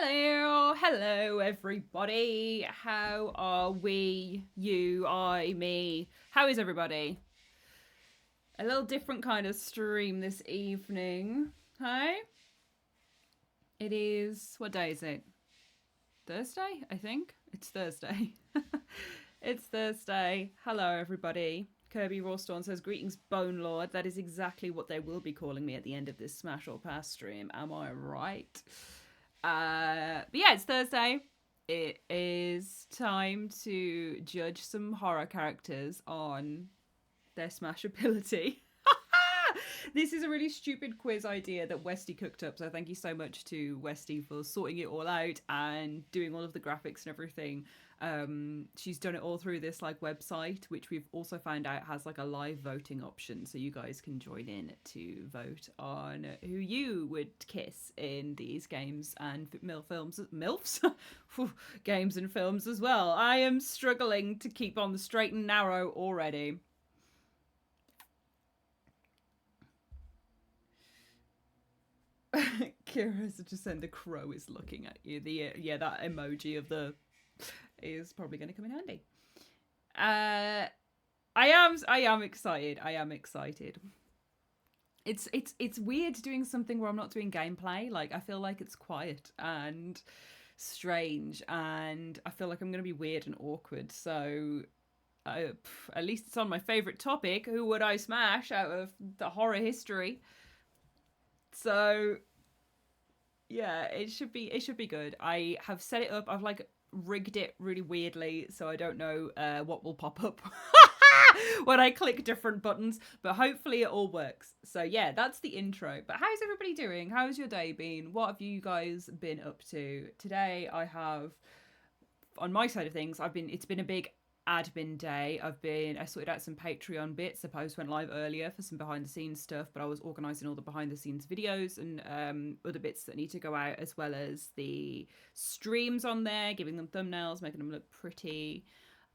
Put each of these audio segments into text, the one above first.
Hello everybody. How are we? You, I, me. How is everybody? A little different kind of stream this evening. Hey? It is, what day is it? Thursday, I think. It's Thursday. It's Thursday. Hello everybody. Kirby Rawstorm says, greetings, Bone Lord. That is exactly what they will be calling me at the end of this Smash or Pass stream. Am I right? But yeah, it's Thursday. It is time to judge some horror characters on their smashability. This is a really stupid quiz idea that Westy cooked up, so thank you so much to Westy for sorting it all out and doing all of the graphics and everything. She's done it all through this like website, which we've also found out has like a live voting option, so you guys can join in to vote on who you would kiss in these games and MILFs games and films as well. I am struggling to keep on the straight and narrow already. Kira's just saying the crow is looking at you. Yeah, that emoji of the is probably going to come in handy. I am excited. I am excited. It's weird doing something where I'm not doing gameplay. Like I feel like it's quiet and strange, and I feel like I'm going to be weird and awkward. So at least it's on my favorite topic. Who would I smash out of the horror history? So yeah, it should be good. I have set it up. I've like rigged it really weirdly, so I don't know what will pop up when I click different buttons, but hopefully it all works. So yeah, that's the intro. But how's everybody doing? How's your day been? What have you guys been up to? Today I have, on my side of things, it's been a big admin day. I sorted out some Patreon bits. The post went live earlier for some behind the scenes stuff, but I was organising all the behind the scenes videos and other bits that need to go out, as well as the streams on there, giving them thumbnails, making them look pretty,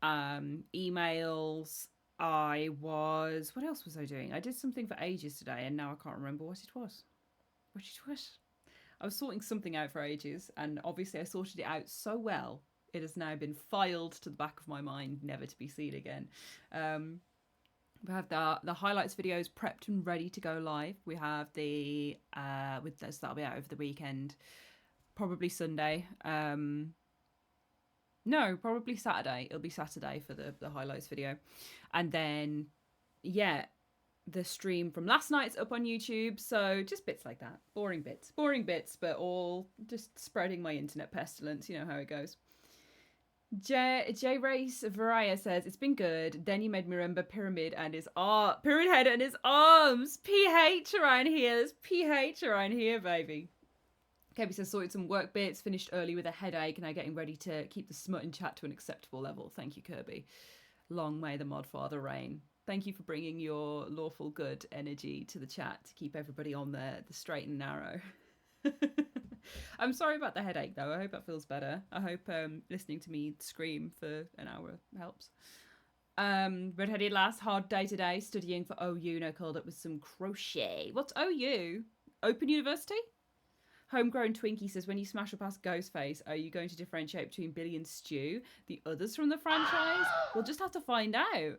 emails. What else was I doing? I did something for ages today and now I can't remember what it was. I was sorting something out for ages, and obviously I sorted it out so well it has now been filed to the back of my mind, never to be seen again. We have the highlights videos prepped and ready to go live. We have the with this, that'll be out over the weekend, probably Sunday. No, probably Saturday. It'll be Saturday for the highlights video, and then yeah, the stream from last night's up on YouTube. So just bits like that, boring bits, but all just spreading my internet pestilence. You know how it goes. J Race Varia says, it's been good. Then you made me remember Pyramid Head and his arms. PH around here. There's PH around here, baby. Kebi says, sorted some work bits, finished early with a headache, and I'm getting ready to keep the smut and chat to an acceptable level. Thank you, Kirby. Long may the mod father reign. Thank you for bringing your lawful good energy to the chat to keep everybody on the straight and narrow. I'm sorry about the headache, though. I hope that feels better. I hope listening to me scream for an hour helps. Redheaded Lass, hard day today, studying for OU, now called up with some crochet. What's OU? Open University? Homegrown Twinkie says, when you smash or pass Ghostface, are you going to differentiate between Billy and Stu, the others from the franchise? We'll just have to find out.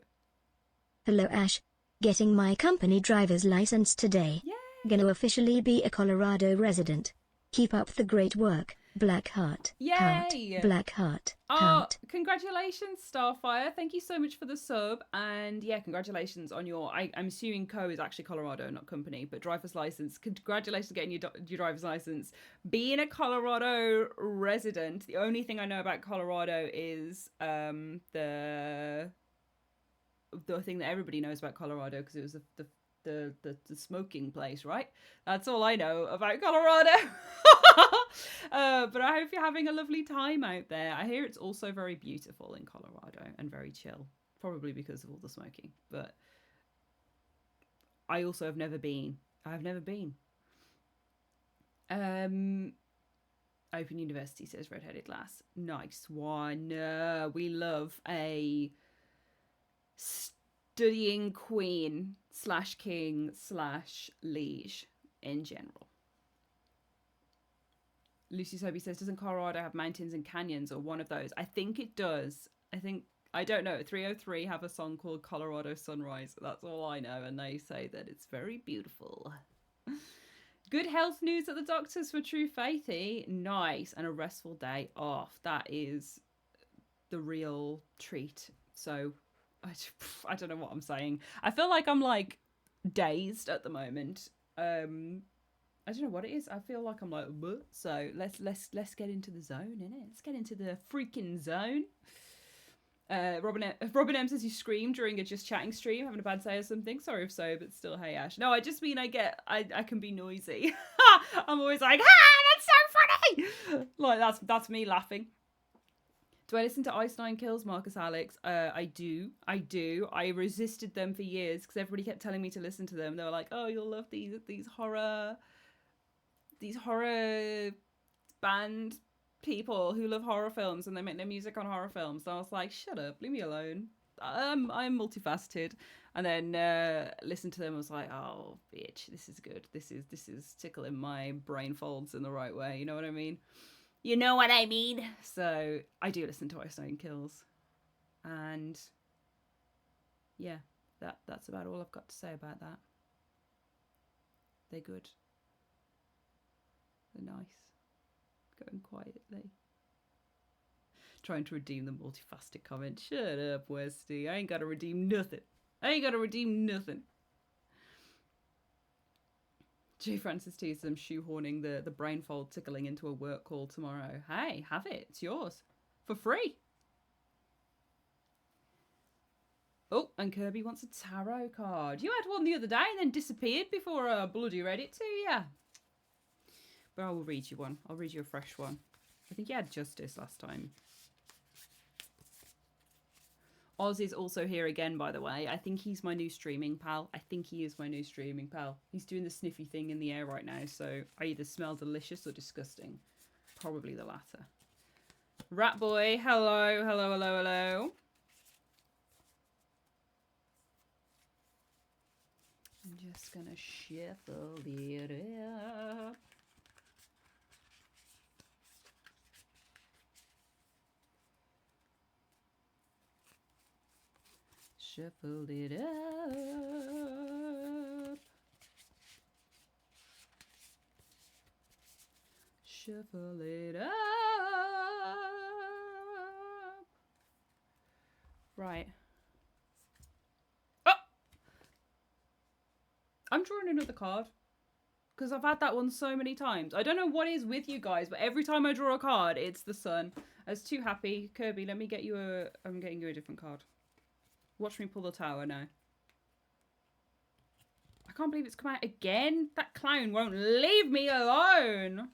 Hello, Ash. Getting my company driver's license today. Yay! Gonna officially be a Colorado resident. Keep up the great work. Black heart. Yay! Heart. Black heart. Heart. Congratulations, Starfire. Thank you so much for the sub. And yeah, congratulations on your, I'm assuming Co is actually Colorado, not company, but driver's license. Congratulations on getting your driver's license. Being a Colorado resident, the only thing I know about Colorado is the thing that everybody knows about Colorado, because it was the smoking place, right? That's all I know about Colorado. But I hope you're having a lovely time out there. I hear it's also very beautiful in Colorado and very chill, probably because of all the smoking. But I also have never been. Open University, says Redheaded Lass. Nice one. We love a studying queen / king / liege in general. Lucy Soby says, doesn't Colorado have mountains and canyons or one of those? I think it does. I don't know. 303 have a song called Colorado Sunrise. That's all I know. And they say that it's very beautiful. Good health news at the doctors for True Faithy. Nice. And a restful day off. That is the real treat. So I don't know what I'm saying. I feel like I'm like dazed at the moment. I don't know what it is. I feel like I'm like, bleh. So let's get into the zone, innit? Let's get into the freaking zone. Robin M says you screamed during a just chatting stream, having a bad day or something. Sorry if so, but still, hey Ash. No, I just mean I can be noisy. I'm always like, that's so funny. Like that's me laughing. Do I listen to Ice Nine Kills, Marcus Alex? I do. I resisted them for years because everybody kept telling me to listen to them. They were like, oh, you'll love these horror band people who love horror films and they make their music on horror films. So I was like, shut up, leave me alone. I'm multifaceted. And then listened to them and was like, oh bitch, this is good. This is tickling my brain folds in the right way. You know what I mean? You know what I mean? So I do listen to Ice Nine Kills. And yeah, that's about all I've got to say about that. They're good. They're nice. Going quietly. Trying to redeem the multifaceted comment. Shut up, Westy. I ain't got to redeem nothing. J. Francis T says I'm shoehorning the brain fold tickling into a work call tomorrow. Hey, have it. It's yours. For free. Oh, and Kirby wants a tarot card. You had one the other day and then disappeared before I bloody read it to you. But I will read you one. I'll read you a fresh one. I think you had Justice last time. Oz is also here again, by the way. I think he's my new streaming pal. He's doing the sniffy thing in the air right now, so I either smell delicious or disgusting. Probably the latter. Rat boy, hello. I'm just gonna shuffle it up. Shuffle it up. Shuffle it up. Right. Oh! I'm drawing another card. Because I've had that one so many times. I don't know what is with you guys, but every time I draw a card, it's the sun. I was too happy. Kirby, let me get you I'm getting you a different card. Watch me pull the tower now. I can't believe it's come out again. That clown won't leave me alone.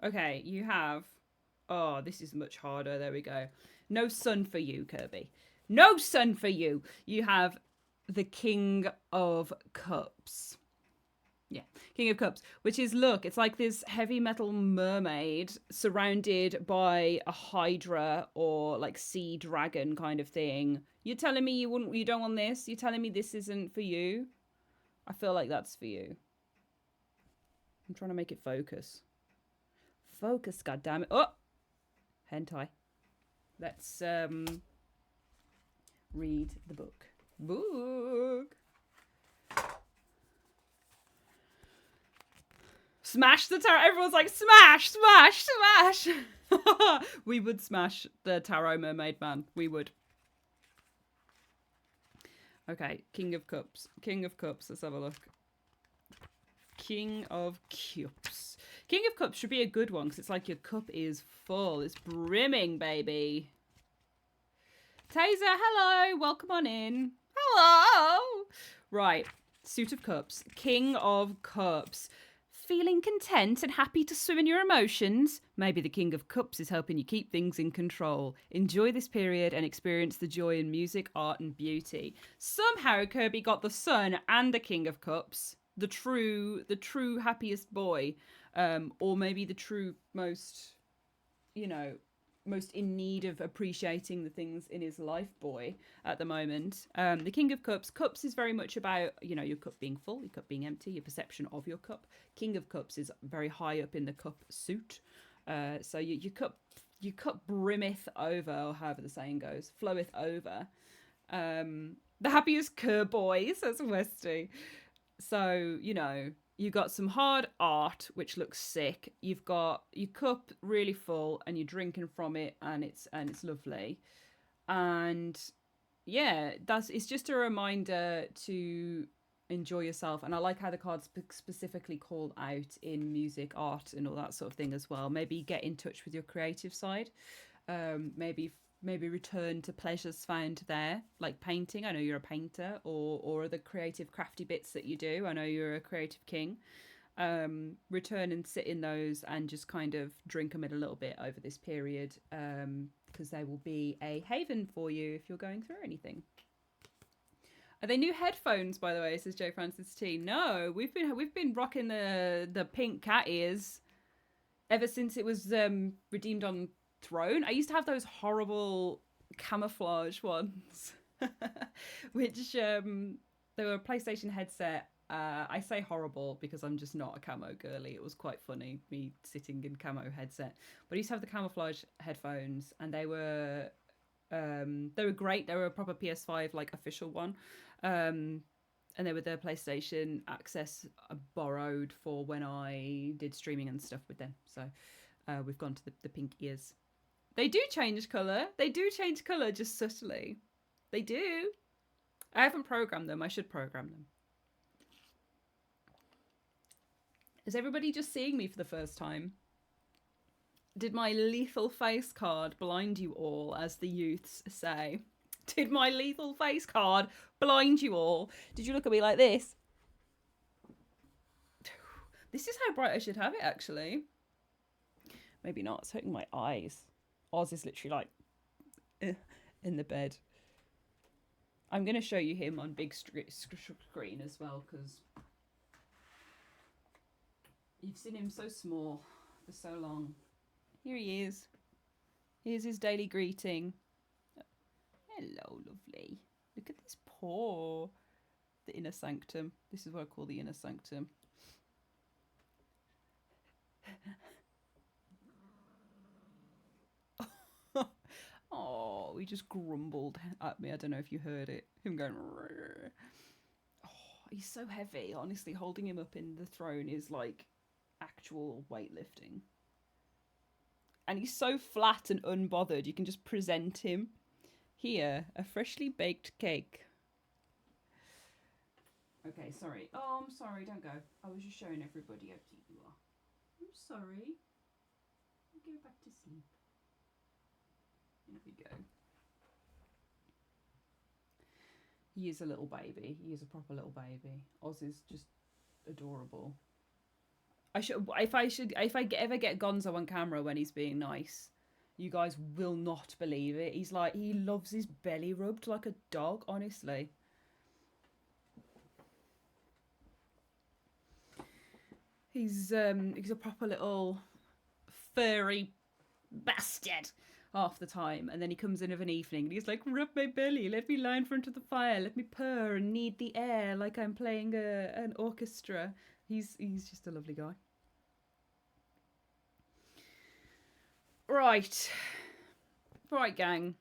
Okay, you have... Oh, this is much harder. There we go. No sun for you, Kirby. No sun for you. You have the King of Cups. Yeah, King of Cups, which is, look, it's like this heavy metal mermaid surrounded by a hydra or like sea dragon kind of thing. You're telling me you don't want this? You're telling me this isn't for you? I feel like that's for you. I'm trying to make it focus. Focus, goddammit. Oh! Hentai. Let's read the book. Smash the tarot. Everyone's like, smash, smash, smash. We would smash the tarot mermaid man. We would. Okay, King of Cups. King of Cups. Let's have a look. King of Cups. King of Cups should be a good one because it's like your cup is full. It's brimming, baby. Taser, hello. Welcome on in. Hello. Right. Suit of Cups. King of Cups. Feeling content and happy to swim in your emotions? Maybe the King of Cups is helping you keep things in control. Enjoy this period and experience the joy in music, art, and beauty. Somehow Kirby got the Sun and the King of Cups. The true happiest boy. Or maybe the true most, most in need of appreciating the things in his life boy at the moment. The King of Cups. Cups is very much about, your cup being full, your cup being empty, your perception of your cup. King of Cups is very high up in the cup suit. So your cup brimmeth over, or however the saying goes, floweth over. The happiest cur boy, says Westy. So, you've got some hard art, which looks sick. You've got your cup really full and you're drinking from it, and it's lovely. And yeah, it's just a reminder to enjoy yourself. And I like how the card's specifically called out in music, art, and all that sort of thing as well. Maybe get in touch with your creative side. Maybe return to pleasures found there, like painting. I know you're a painter, or the creative crafty bits that you do. I know you're a creative king. Return and sit in those and just kind of drink them in a little bit over this period, because they will be a haven for you if you're going through anything. Are they new headphones, by the way? Says Joe Francis T. No, we've been rocking the pink cat ears ever since it was redeemed on Throne. I used to have those horrible camouflage ones, which they were a PlayStation headset. I say horrible because I'm just not a camo girly. It was quite funny, me sitting in camo headset. But I used to have the camouflage headphones, and they were great. They were a proper PS5 like official one. And they were the PlayStation access borrowed for when I did streaming and stuff with them. So we've gone to the pink ears. They do change colour. They do change colour just subtly. They do. I haven't programmed them. I should program them. Is everybody just seeing me for the first time? Did my lethal face card blind you all, as the youths say? Did my lethal face card blind you all? Did you look at me like this? This is how bright I should have it, actually. Maybe not. It's hurting my eyes. Oz is literally like in the bed. I'm going to show you him on big screen as well, because you've seen him so small for so long. Here he is. Here's his daily greeting. Hello, lovely. Look at this paw. The inner sanctum. This is what I call the inner sanctum. Oh, he just grumbled at me. I don't know if you heard it. Him going... Oh, he's so heavy. Honestly, holding him up in the throne is like actual weightlifting. And he's so flat and unbothered. You can just present him. Here, a freshly baked cake. Okay, sorry. Oh, I'm sorry. Don't go. I was just showing everybody how cute you are. I'm sorry. Go back to sleep. Here we go. He is a little baby. He is a proper little baby. Oz is just adorable. If I ever get Gonzo on camera when he's being nice, you guys will not believe it. He loves his belly rubbed like a dog, honestly. He's a proper little furry bastard half the time, and then he comes in of an evening and he's like, rub my belly, let me lie in front of the fire, let me purr and knead the air like I'm playing an orchestra. He's just a lovely guy. Right, gang.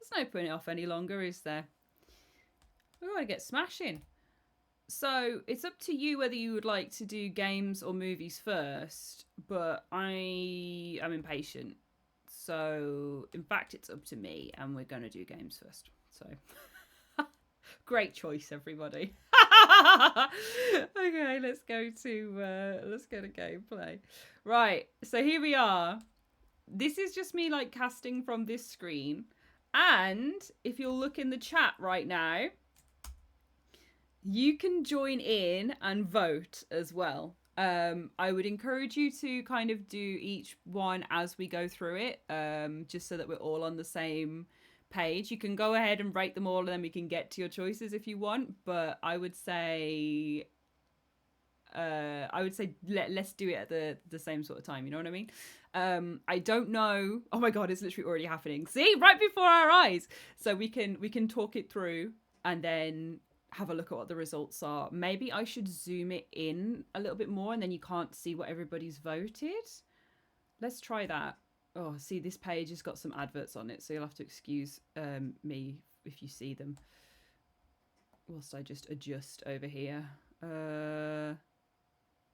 There's no putting it off any longer, is there? We want to get smashing. So it's up to you whether you would like to do games or movies first, but I am impatient. So, in fact, it's up to me, and we're going to do games first. So, great choice, everybody. Okay, let's go to gameplay. Right, so here we are. This is just me like casting from this screen, and if you'll look in the chat right now, you can join in and vote as well. I would encourage you to kind of do each one as we go through it, just so that we're all on the same page. You can go ahead and rate them all, and then we can get to your choices if you want. But I would say I would say let's do it at the same sort of time. You know what I mean? I don't know. Oh my god, it's literally already happening. See, right before our eyes. So we can talk it through and then have a look at what the results are. Maybe I should zoom it in a little bit more, and then you can't see what everybody's voted. Let's try that. Oh, see, this page has got some adverts on it, so you'll have to excuse me if you see them. Whilst I just adjust over here. There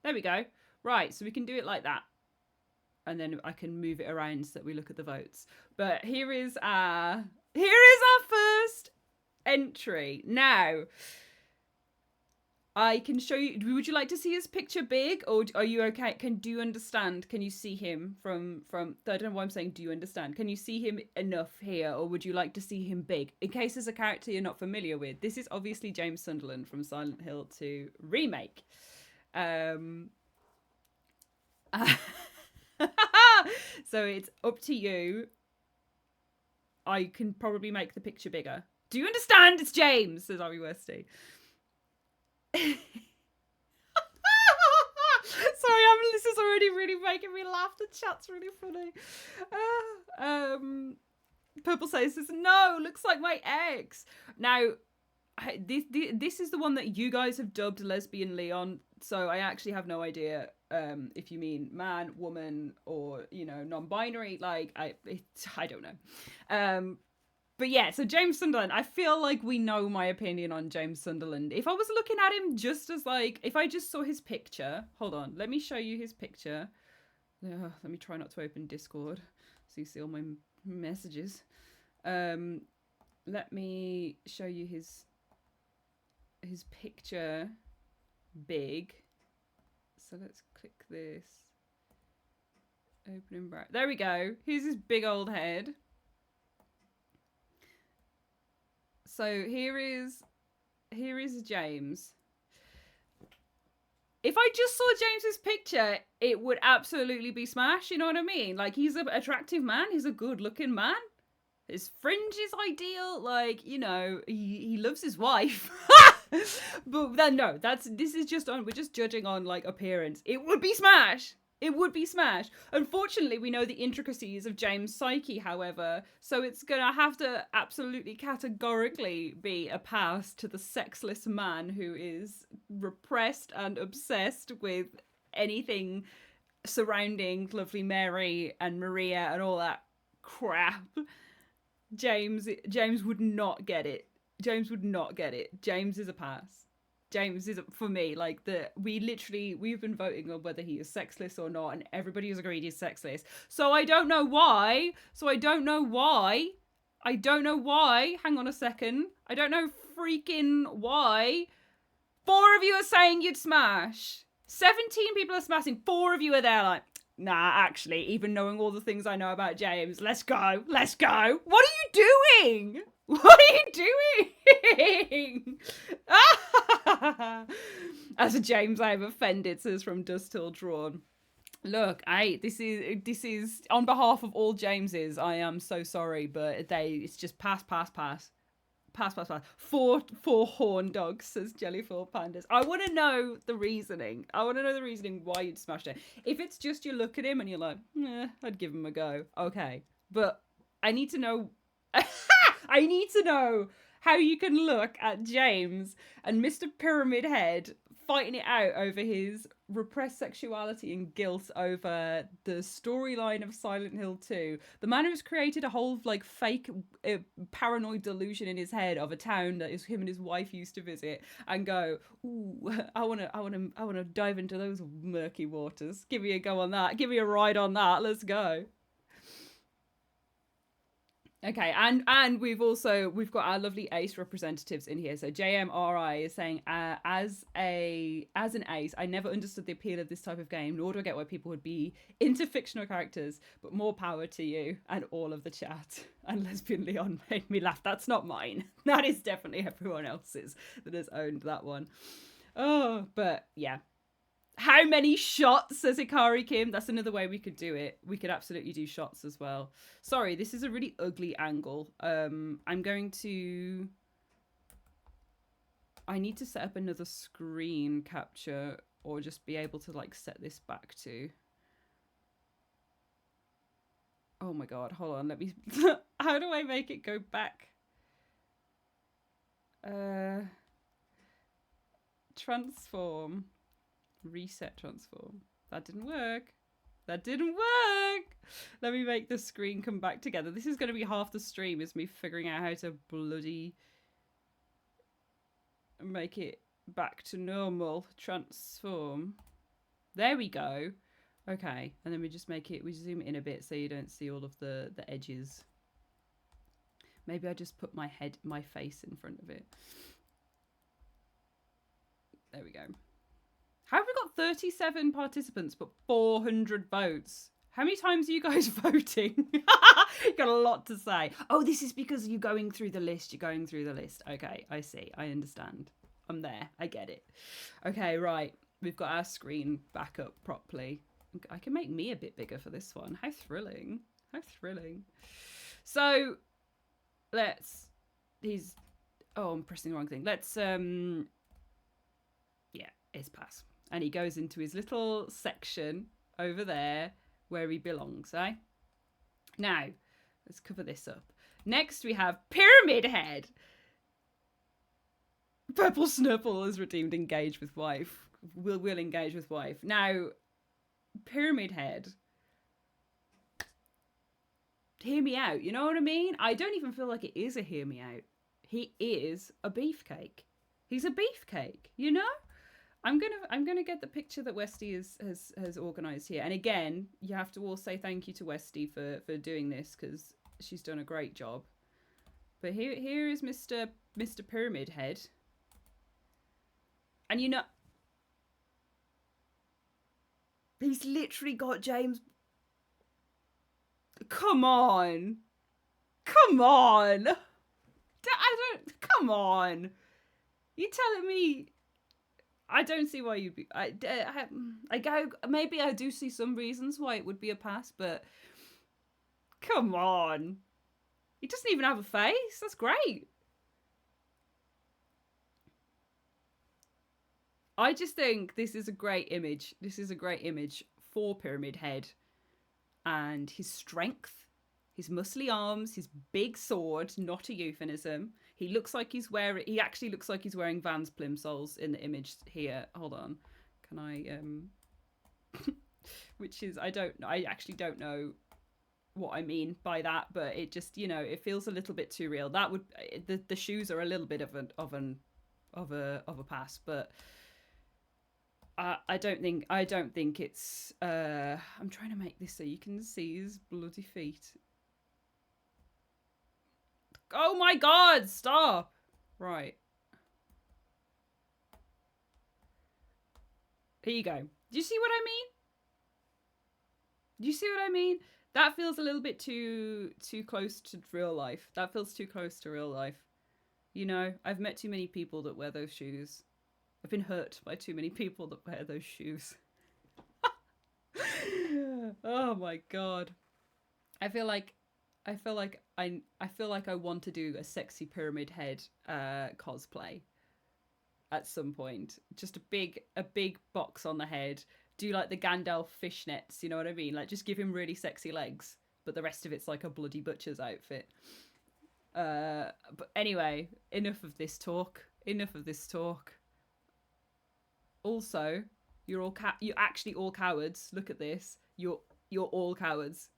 we go. Right, so we can do it like that. And then I can move it around so that we look at the votes. But here is our first entry. Now, I can show you. Would you like to see his picture big, or are you okay? Do you understand? Can you see him from? I don't know why I'm saying. Do you understand? Can you see him enough here, or would you like to see him big? In case there's a character you're not familiar with, this is obviously James Sunderland from Silent Hill 2 remake. So it's up to you. I can probably make the picture bigger. Do you understand? It's James, says Ari Westy. Sorry, this is already really making me laugh. The chat's really funny. Purple says, no, looks like my ex. Now, this is the one that you guys have dubbed Lesbian Leon, so I actually have no idea if you mean man, woman, or, you know, non-binary. Like, I don't know. But yeah, so James Sunderland, I feel like we know my opinion on James Sunderland. If I was looking at him just as like, if I just saw his picture, hold on, let me show you his picture. Let me try not to open Discord so you see all my messages. Let me show you his picture big. So let's click this. Open and bright. There we go. Here's his big old head. So here is James. If I just saw James's picture, it would absolutely be smash. You know what I mean? Like, he's an attractive man. He's a good looking man. His fringe is ideal. Like, you know, he loves his wife. But then no, this is just on. We're just judging on like appearance. It would be smash. It would be smash. Unfortunately, we know the intricacies of James' psyche, however, so it's going to have to absolutely categorically be a pass to the sexless man who is repressed and obsessed with anything surrounding Lovely Mary and Maria and all that crap. James would not get it. James would not get it. James is a pass. James is, for me, like, we've been voting on whether he is sexless or not, and everybody has agreed he's sexless. So I don't know why. Hang on a second. I don't know freaking why. 4 of you are saying you'd smash. 17 people are smashing. 4 of you are there like, nah, actually, even knowing all the things I know about James, let's go. What are you doing? As a James, I am offended, says From Dust Till Drawn. Look, this is on behalf of all Jameses. I am so sorry, but it's just pass. Pass. 4 horn dogs, says Jellyful Pandas. I want to know the reasoning. Why you'd smash it. If it's just you look at him and you're like, I'd give him a go. Okay, but I need to know. I need to know how you can look at James and Mr. Pyramid Head fighting it out over his repressed sexuality and guilt over the storyline of Silent Hill 2. The man who's created a whole like fake paranoid delusion in his head of a town that is him and his wife used to visit, and go, ooh, I wanna dive into those murky waters. Give me a go on that. Give me a ride on that. Let's go. Okay, and we've got our lovely ace representatives in here. So JMRI is saying, as an ace, I never understood the appeal of this type of game, nor do I get why people would be into fictional characters, but more power to you and all of the chat. And Lesbian Leon made me laugh. That's not mine. That is definitely everyone else's that has owned that one. Oh, but yeah. How many shots, says Ikari Kim? That's another way we could do it. We could absolutely do shots as well. Sorry, this is a really ugly angle. I need to set up another screen capture or just be able to like set this back to. Oh my god, hold on, let me how do I make it go back? Transform. Reset transform. That didn't work. That didn't work. Let me make the screen come back together. This is going to be half the stream, is me figuring out how to bloody make it back to normal. Transform. There we go. Okay, and then we just make it, we zoom in a bit so you don't see all of the edges. Maybe I just put my face in front of it. There we go. How have we got 37 participants but 400 votes? How many times are you guys voting? Got a lot to say. Oh, this is because you're going through the list. You're going through the list. Okay, I see. I understand. I'm there. I get it. Okay, right. We've got our screen back up properly. I can make me a bit bigger for this one. How thrilling. How thrilling. So, let's... Oh, I'm pressing the wrong thing. Let's... Yeah, it's pass. And he goes into his little section over there where he belongs, eh? Now, let's cover this up. Next, we have Pyramid Head. Purple Snurple has redeemed engage with wife. Will engage with wife. Now, Pyramid Head. Hear me out. You know what I mean? I don't even feel like it is a hear me out. He is a beefcake. He's a beefcake, you know? I'm gonna get the picture that Westy has organised here. And again, you have to all say thank you to Westy for doing this, because she's done a great job. But here is Mr. Pyramid Head. And you know, he's literally got James. Come on. Come on. Come on. You telling me... I don't see why you'd be... Maybe I do see some reasons why it would be a pass, but... Come on. He doesn't even have a face. That's great. I just think this is a great image. This is a great image for Pyramid Head. And his strength, his muscly arms, his big sword, not a euphemism. He actually looks like he's wearing Vans plimsolls in the image here. Hold on. Can I, which is, I actually don't know what I mean by that, but it just, you know, it feels a little bit too real. That would, the shoes are a little bit of a pass, but I don't think it's, I'm trying to make this so you can see his bloody feet. Oh my god, stop! Right. Here you go. Do you see what I mean? Do you see what I mean? That feels a little bit too close to real life. That feels too close to real life. You know, I've met too many people that wear those shoes. I've been hurt by too many people that wear those shoes. Oh my god. I feel like I want to do a sexy Pyramid Head cosplay at some point. Just a big box on the head. Do like the Gandalf fishnets, you know what I mean? Like just give him really sexy legs, but the rest of it's like a bloody butcher's outfit. But anyway, enough of this talk. Enough of this talk. Also, you're actually all cowards. Look at this. You're all cowards.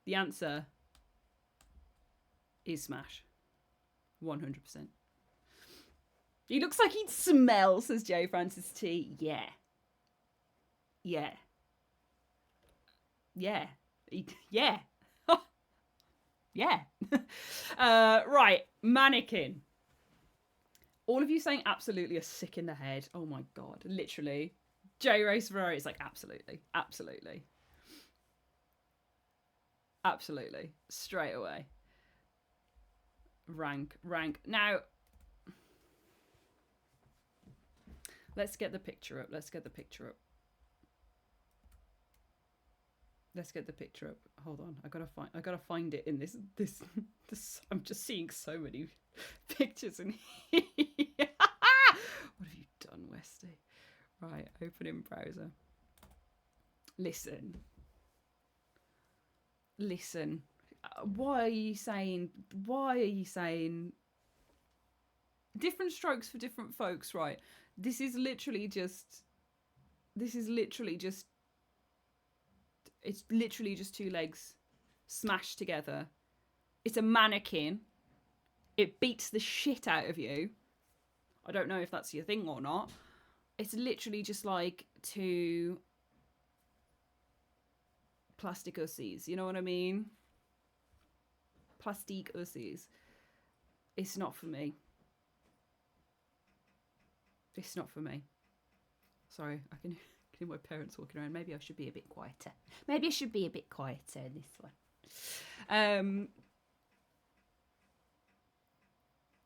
The answer is smash. 100%. He looks like he'd smell, says J. Francis T. Yeah. Yeah. Yeah. Yeah. Yeah. Right. Mannequin. All of you saying absolutely are sick in the head. Oh my god. Literally. J. Race Ferrari is like absolutely. Absolutely. Absolutely. Straight away. Rank. Now, let's get the picture up. Let's get the picture up. Hold on. I gotta find it in this. I'm just seeing so many pictures in here. What have you done, Westy? Right, opening browser. Listen. Why are you saying different strokes for different folks, right? This is literally just it's literally just two legs smashed together. It's a mannequin. It beats the shit out of you. I don't know if that's your thing or not. It's literally just like two plastic ussies. You know what I mean? Plastique ussies. It's not for me. It's not for me. Sorry, I can hear my parents walking around. Maybe I should be a bit quieter. Maybe I should be a bit quieter in this one.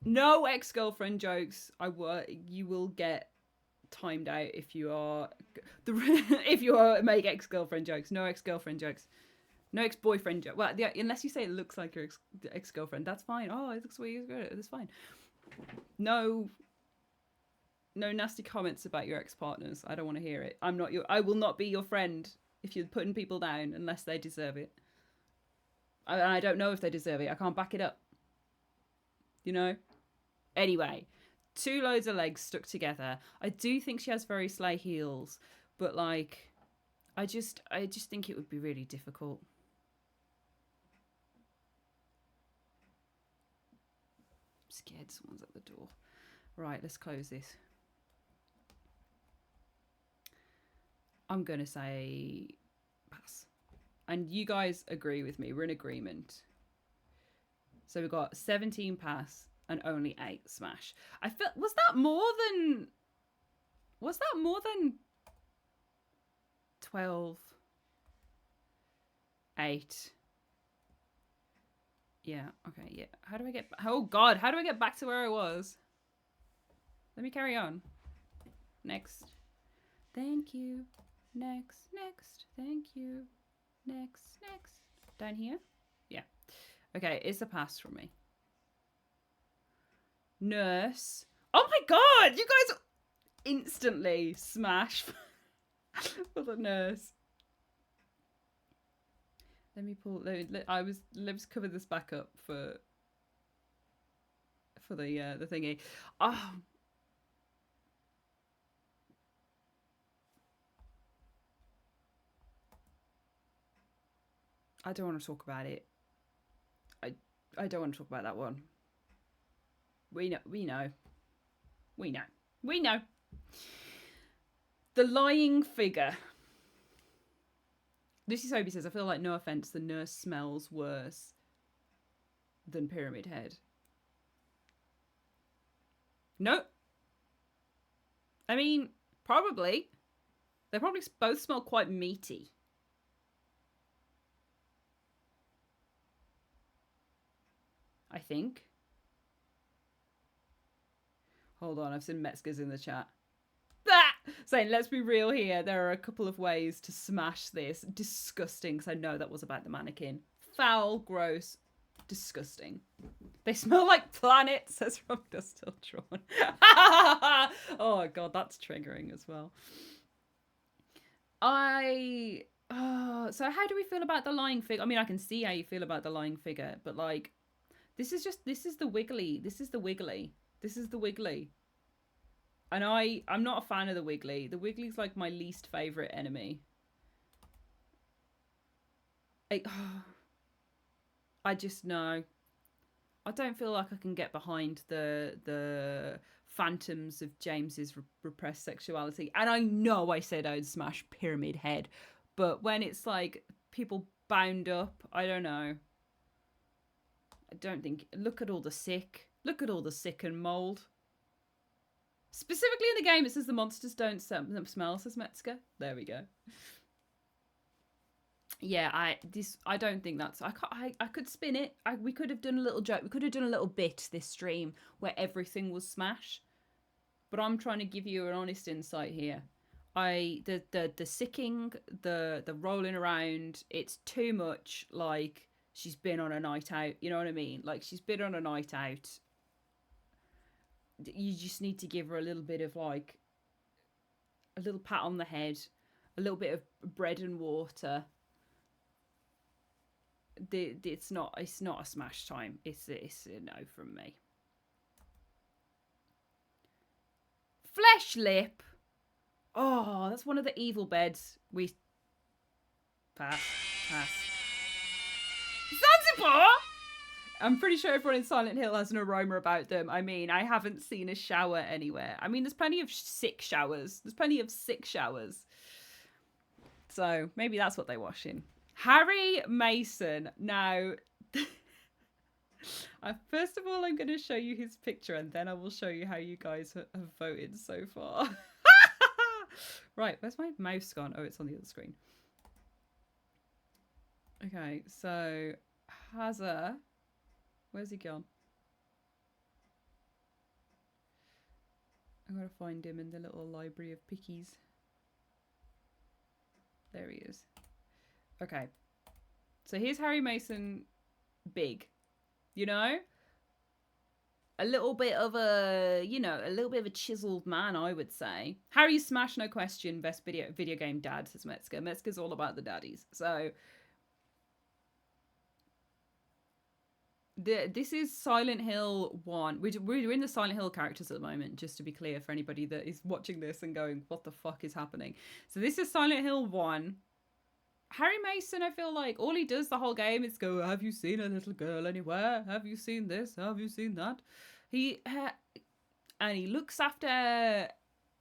No ex-girlfriend jokes. You will get timed out if you are make ex-girlfriend jokes. No ex-girlfriend jokes. No ex-boyfriend joke. Well, yeah, unless you say it looks like your ex-girlfriend, that's fine. Oh, it looks weird. That's fine. No nasty comments about your ex-partners. I don't want to hear it. I will not be your friend if you're putting people down unless they deserve it. I don't know if they deserve it. I can't back it up. You know? Anyway, two loads of legs stuck together. I do think she has very slay heels, but like, I just think it would be really difficult. I'm scared someone's at the door. Right, let's close this. I'm going to say pass. And you guys agree with me. We're in agreement. So we've got 17 pass and only 8 smash. I feel was that more than 12 8? Yeah, okay, yeah. How do I get back to where I was? Let me carry on. Next. Thank you. Next. Thank you. Next. Down here? Yeah. Okay, it's a pass from me. Nurse. Oh my god! You guys instantly smash for the nurse. Let's cover this back up for the thingy. Oh. I don't want to talk about it. I don't want to talk about that one. We know. The lying figure. Lucy Soby says, I feel like, no offence, the nurse smells worse than Pyramid Head. No. I mean, probably. They probably both smell quite meaty. I think. Hold on, I've seen Metzger's in the chat. Saying, let's be real here. There are a couple of ways to smash this. Disgusting, because I know that was about the mannequin. Foul, gross, disgusting. They smell like planets, says From Dust Till Dawn. Oh, God, that's triggering as well. So how do we feel about the lying figure? I mean, I can see how you feel about the lying figure, but like, this is the wiggly. And I'm not a fan of the Wiggly. The Wiggly's like my least favourite enemy. I just know. I don't feel like I can get behind the phantoms of James's repressed sexuality. And I know I said I'd smash Pyramid Head, but when it's like people bound up, I don't know. I don't think. Look at all the sick and mould. Specifically in the game, it says the monsters don't smell, says Metzger. There we go. Yeah, I don't think that's. I could spin it. We could have done a little joke. We could have done a little bit this stream where everything was smash. But I'm trying to give you an honest insight here. The sicking, the rolling around, it's too much like she's been on a night out. You know what I mean? Like she's been on a night out. You just need to give her a little bit of like a little pat on the head, a little bit of bread and water. It's not a smash time. It's a no from me. Flesh lip. Oh, that's one of the evil beds. We pass. Zanzibar. I'm pretty sure everyone in Silent Hill has an aroma about them. I mean, I haven't seen a shower anywhere. I mean, there's plenty of sick showers. So maybe that's what they wash in. Harry Mason. Now, first of all, I'm going to show you his picture, and then I will show you how you guys have voted so far. Right, where's my mouse gone? Oh, it's on the other screen. Okay, so Hazza. Where's he gone? I'm going to find him in the little library of pickies. There he is. Okay. So here's Harry Mason big. You know? A little bit of a, chiseled man, I would say. Harry Smash, no question. Best video game dad, says Metzger. Metzger's all about the daddies. So this is Silent Hill 1. We're in the Silent Hill characters at the moment, just to be clear for anybody that is watching this and going, what the fuck is happening? So this is Silent Hill 1. Harry Mason, I feel like all he does the whole game is go, have you seen a little girl anywhere? Have you seen this? Have you seen that? And he looks after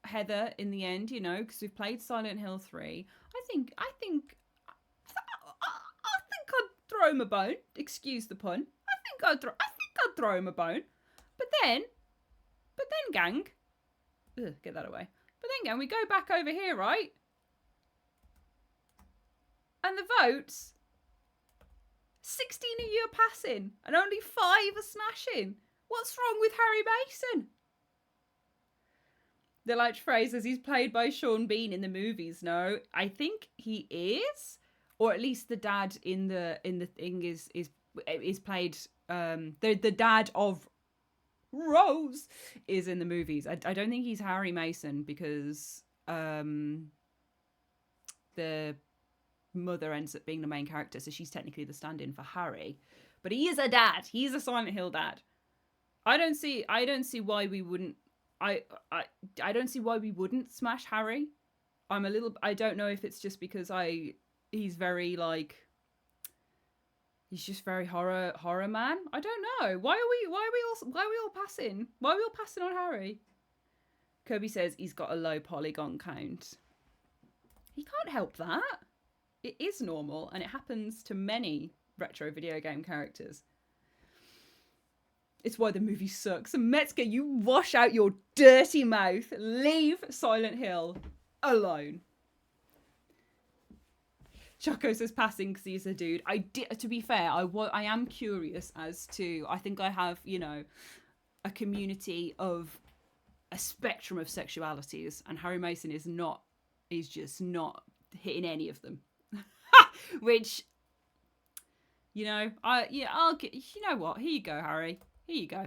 Heather in the end, because we've played Silent Hill 3. I think I'd throw him a bone. Excuse the pun. I think I'd throw him a bone. But then, gang. Ugh, get that away. But then, gang, we go back over here, right? And the votes, 16 of you are passing, and only 5 are smashing. What's wrong with Harry Mason? The like phrases, he's played by Sean Bean in the movies. No, I think he is, or at least the dad in the thing is played. The dad of Rose is in the movies. I don't think he's Harry Mason because the mother ends up being the main character, so she's technically the stand-in for Harry. But he is a dad. He's a Silent Hill dad. I don't see why we wouldn't. I don't see why we wouldn't smash Harry. I don't know if it's just because he's very like. He's just very horror man. I don't know. Why are we all passing? Why are we all passing on Harry? Kirby says he's got a low polygon count. He can't help that. It is normal, and it happens to many retro video game characters. It's why the movie sucks. And Metzger, you wash out your dirty mouth. Leave Silent Hill alone. Choco says passing because he's a dude. To be fair, I am curious as to, I think I have, a community of a spectrum of sexualities, and Harry Mason is just not hitting any of them. Which, I'll get, you know what? Here you go, Harry. Here you go.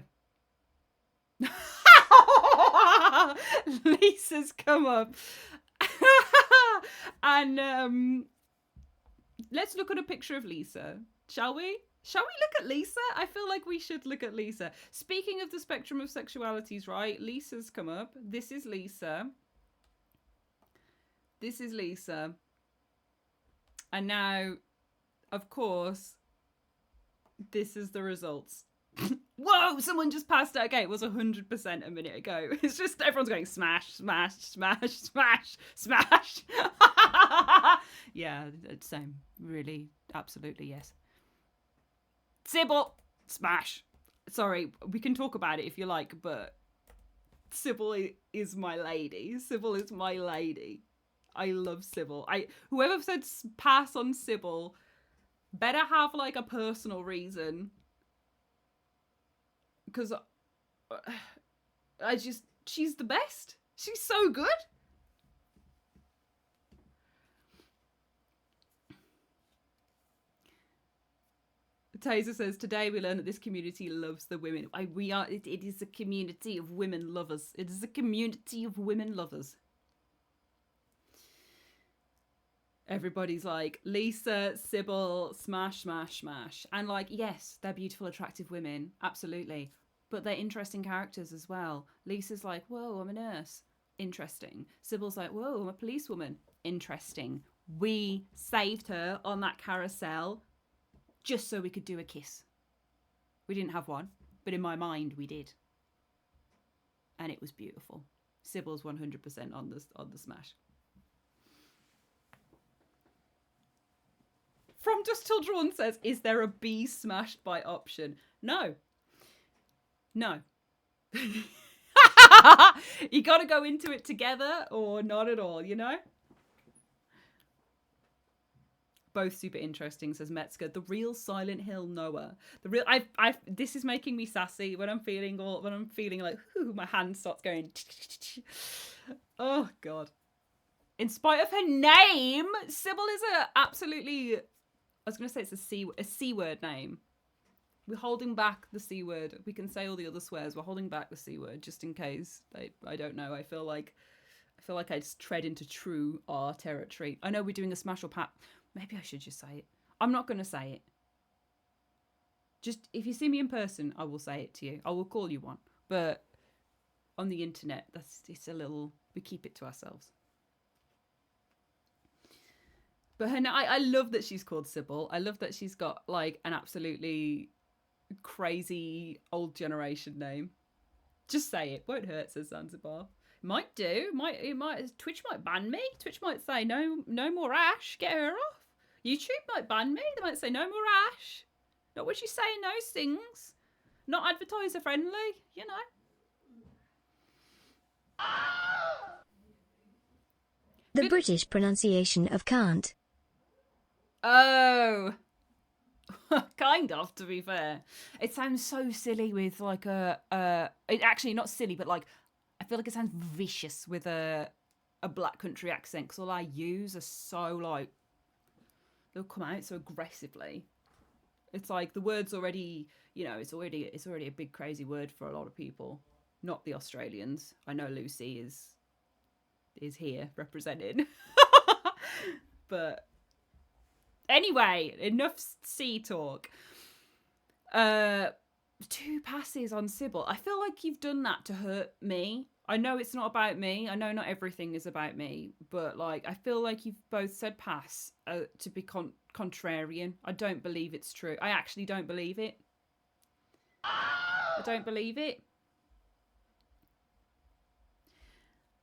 Lisa's come up. And let's look at a picture of Lisa, shall we? Shall we look at Lisa? I feel like we should look at Lisa. Speaking of the spectrum of sexualities, right? Lisa's come up. This is Lisa. This is Lisa. And now, of course, this is the results. Whoa, someone just passed out. Okay, it was 100% a minute ago. It's just everyone's going smash, smash, smash, smash, smash. Yeah, same. Really, absolutely, yes. Sybil, smash. Sorry, we can talk about it if you like, but Sybil is my lady. Sybil is my lady. I love Sybil. Whoever said pass on Sybil better have like a personal reason. Because she's the best. She's so good. Taser says, today we learn that this community loves the women. It is a community of women lovers. It is a community of women lovers. Everybody's like, Lisa, Sybil, smash, smash, smash. And like, yes, they're beautiful, attractive women. Absolutely. But they're interesting characters as well. Lisa's like, whoa, I'm a nurse. Interesting. Sybil's like, whoa, I'm a policewoman. Interesting. We saved her on that carousel just so we could do a kiss. We didn't have one, but in my mind we did. And it was beautiful. Sybil's 100% on the smash. From Just Till Drawn says, is there a be smashed by option? No. No. You got to go into it together or not at all, you know? Both super interesting, says Metzger. The real Silent Hill Noah. The real this is making me sassy when I'm feeling like my hand starts going. Oh god. In spite of her name, Sybil is a absolutely, I was going to say it's a C word name. We're holding back the C word. We can say all the other swears. We're holding back the C word just in case. I don't know. I feel like I just tread into true R territory. I know we're doing a smash or pat. Maybe I should just say it. I'm not going to say it. Just if you see me in person, I will say it to you. I will call you one. But on the internet, it's a little, we keep it to ourselves. But I love that she's called Sybil. I love that she's got like an absolutely crazy old generation name. Just say it. Won't hurt, says Zanzibar. Might do. Twitch might ban me. Twitch might say no more Ash. Get her off. YouTube might ban me. They might say no more Ash. Not what she's saying those things. Not advertiser friendly, you know. The British pronunciation of can't. Oh. Kind of, to be fair. It sounds so silly with like actually not silly, but like I feel like it sounds vicious with a black country accent because all I use are so like they'll come out so aggressively. It's like the word's already, you know, it's already a big crazy word for a lot of people. Not the Australians. I know Lucy is here represented. But anyway, enough sea talk. 2 passes on Sybil. I feel like you've done that to hurt me. I know it's not about me. I know not everything is about me. But like, I feel like you've both said pass to be contrarian. I don't believe it's true. I actually don't believe it. I don't believe it.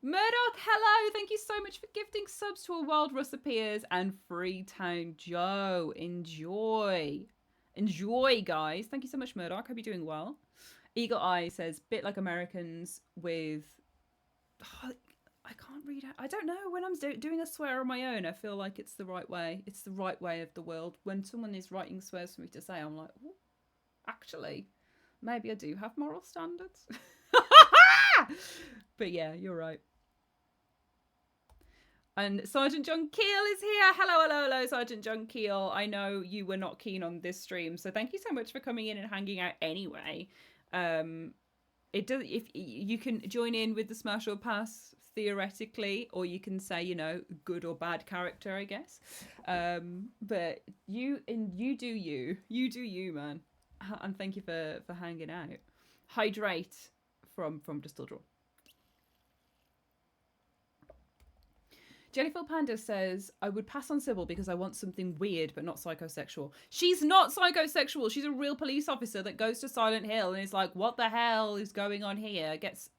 Murdoch, hello! Thank you so much for gifting subs to a Wild Russ Appears and Freetown Joe. Enjoy. Enjoy, guys. Thank you so much, Murdoch. Hope you're doing well. Eagle Eye says, bit like Americans with... Oh, I can't read it. I don't know. When I'm doing a swear on my own, I feel like it's the right way. It's the right way of the world. When someone is writing swears for me to say, I'm like, oh, actually, maybe I do have moral standards. But yeah, you're right. And Sergeant John Keel is here. Hello, Sergeant John Keel. I know you were not keen on this stream, so thank you so much for coming in and hanging out anyway. It does, if you can join in with the smash or pass theoretically, or you can say, you know, good or bad character, I guess. But you do you, man. And thank you for hanging out. Hydrate from Distilled Draw. Jellyfield Panda says, I would pass on Sybil because I want something weird but not psychosexual. She's not psychosexual. She's a real police officer that goes to Silent Hill and is like, what the hell is going on here? Gets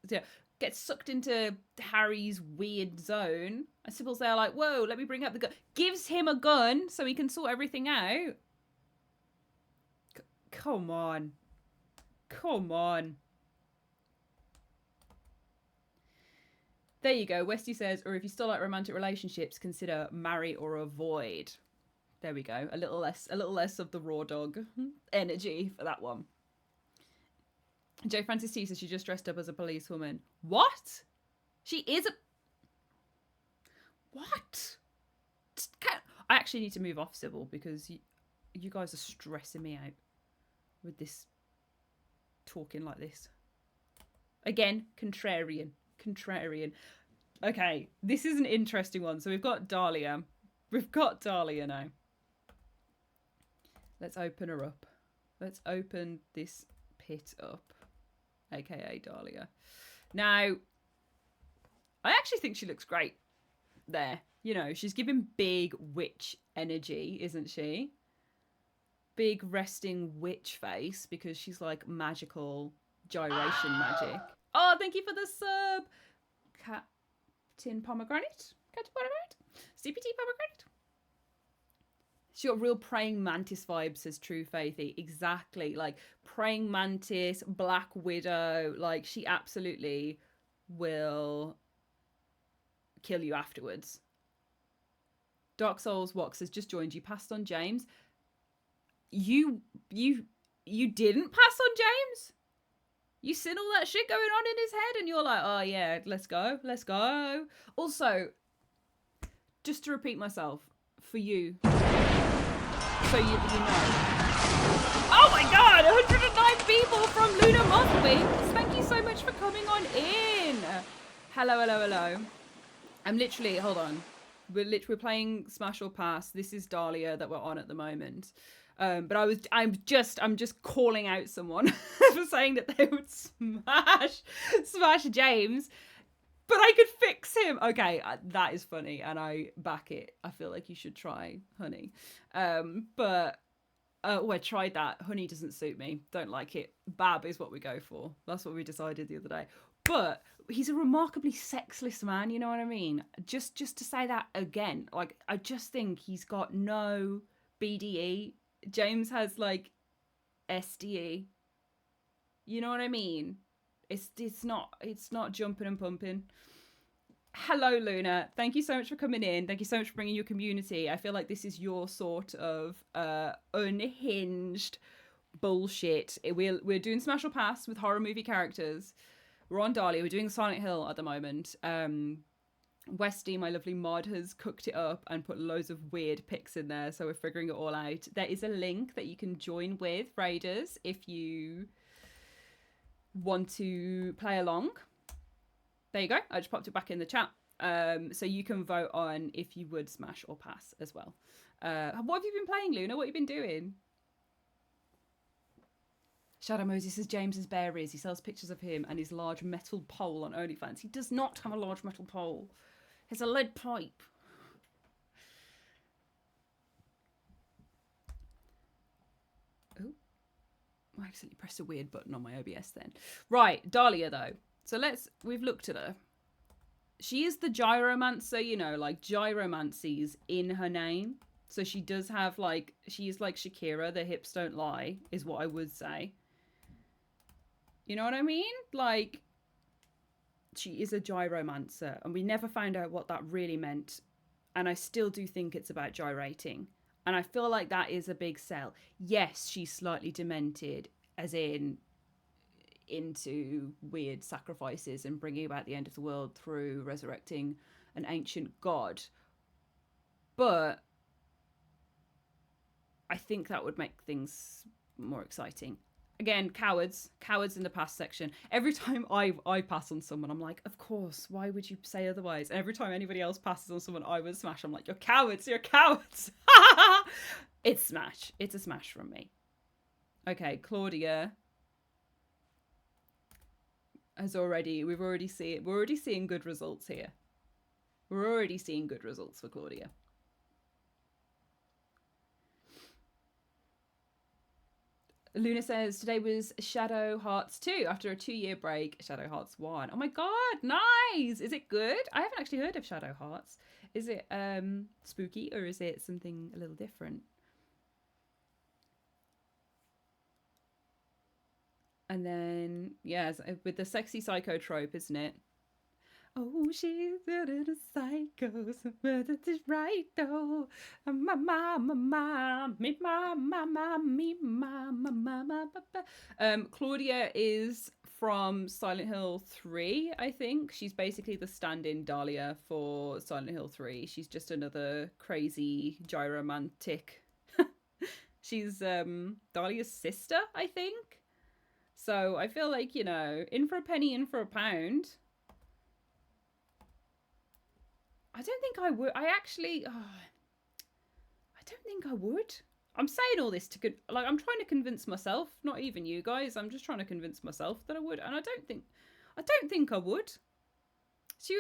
sucked into Harry's weird zone. And Sybil's there like, whoa, let me bring up the gun. Gives him a gun so he can sort everything out. Come on. Come on. There you go. Westy says, or if you still like romantic relationships, consider marry or avoid. There we go. A little less of the raw dog energy for that one. Joe Francis T says she just dressed up as a policewoman. What? She is a... What? I actually need to move off Sybil because you guys are stressing me out with this talking like this. Again, contrarian. Okay, this is an interesting one. So we've got Dahlia, We've got Dahlia now. Let's open her up. Let's open this pit up, aka Dahlia. Now, I actually think she looks great there. You know, she's giving big witch energy, isn't she? Big resting witch face because she's like magical gyration magic. Oh, thank you for the sub, Captain Pomegranate. Captain Pomegranate. CPT Pomegranate. She's got real praying mantis vibes, says True Faithy. Exactly. Like praying mantis, Black Widow. Like she absolutely will kill you afterwards. Dark Souls Wax has just joined you. Passed on James. You didn't pass on James? You seen all that shit going on in his head and you're like, oh yeah, let's go. Also, just to repeat myself, for you, so you know. Oh my god, 109 people from Luna Mothwings. Thank you so much for coming on in. Hello. I'm literally, hold on. We're playing Smash or Pass. This is Dahlia that we're on at the moment. But I'm just calling out someone for saying that they would smash James, but I could fix him. Okay, that is funny, and I back it. I feel like you should try Honey. I tried that. Honey doesn't suit me. Don't like it. Bab is what we go for. That's what we decided the other day. But he's a remarkably sexless man, you know what I mean? Just to say that again, like I just think he's got no BDE. James has like SDE. You know what I mean? It's not jumping and pumping. Hello, Luna. Thank you so much for coming in. Thank you so much for bringing your community. I feel like this is your sort of unhinged bullshit. We're doing Smash or Pass with horror movie characters. We're on Dahlia. We're doing Silent Hill at the moment. Westy, my lovely mod, has cooked it up and put loads of weird pics in there, so we're figuring it all out. There is a link that you can join with Raiders if you want to play along. There you go. I just popped it back in the chat. So you can vote on if you would smash or pass as well. What have you been playing, Luna? What have you been doing? Shadow Moses says James's bear is. He sells pictures of him and his large metal pole on OnlyFans. He does not have a large metal pole. It's a lead pipe. Oh, I accidentally pressed a weird button on my OBS then. Right, Dahlia though. So we've looked at her. She is the gyromancer, you know, like gyromancy's in her name. So she does have like, she's like Shakira, the hips don't lie, is what I would say. You know what I mean? Like, she is a gyromancer, and we never found out what that really meant. And I still do think it's about gyrating. And I feel like that is a big sell. Yes, she's slightly demented, as in into weird sacrifices and bringing about the end of the world through resurrecting an ancient god. But I think that would make things more exciting. Again, cowards in the pass section. Every time I pass on someone, I'm like, of course, why would you say otherwise? And every time anybody else passes on someone I would smash, I'm like, you're cowards. It's smash. It's a smash from me. Okay, Claudia we're already seeing good results here. We're already seeing good results for Claudia. Luna says, today was Shadow Hearts 2. After a 2-year break, Shadow Hearts 1. Oh my god, nice! Is it good? I haven't actually heard of Shadow Hearts. Is it spooky or is it something a little different? And then, yeah, with the sexy psycho trope, isn't it? Oh, she's a psycho, so that's right though. Claudia is from Silent Hill 3, I think. She's basically the stand-in Dahlia for Silent Hill 3. She's just another crazy gyromantic. She's Dahlia's sister, I think. So I feel like, you know, in for a penny, in for a pound. I don't think I would. I actually... don't think I would. I'm saying all this to I'm trying to convince myself, not even you guys. I'm just trying to convince myself that I would, and I don't think I would. So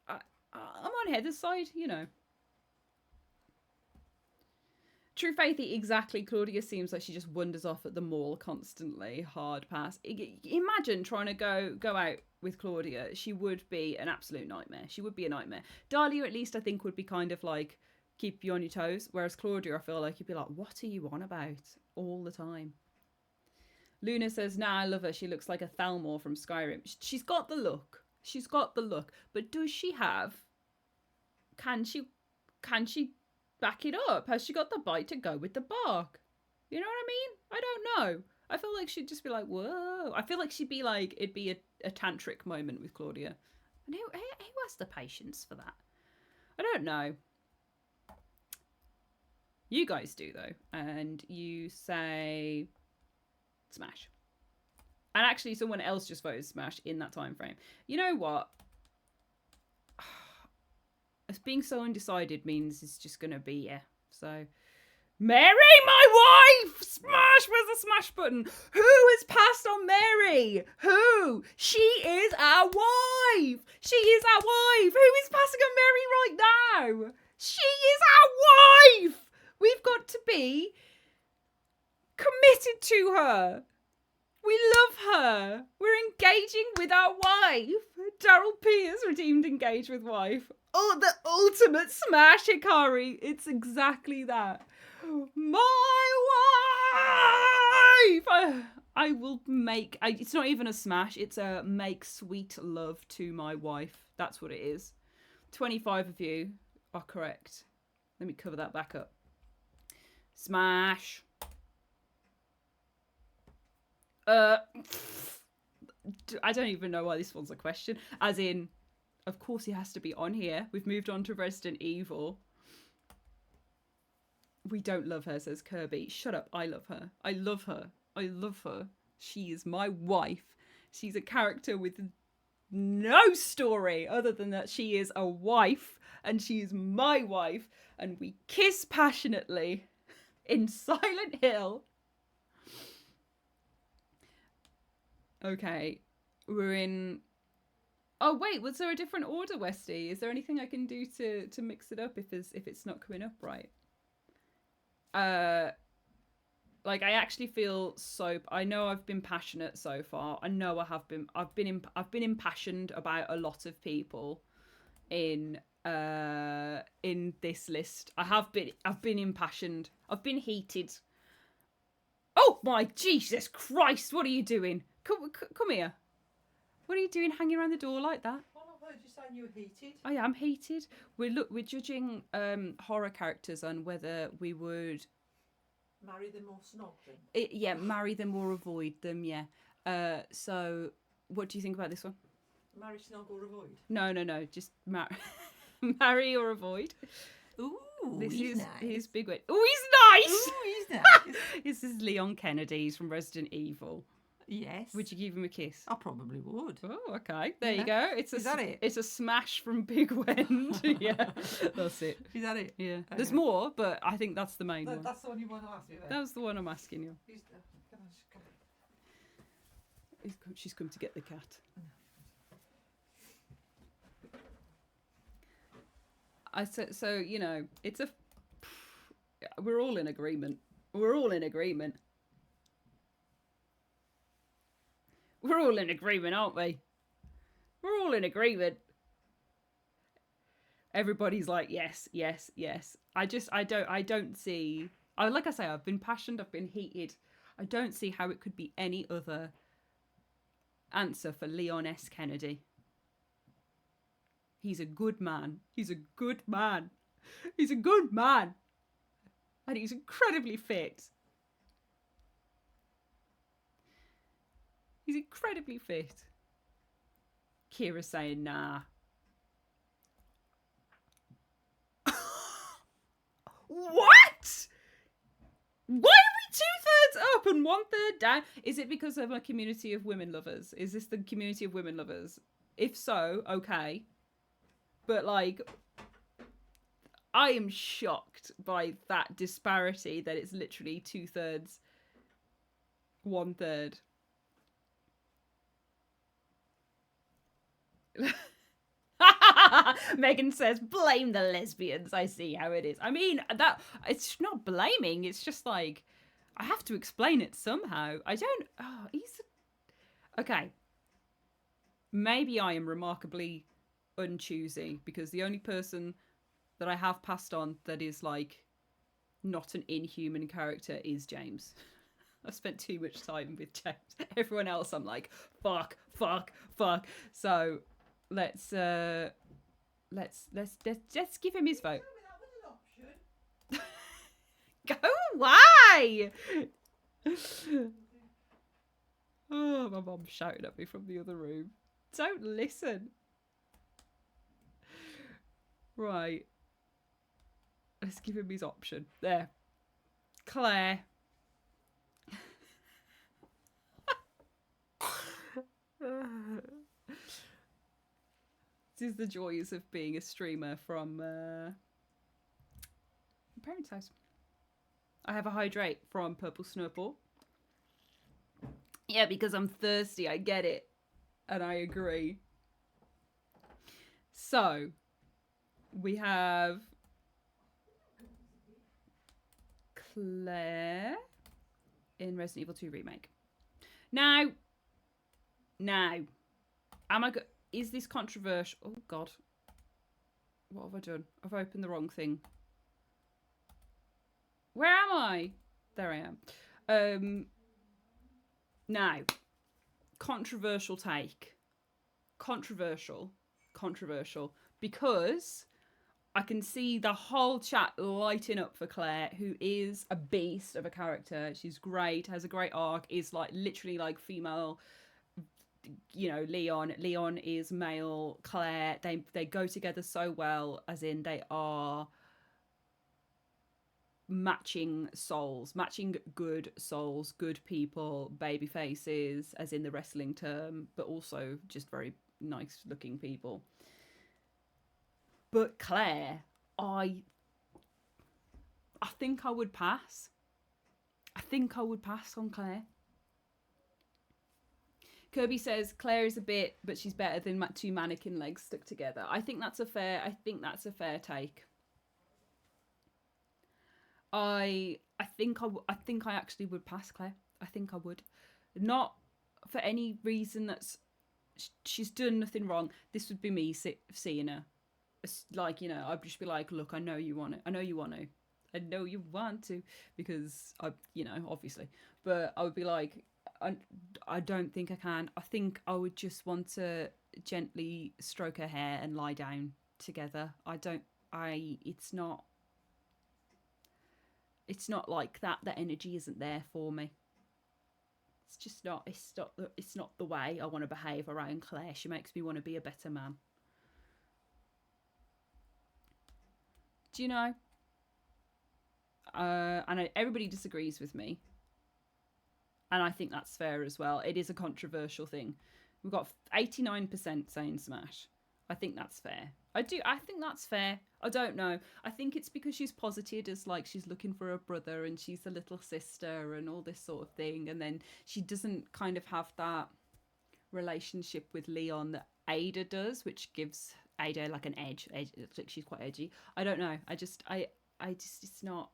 I'm on Heather's side, you know. True Faithy, exactly. Claudia seems like she just wanders off at the mall constantly. Hard pass. Imagine trying to go out with Claudia. She would be an absolute nightmare. She would be a nightmare. Dahlia, at least, I think, would be kind of like, keep you on your toes. Whereas Claudia, I feel like you'd be like, what are you on about all the time? Luna says, nah, I love her. She looks like a Thalmor from Skyrim. She's got the look. She's got the look. But does she have... Can she back it up? Has she got the bite to go with the bark? You know what I mean? I don't know. I feel like she'd just be like, whoa. I feel like she'd be like, it'd be a tantric moment with Claudia. And who has the patience for that? I don't know. You guys do, though. And you say smash. And actually, someone else just voted smash in that time frame. You know what? As being so undecided means it's just going to be, yeah. So, Mary, my wife! Smash! Where's the smash button? Who has passed on Mary? Who? She is our wife! She is our wife! Who is passing on Mary right now? She is our wife! We've got to be committed to her. We love her. We're engaging with our wife. Daryl P has redeemed engage with wife. Oh, the ultimate smash, Hikari. It's exactly that. My wife! I will make... it's not even a smash. It's a make sweet love to my wife. That's what it is. 25 of you are correct. Let me cover that back up. Smash. I don't even know why this one's a question. As in, of course he has to be on here. We've moved on to Resident Evil. We don't love her, says Kirby. Shut up. I love her. I love her. I love her. She is my wife. She's a character with no story other than that she is a wife and she is my wife and we kiss passionately in Silent Hill. Okay, we're in... Oh, wait, was there a different order, Westy? Is there anything I can do to mix it up if it's not coming up right? Like, I actually feel so... I know I've been passionate so far. I know I have been... I've been impassioned about a lot of people in this list. I've been impassioned. I've been heated. Oh, my Jesus Christ, what are you doing? Come here. What are you doing hanging around the door like that? Well, I heard you saying you were heated. I am heated. We're judging horror characters on whether we would... Marry them or snog them? Yeah, marry them or avoid them, yeah. So, what do you think about this one? Marry, snog or avoid? No. Just marry or avoid. Ooh, He's nice. He's big one. Ooh, he's nice! Ooh, he's nice. This is Leon Kennedy. He's from Resident Evil. Yes. Would you give him a kiss? I probably would. Oh, okay. There you go. Is that it? It's a smash from Big Wend. Yeah, that's it. Is that it? Yeah. Okay. There's more, but I think that's the main one. That's the one you want to ask me then. That was the one I'm asking you. Come She's come to get the cat. So you know, it's a... We're all in agreement. We're all in agreement. We're all in agreement, aren't we? We're all in agreement. Everybody's like, yes. I don't see... like I say, I've been passionate, I've been heated. I don't see how it could be any other answer for Leon S. Kennedy. He's a good man. He's a good man. He's a good man. And he's incredibly fit. He's incredibly fit. Kira's saying nah. What? Why are we 2/3 up and 1/3 down? Is it because of a community of women lovers? Is this the community of women lovers? If so, okay. But like, I am shocked by that disparity that it's literally 2/3, 1/3. Megan says, blame the lesbians. I see how it is. I mean, that it's not blaming. It's just like, I have to explain it somehow. I don't... Oh, okay. Maybe I am remarkably unchoosy because the only person that I have passed on that is like not an inhuman character is James. I've spent too much time with James. Everyone else I'm like, fuck. So let's give him his vote. Go away! Oh, my mom's shouting at me from the other room. Don't listen. Right. Let's give him his option. There. Claire. This is the joys of being a streamer from Parents' House. I have a hydrate from Purple Snowball. Yeah, because I'm thirsty. I get it. And I agree. So, we have Claire in Resident Evil 2 Remake. Now, is this controversial? Oh, God. What have I done? I've opened the wrong thing. Where am I? There I am. Now, controversial take. Controversial. Because I can see the whole chat lighting up for Claire, who is a beast of a character. She's great, has a great arc, is like literally like female, you know, Leon. Leon is male. Claire, they go together so well, as in they are matching souls, matching good souls, good people, baby faces, as in the wrestling term, but also just very nice looking people. But Claire, I think I would pass. I think I would pass on Claire. Kirby says Claire is a bit, but she's better than two mannequin legs stuck together. I think that's a fair take. I think I actually would pass Claire. I think I would. Not for any reason that's she's done nothing wrong. This would be me seeing her. Like, you know, I'd just be like, look, I know you want it. I know you want to because I, you know, obviously. But I would be like, I don't think I can. I think I would just want to gently stroke her hair and lie down together. It's not like that. The energy isn't there for me. It's just not. It's not the way I want to behave around Claire. She makes me want to be a better man. Do you know? I know everybody disagrees with me, and I think that's fair as well. It is a controversial thing. We've got 89% saying smash. I think that's fair. I think that's fair. I don't know. I think it's because she's posited as like she's looking for a brother and she's a little sister and all this sort of thing. And then she doesn't kind of have that relationship with Leon that Ada does, which gives Ada like an edge. Like she's quite edgy. I don't know. I just, it's not,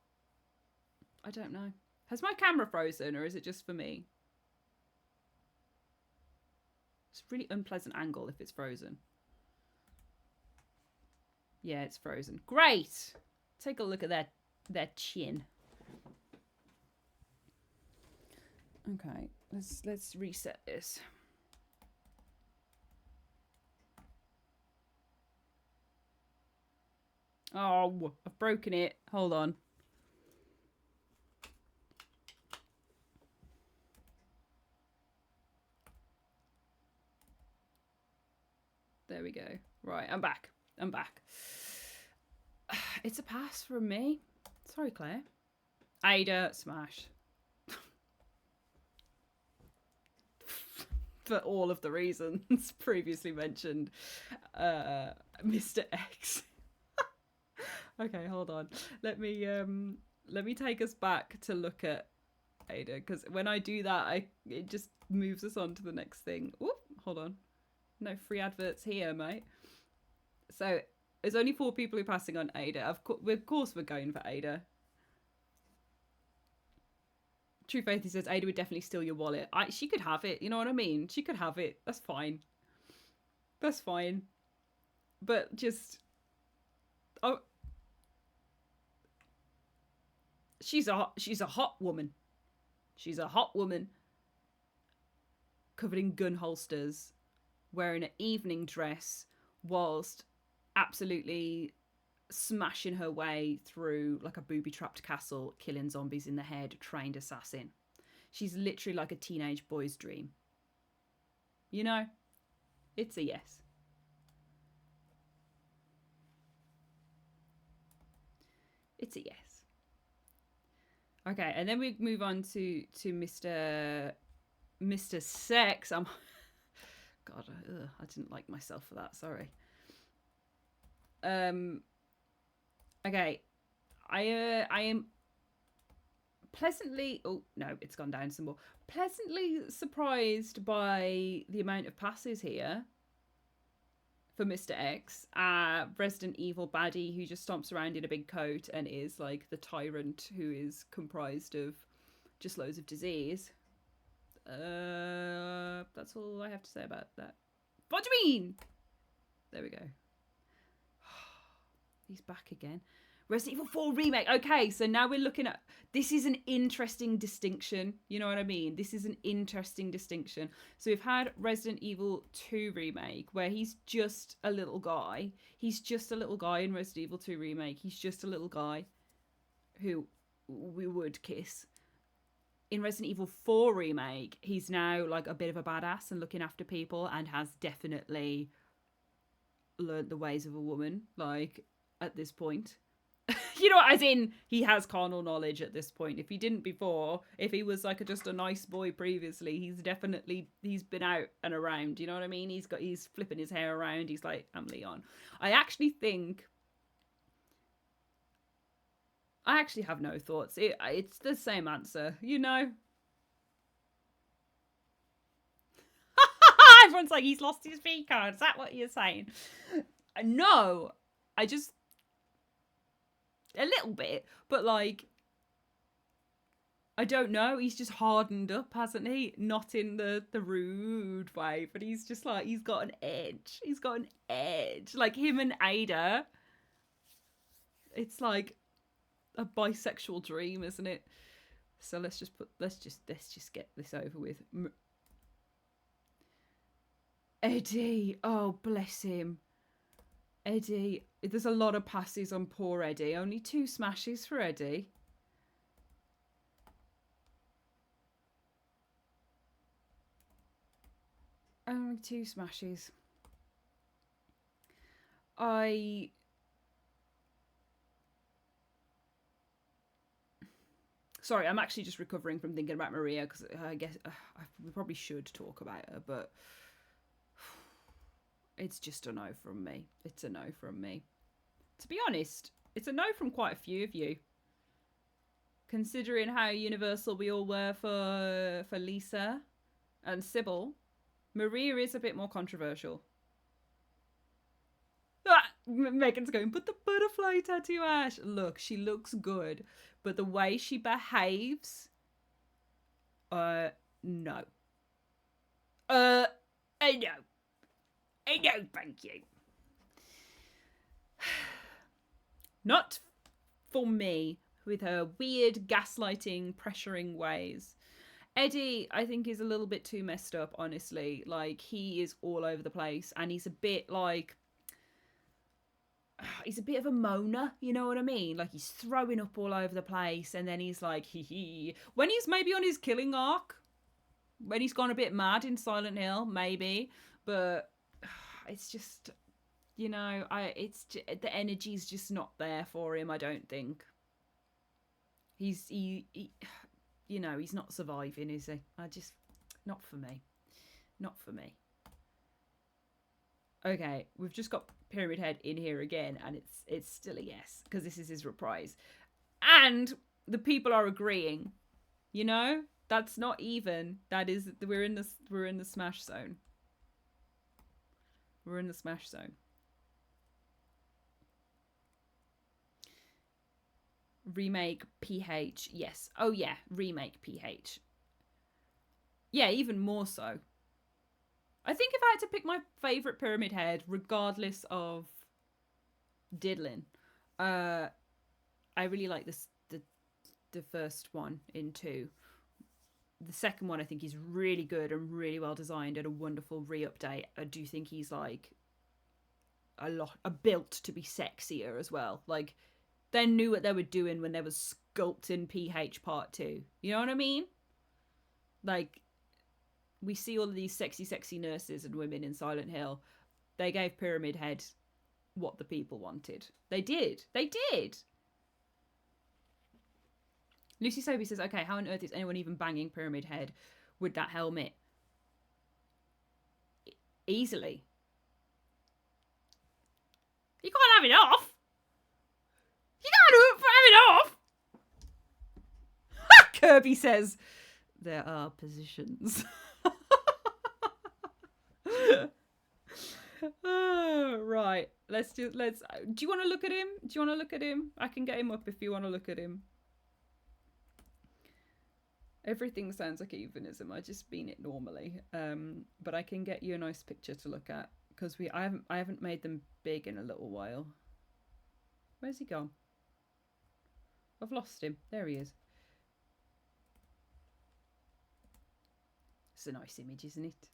I don't know. Has my camera frozen or is it just for me? It's a really unpleasant angle if it's frozen. Yeah, it's frozen. Great. Take a look at their chin. Okay, let's reset this. Oh, I've broken it. Hold on. There we go. Right, I'm back. It's a pass from me. Sorry, Claire. Ada, smash. For all of the reasons previously mentioned. Mr. X. Okay, hold on. Let me take us back to look at Ada, because when I do that, it just moves us on to the next thing. Oop, hold on. No free adverts here, mate. So there's only 4 people who are passing on Ada. Of course we're going for Ada. True Faith, he says, Ada would definitely steal your wallet. She could have it, you know what I mean? She could have it. That's fine. That's fine. But just... Oh... She's a hot woman. She's a hot woman. Covered in gun holsters. Wearing an evening dress. Whilst absolutely smashing her way through like a booby-trapped castle, killing zombies in the head, trained assassin. She's literally like a teenage boy's dream. You know? It's a yes. It's a yes. Okay, and then we move on to Mr. Sex. God, I didn't like myself for that. Sorry. Okay, I am pleasantly... Oh, no, it's gone down some more. Pleasantly surprised by the amount of passes here for Mr. X. Resident Evil baddie who just stomps around in a big coat and is like the tyrant who is comprised of just loads of disease. That's all I have to say about that. What do you mean? There we go. He's back again. Resident Evil 4 Remake. Okay, so now we're looking at... This is an interesting distinction. You know what I mean? This is an interesting distinction. So we've had Resident Evil 2 Remake, where he's just a little guy. He's just a little guy in Resident Evil 2 Remake. He's just a little guy who we would kiss. In Resident Evil 4 Remake, he's now like a bit of a badass and looking after people and has definitely learnt the ways of a woman, like, at this point. You know, as in, he has carnal knowledge at this point. If he didn't before, if he was like just a nice boy previously, he's been out and around, you know what I mean? He's flipping his hair around, he's like, I'm Leon. I actually have no thoughts. It's the same answer, you know? Everyone's like, he's lost his V card. Is that what you're saying? No, I just... A little bit, but like... I don't know, he's just hardened up, hasn't he? Not in the rude way, but he's just like, he's got an edge. He's got an edge. Like him and Ada, it's like a bisexual dream, isn't it? So let's just get this over with. Eddie, oh bless him. Eddie, there's a lot of passes on poor Eddie. Only 2 smashes for Eddie. Only 2 smashes. Sorry, I'm actually just recovering from thinking about Maria because I guess we probably should talk about her, but it's just a no from me. It's a no from me. To be honest, it's a no from quite a few of you. Considering how universal we all were for Lisa and Sybil, Maria is a bit more controversial. Megan's going, but the butterfly tattoo, Ash. Look, she looks good, but the way she behaves, no. No, thank you. Not for me, with her weird gaslighting, pressuring ways. Eddie, I think, is a little bit too messed up, honestly. Like, he is all over the place, and he's a bit like... He's a bit of a moaner, you know what I mean? Like, he's throwing up all over the place, and then he's like, hee. When he's maybe on his killing arc, when he's gone a bit mad in Silent Hill, maybe. But it's just, you know, the energy's just not there for him, I don't think. He you know, he's not surviving, is he? Not for me. Not for me. Okay, we've just got Pyramid Head in here again, and it's still a yes because this is his reprise, and the people are agreeing. You know, that's not even. That is, we're in the smash zone. We're in the smash zone. Remake PH, yes. Oh yeah, remake PH. Yeah, even more so. I think if I had to pick my favourite Pyramid Head, regardless of diddling, I really like the first one in 2. The second one I think is really good and really well designed and a wonderful re-update. I do think he's like a built to be sexier as well. Like, they knew what they were doing when they were sculpting PH Part 2. You know what I mean? Like, we see all of these sexy nurses and women in Silent Hill. They gave Pyramid Head what the people wanted. They did. Lucy Soby says, okay, how on earth is anyone even banging Pyramid Head with that helmet? Easily. You can't have it off. You can't have it off. Kirby says, there are positions. Right. Do you want to look at him? I can get him up if you want to look at him. Everything sounds like evenism. I just mean it normally. But I can get you a nice picture to look at because I haven't made them big in a little while. Where's he gone? I've lost him. There he is. It's a nice image, isn't it?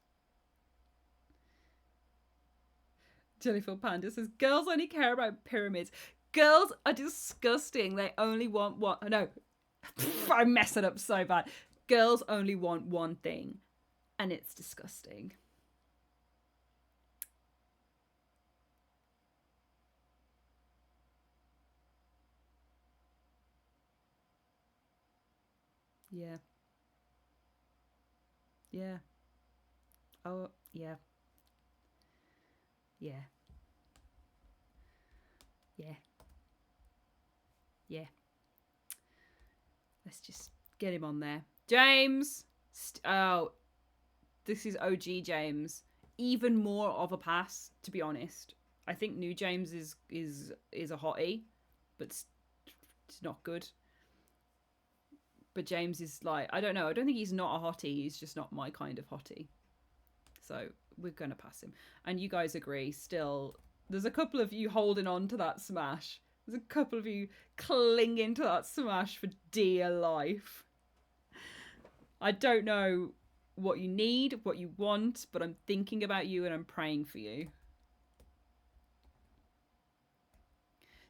Jellyfield Panda says, girls only care about pyramids. Girls are disgusting. They only want one. No, I mess it up so bad. Girls only want one thing, and it's disgusting. Yeah. Yeah. Oh, yeah. Yeah. Yeah. Yeah. Let's just get him on there. James! Oh, this is OG James. Even more of a pass, to be honest. I think new James is a hottie, but it's not good. But James is like, I don't know. I don't think he's not a hottie. He's just not my kind of hottie. So we're going to pass him. And you guys agree still. There's a couple of you holding on to that smash. There's a couple of you clinging to that smash for dear life. I don't know what you need, what you want, but I'm thinking about you and I'm praying for you.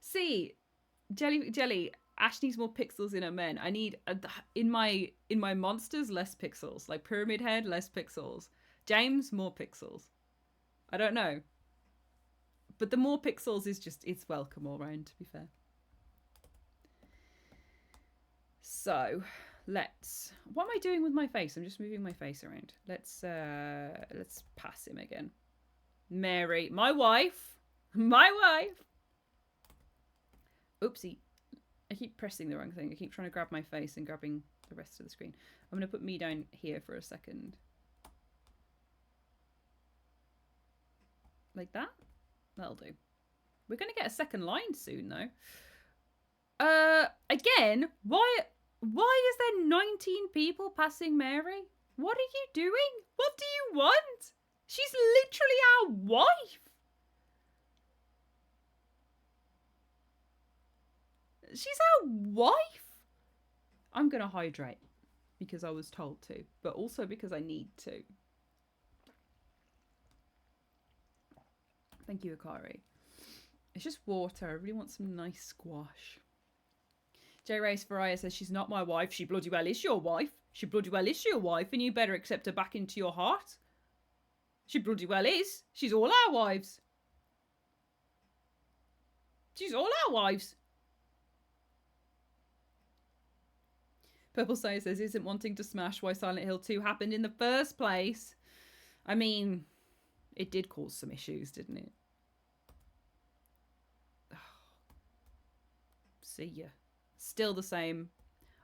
See, Jelly, Ash needs more pixels in her men. I need in my monsters less pixels. Like Pyramid Head, less pixels. James, more pixels. I don't know. But the more pixels is just, it's welcome all round, to be fair. So, what am I doing with my face? I'm just moving my face around. Let's pass him again. Mary, my wife. Oopsie. I keep pressing the wrong thing. I keep trying to grab my face and grabbing the rest of the screen. I'm going to put me down here for a second. Like that? That'll do. We're going to get a second line soon, though. Again, why is there 19 people passing Mary? What are you doing? What do you want? She's literally our wife. She's our wife. I'm going to hydrate because I was told to, but also because I need to. Thank you, Akari. It's just water. I really want some nice squash. J. Race Faraya says she's not my wife. She bloody well is your wife. She bloody well is your wife, and you better accept her back into your heart. She bloody well is. She's all our wives. She's all our wives. Purple Sayer says, isn't wanting to smash why Silent Hill 2 happened in the first place. I mean, It did cause some issues, didn't it? See ya. Still the same.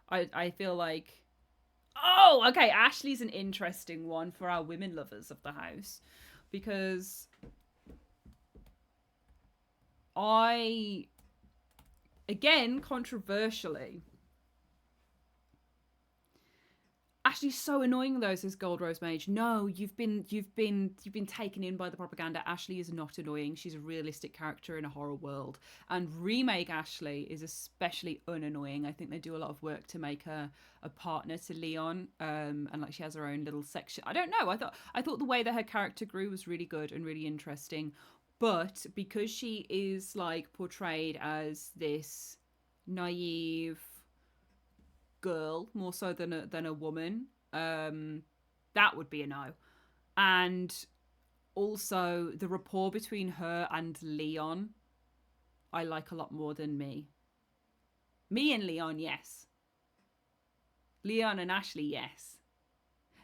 I feel like... Oh, okay. Ashley's an interesting one for our women lovers of the house. Because again, controversially, Ashley's so annoying though, says Gold Rose Mage. No, you've been taken in by the propaganda. Ashley is not annoying. She's a realistic character in a horror world. And remake Ashley is especially unannoying. I think they do a lot of work to make her a partner to Leon. And like she has her own little section. I don't know. I thought the way that her character grew was really good and really interesting. But because she is like portrayed as this naive girl more so than a woman, that would be a no. And also the rapport between her and Leon I like a lot more than me and Leon, yes. Leon and Ashley, yes.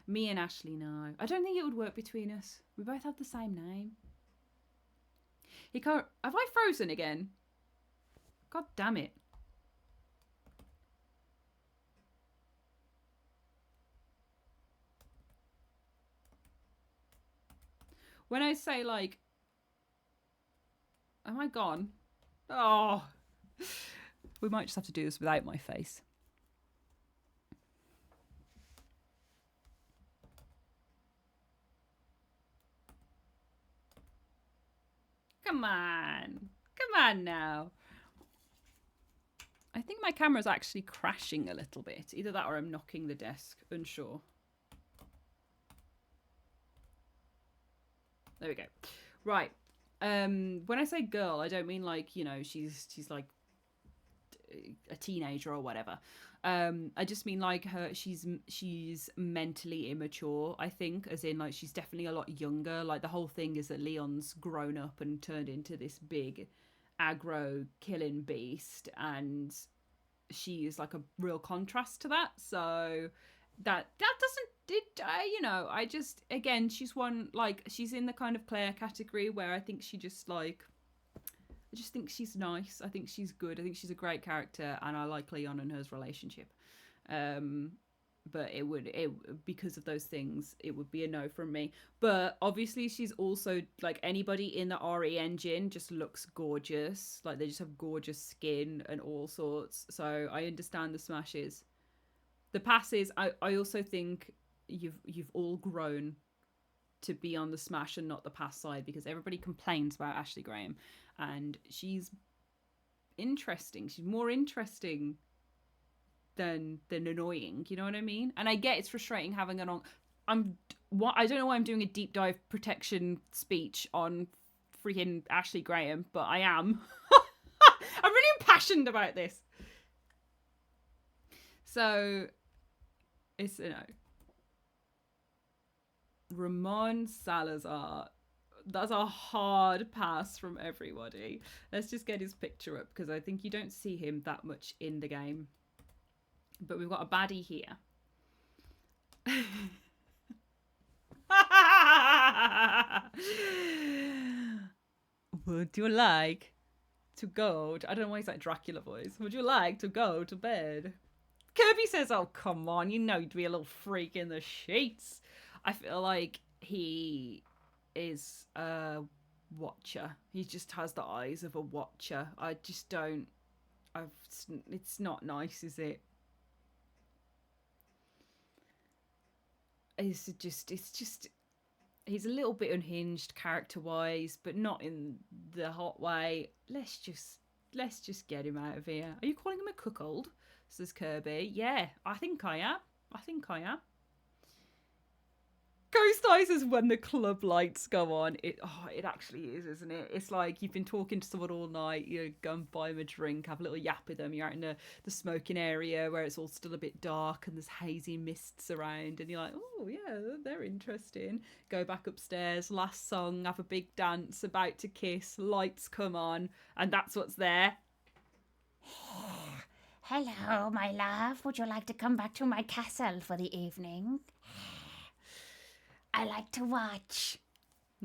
Me and Ashley, no. I don't think it would work between us. We both have the same name. He can't... Have I frozen again? God damn it. When I say, like... Am I gone? Oh. We might just have to do this without my face. Come on. Come on now. I think my camera's actually crashing a little bit. Either that or I'm knocking the desk. Unsure. There we go. Right. When I say girl, I don't mean like, you know, she's like a teenager or whatever. I just mean like she's mentally immature, I think, as in like she's definitely a lot younger. Like the whole thing is that Leon's grown up and turned into this big aggro killing beast, and she is like a real contrast to that. So that doesn't you know, I just, again, she's one, like, she's in the kind of Claire category where I think she just like, I just think she's nice. I think she's good. I think she's a great character, and I like Leon and hers relationship. But because of those things, it would be a no from me. But obviously she's also, like, anybody in the RE engine just looks gorgeous. Like, they just have gorgeous skin and all sorts. So I understand the smashes. The passes, I also think you've all grown to be on the smash and not the pass side, because everybody complains about Ashley Graham, and she's interesting. She's more interesting than annoying. You know what I mean? And I get it's frustrating having an on. I don't know why I'm doing a deep dive protection speech on freaking Ashley Graham, but I am. I'm really impassioned about this. So it's, you know, Ramon Salazar. That's a hard pass from everybody. Let's just get his picture up, because I think you don't see him that much in the game. But we've got a baddie here. Would you like to go I don't know why he's like Dracula voice. Would you like to go to bed? Kirby says, oh, come on, you know you'd be a little freak in the sheets. I feel like he is a watcher. He just has the eyes of a watcher. I just don't... It's not nice, is it? It's just... He's a little bit unhinged character-wise, but not in the hot way. Let's just get him out of here. Are you calling him a cuckold? Says Kirby. Yeah, I think I am. Ghost Eyes is when the club lights go on. It actually is, isn't it? It's like you've been talking to someone all night, you go and buy them a drink, have a little yap with them, you're out in the smoking area where it's all still a bit dark and there's hazy mists around, and you're like, oh yeah, they're interesting. Go back upstairs, last song, have a big dance, about to kiss, lights come on, and that's what's there. Hello, my love. Would you like to come back to my castle for the evening? I like to watch.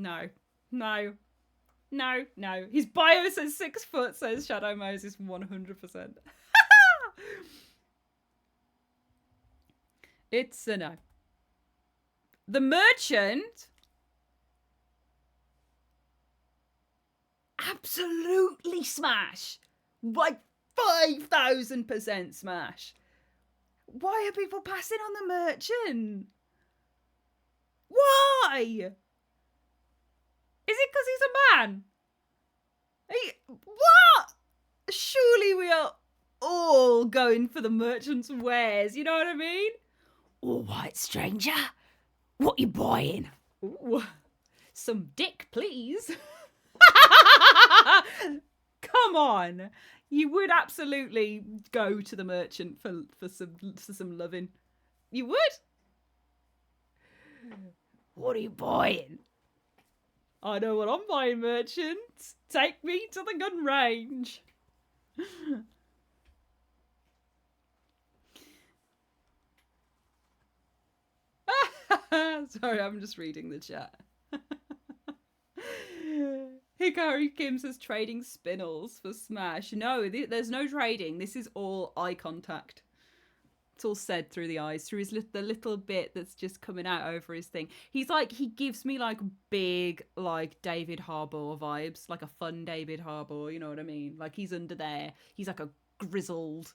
No. No. No. No. His bio says 6 foot, says Shadow Moses 100%. It's a no. The merchant. Absolutely smash. Like 5,000% smash. Why are people passing on the merchant? Why? Is it because he's a man? What? Surely we are all going for the merchant's wares, you know what I mean? All right, stranger. What you buying? Ooh, some dick, please. Come on. You would absolutely go to the merchant for some loving. You would? What are you buying? I know what I'm buying, merchant. Take me to the gun range. Sorry, I'm just reading the chat. Hikari Kim says trading spinels for Smash. No, there's no trading. This is all eye contact. It's all said through the eyes, through the little bit that's just coming out over his thing. He gives me like big, like David Harbour vibes, like a fun David Harbour, you know what I mean? Like he's under there. He's like a grizzled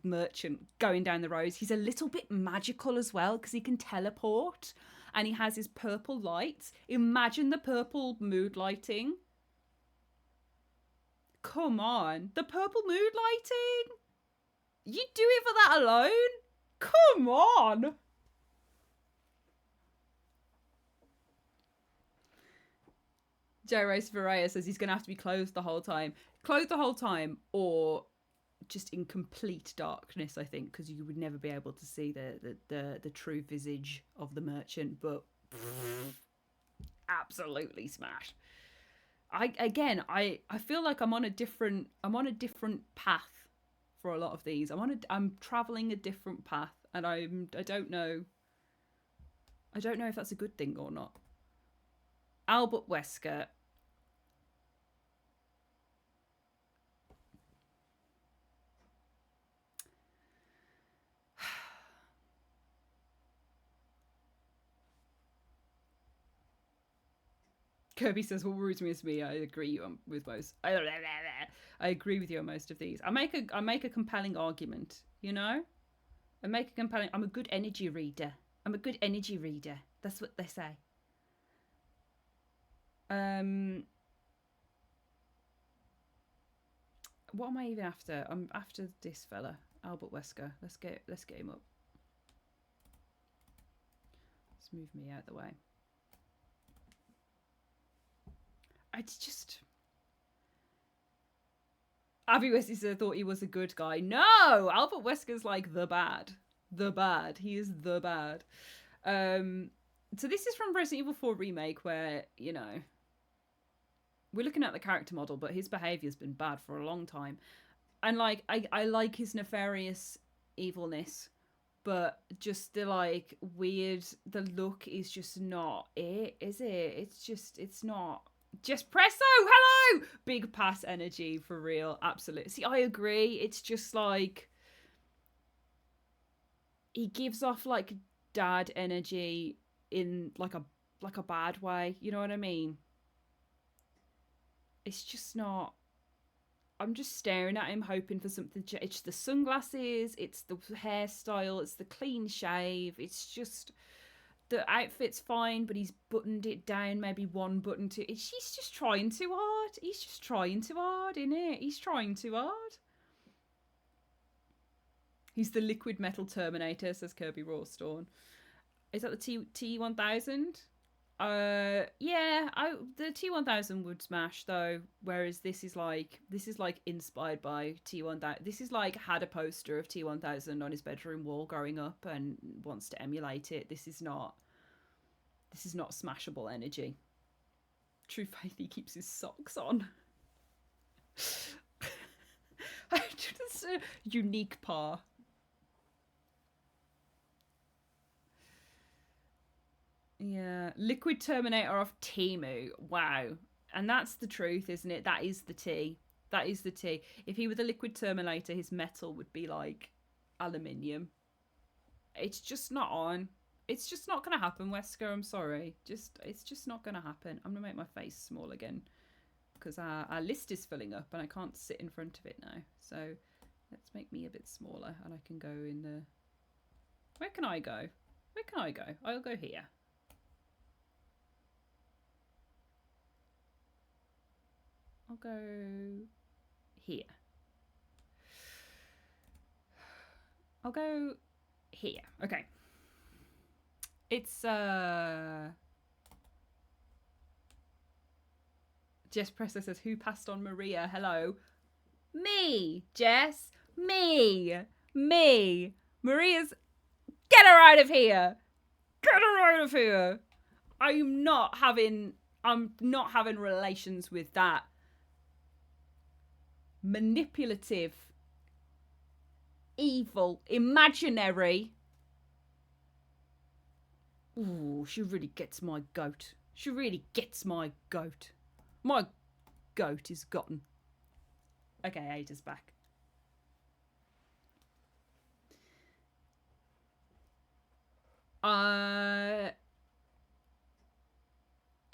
merchant going down the roads. He's a little bit magical as well because he can teleport and he has his purple lights. Imagine the purple mood lighting. Come on, the purple mood lighting. You do it for that alone? Come on. Joe Race Varaya says he's going to have to be clothed the whole time. Clothed the whole time or just in complete darkness, I think, because you would never be able to see the true visage of the merchant, but absolutely smashed. I feel like I'm on a different path for a lot of these. I'm traveling a different path, and I don't know if that's a good thing or not. Albert Wesker. Kirby says, "What worries me is me." I agree with most. I agree with you on most of these. I make a compelling argument. You know, I'm a good energy reader. That's what they say. What am I even after? I'm after this fella, Albert Wesker. Let's get him up. Let's move me out the way. It's just... Abby Westy said, thought he was a good guy. No! Albert Wesker's like the bad. He is the bad. So this is from Resident Evil 4 Remake where, you know, we're looking at the character model, but his behaviour's been bad for a long time. And, like, I like his nefarious evilness, but just the, like, weird... The look is just not it, is it? It's not... Just presso, hello! Big pass energy for real, absolutely. See, I agree. It's just like he gives off like dad energy in like a bad way. You know what I mean? It's just not. I'm just staring at him, hoping for something. It's the sunglasses, it's the hairstyle, it's the clean shave. It's just. The outfit's fine, but he's buttoned it down, maybe one button too. He's just trying too hard. He's just trying too hard, innit? He's trying too hard. He's the liquid metal Terminator, says Kirby Rawstorn. Is that the T1000? Yeah, the T1000 would smash though, whereas this is like inspired by T1000. This is like had a poster of T1000 on his bedroom wall growing up and wants to emulate it. This is not smashable energy. True faith, he keeps his socks on. It's a unique par. Yeah, Liquid Terminator off Temu. Wow. And that's the truth, isn't it? That is the tea. That is the tea. If he were the Liquid Terminator, his metal would be like aluminium. It's just not on. It's just not going to happen, Wesker. I'm sorry. It's just not going to happen. I'm going to make my face small again because our list is filling up and I can't sit in front of it now. So let's make me a bit smaller and I can go in the... Where can I go? Where can I go? I'll go here. I'll go here. I'll go here. Okay. It's Jess Presser says, who passed on Maria? Hello. Me, Jess. Me. Maria's... Get her out of here. Get her out of here. I'm not having relations with that manipulative, evil, imaginary. Ooh, she really gets my goat. She really gets my goat. My goat is gotten. Okay, Ada's back.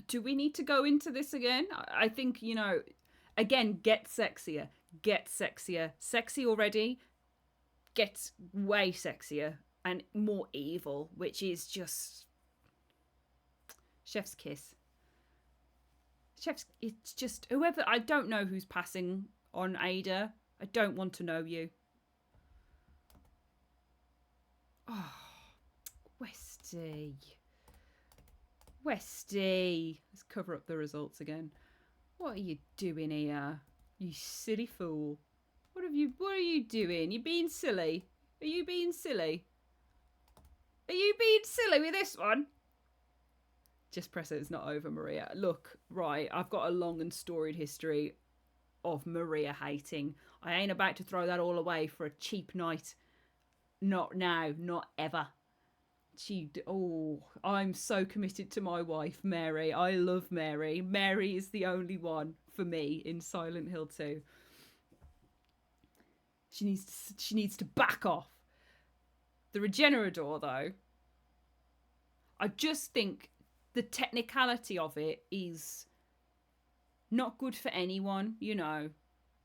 Do we need to go into this again? I think, you know, again, get sexier. Get sexier. Sexy already. Get way sexier and more evil, which is just... Chef's kiss. It's just... Whoever... I don't know who's passing on Ada. I don't want to know you. Oh, Westy. Westy. Let's cover up the results again. What are you doing here? You silly fool. What are you doing? You being silly? Are you being silly? Are you being silly with this one? Just press it. It's not over, Maria. Look, right. I've got a long and storied history of Maria hating. I ain't about to throw that all away for a cheap night. Not now. Not ever. I'm so committed to my wife, Mary. I love Mary. Mary is the only one for me in Silent Hill 2. She needs to back off. The Regenerador, though, I just think the technicality of it is not good for anyone, you know.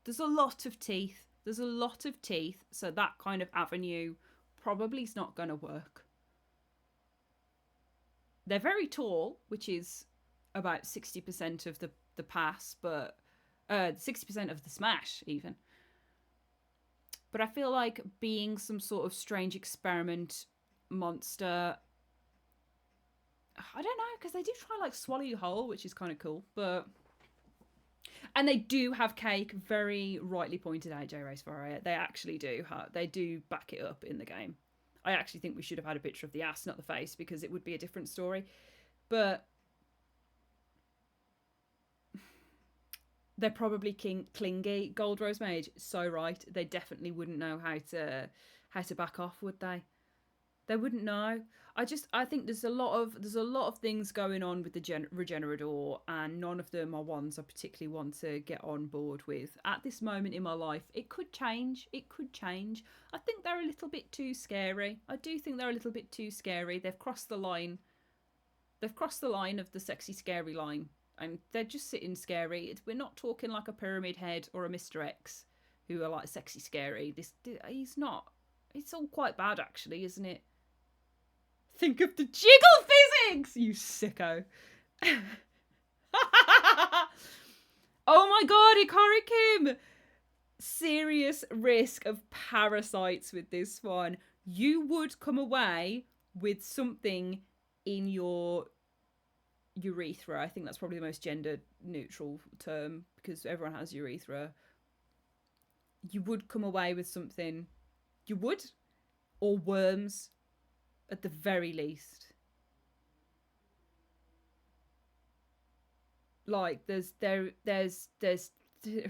There's a lot of teeth. So that kind of avenue probably is not going to work. They're very tall, which is about 60% of the pass, but 60% of the smash, even. But I feel like being some sort of strange experiment monster... I don't know, because they do try like swallow you whole, which is kind of cool, but... And they do have cake, very rightly pointed out, J Race Warrior. They actually do. They do back it up in the game. I actually think we should have had a picture of the ass, not the face, because it would be a different story. But they're probably clingy. Gold Rose Mage, so right. They definitely wouldn't know how to back off, would they? They wouldn't know. I think there's a lot of things going on with the Regenerador, and none of them are ones I particularly want to get on board with at this moment in my life. It could change. I think they're a little bit too scary. I do think they're a little bit too scary. They've crossed the line. They've crossed the line of the sexy scary line, and they're just sitting scary. We're not talking like a Pyramid Head or a Mr. X who are like sexy scary. He's not. It's all quite bad actually, isn't it? Think of the jiggle physics, you sicko. Oh my god, Ikarikim! Serious risk of parasites with this one. You would come away with something in your urethra. I think that's probably the most gender neutral term because everyone has urethra. You would come away with something. You would? Or worms. At the very least. Like there's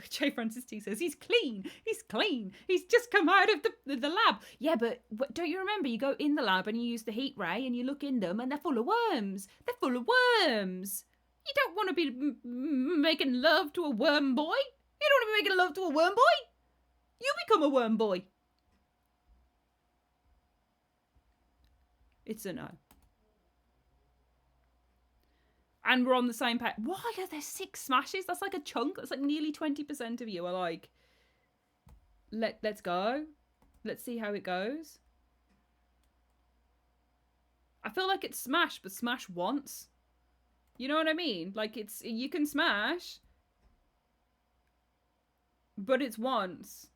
J. Francis T says, he's clean. He's clean. He's just come out of the lab. Yeah, but don't you remember? You go in the lab and you use the heat ray and you look in them and they're full of worms. They're full of worms. You don't want to be making love to a worm boy. You don't want to be making love to a worm boy. You become a worm boy. It's a no. And we're on the same page. Why are there 6 smashes? That's like a chunk. That's like nearly 20% of you are like, let's go. Let's see how it goes. I feel like it's smash, but smash once. You know what I mean? Like you can smash, but it's once.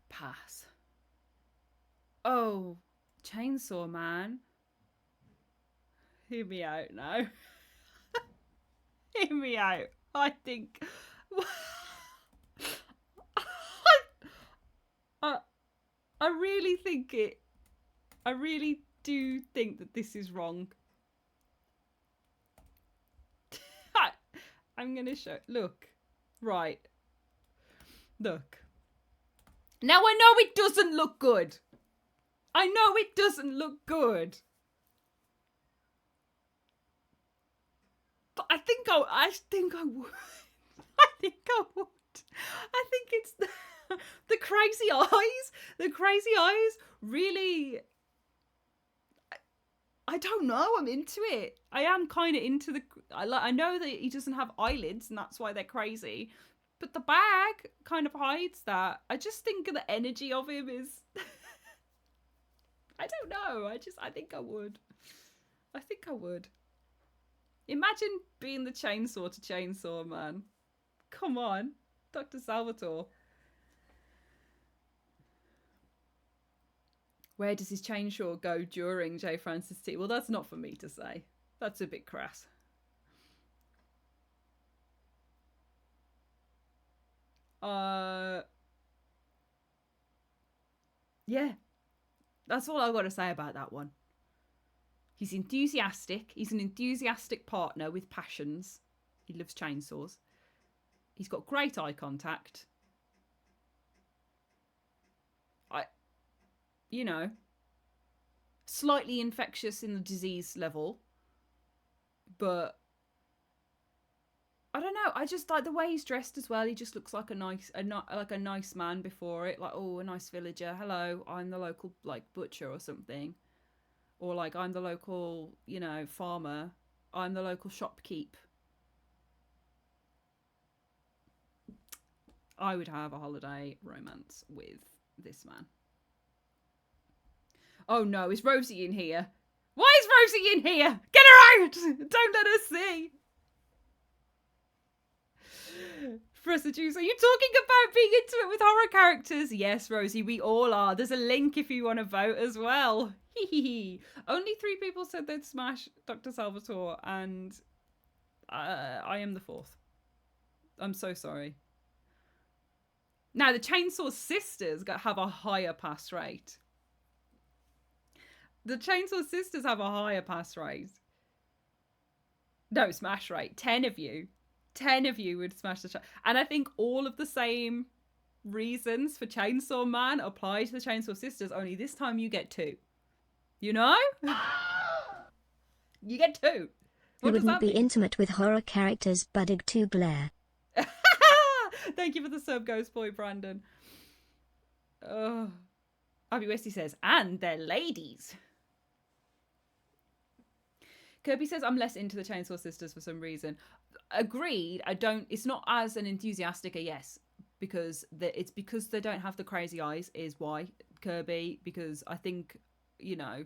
Pass. Oh. Chainsaw Man. Hear me out now. Hear me out. I think I really think it. I really do think that this is wrong. I'm gonna show. Look, right. Look. Now I know it doesn't look good. I know it doesn't look good. But I think I would. I think I would. I think it's the crazy eyes. The crazy eyes really. I don't know. I'm into it. I am kind of into the. I know that he doesn't have eyelids, and that's why they're crazy. But the bag kind of hides that. I just think the energy of him is. I don't know. I think I would. I think I would. Imagine being the chainsaw to Chainsaw Man. Come on, Dr. Salvatore. Where does his chainsaw go during J. Francis T? Well, that's not for me to say. That's a bit crass. Yeah. That's all I've got to say about that one. He's enthusiastic. He's an enthusiastic partner with passions. He loves chainsaws. He's got great eye contact. You know, slightly infectious in the disease level. But I don't know. I just like the way he's dressed as well. He just looks like a nice man before it. Like, oh, a nice villager. Hello, I'm the local like butcher or something. Or like I'm the local, you know, farmer. I'm the local shopkeep. I would have a holiday romance with this man. Oh no, is Rosie in here? Why is Rosie in here? Get her out! Don't let her see. Professor Juice, are you talking about being intimate with horror characters? Yes, Rosie, we all are. There's a link if you want to vote as well. Only 3 people said they'd smash Dr. Salvatore, and I am the 4th. I'm so sorry. Now, the Chainsaw Sisters have a higher pass rate. The Chainsaw Sisters have a higher pass rate. No, smash rate. 10 of you. 10 of you would smash the and I think all of the same reasons for Chainsaw Man apply to the Chainsaw Sisters, only this time you get 2. You know? You get 2. What you wouldn't be intimate with horror characters, Buddig to glare. Thank you for the sub, Ghost Boy Brandon. Abby Westy says, and they're ladies. Kirby says, I'm less into the Chainsaw Sisters for some reason. Agreed. It's not as an enthusiastic a yes, because it's because they don't have the crazy eyes is why, Kirby, because I think, you know,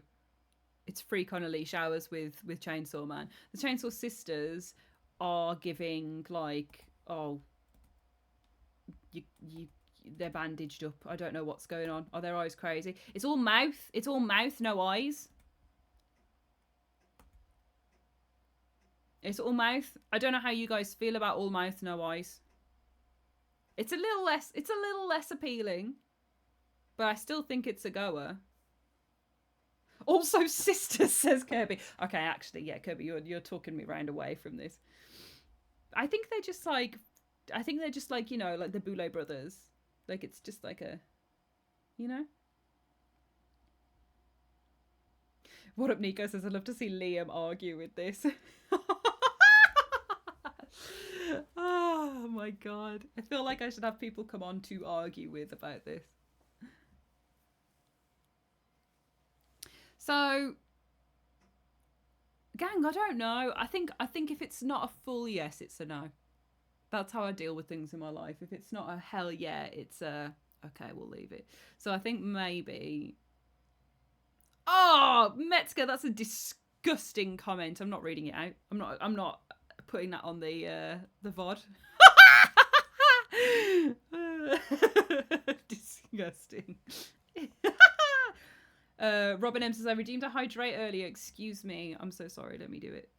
it's freak on a leash hours with Chainsaw Man. The Chainsaw Sisters are giving like, oh, they're bandaged up. I don't know what's going on. Are their eyes crazy? It's all mouth. It's all mouth, no eyes. It's all mouth. I don't know how you guys feel about all mouth, no eyes. It's a little less appealing, but I still think it's a goer. Also sisters, says Kirby. Okay, actually, yeah, Kirby, you're talking me round away from this. I think they're just like, you know, like the Boulay brothers. Like, it's just like a, you know? What up, Nico says, I'd love to see Liam argue with this. Oh my god. I feel like I should have people come on to argue with about this. So, gang, I don't know. I think if it's not a full yes, it's a no. That's how I deal with things in my life. If it's not a hell yeah, it's a okay, we'll leave it. So I think maybe. Oh, Metzger, that's a disgusting comment. I'm not reading it out. I'm not putting that on the VOD. Disgusting. Robin M says, I redeemed a hydrate earlier. Excuse me. I'm so sorry. Let me do it.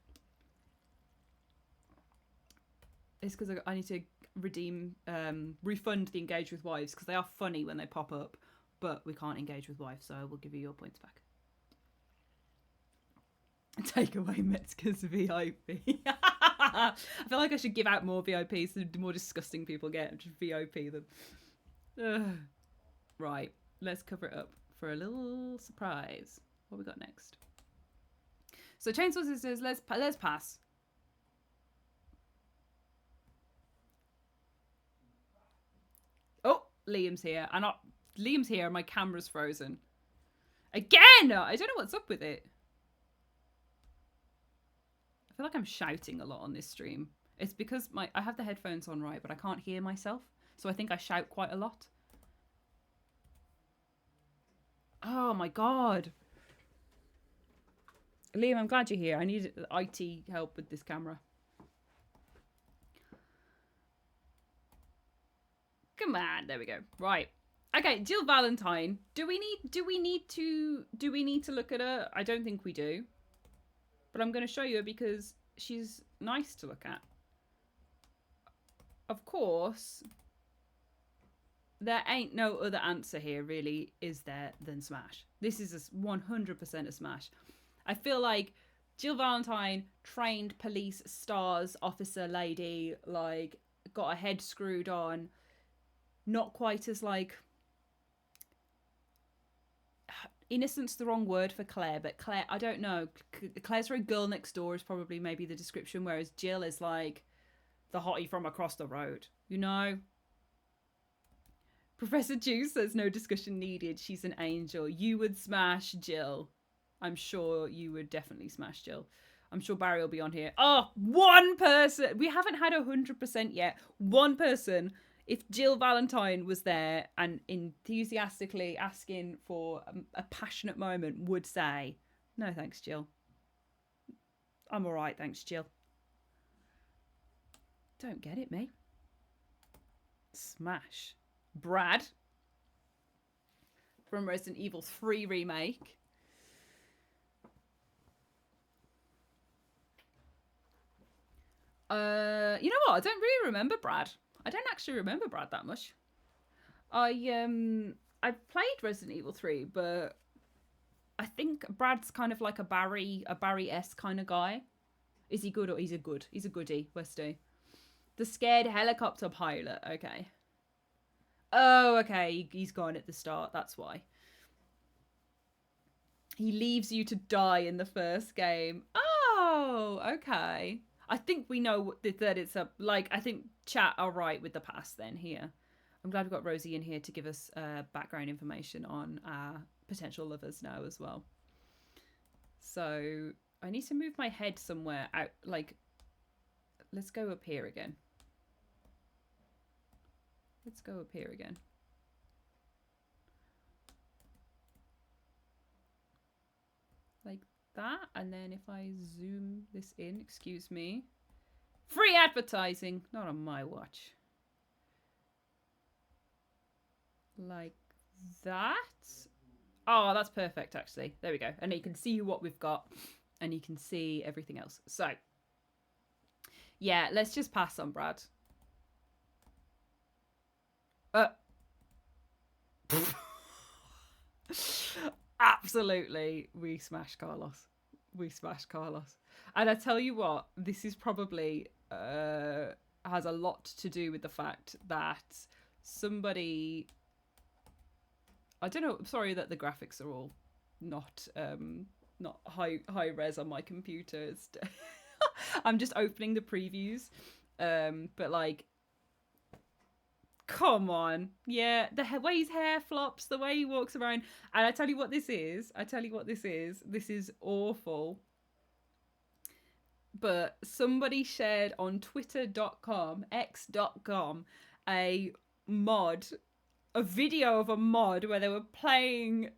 It's because I need to refund the engage with wives because they are funny when they pop up, but we can't engage with wives, so I will give you your points back. Take away Metzger's VIP. I feel like I should give out more VIPs. The more disgusting people get, just VIP them. Ugh. Right, let's cover it up for a little surprise. What we got next? So Chainsaw Sisters, let's pass. Oh, Liam's here. Liam's here. My camera's frozen. Again! I don't know what's up with it. I feel like I'm shouting a lot on this stream. It's because I have the headphones on, right, but I can't hear myself. So I think I shout quite a lot. Oh my god. Liam, I'm glad you're here. I need IT help with this camera. Come on, there we go. Right. Okay, Jill Valentine. Do we need to look at her? I don't think we do. But I'm going to show you her because she's nice to look at. Of course, there ain't no other answer here, really, is there, than Smash. This is 100% a Smash. I feel like Jill Valentine, trained police stars officer lady, like, got her head screwed on. Not quite as, like... Innocent's the wrong word for Claire, but Claire, I don't know. Claire's very girl next door is probably maybe the description, whereas Jill is like the hottie from across the road, you know? Professor Juice says no discussion needed. She's an angel. You would smash Jill. I'm sure you would definitely smash Jill. I'm sure Barry will be on here. Oh, one person. We haven't had 100% yet. One person. If Jill Valentine was there and enthusiastically asking for a passionate moment, would say, no thanks, Jill. I'm all right, thanks, Jill. Don't get it, me. Smash. Brad from Resident Evil 3 Remake. You know what? I don't really remember Brad. I don't actually remember Brad that much. I played Resident Evil 3, but I think Brad's kind of like a Barry-esque kind of guy. Is he good or he's a good? He's a goodie, Westy. The scared helicopter pilot. Okay. Oh, okay. He's gone at the start. That's why. He leaves you to die in the first game. Oh, okay. I think we know that it's a, like, I think chat are right with the past then here. I'm glad we've got Rosie in here to give us background information on our potential lovers now as well. So I need to move my head somewhere out, like, let's go up here again. Let's go up here again. Like that, and then if I zoom this in, excuse me. Free advertising, not on my watch. Like that. Oh, that's perfect, actually. There we go. And you can see what we've got, and you can see everything else. So, yeah, let's just pass on Brad. absolutely, we smashed Carlos. We smashed Carlos. And I tell you what, this is probably has a lot to do with the fact that somebody, I don't know, I'm sorry that the graphics are all not high res on my computer. I'm just opening the previews. But like, come on. Yeah, the way his hair flops, the way he walks around. And I tell you what this is. This is awful. But somebody shared on twitter.com, x.com, a video of a mod where they were playing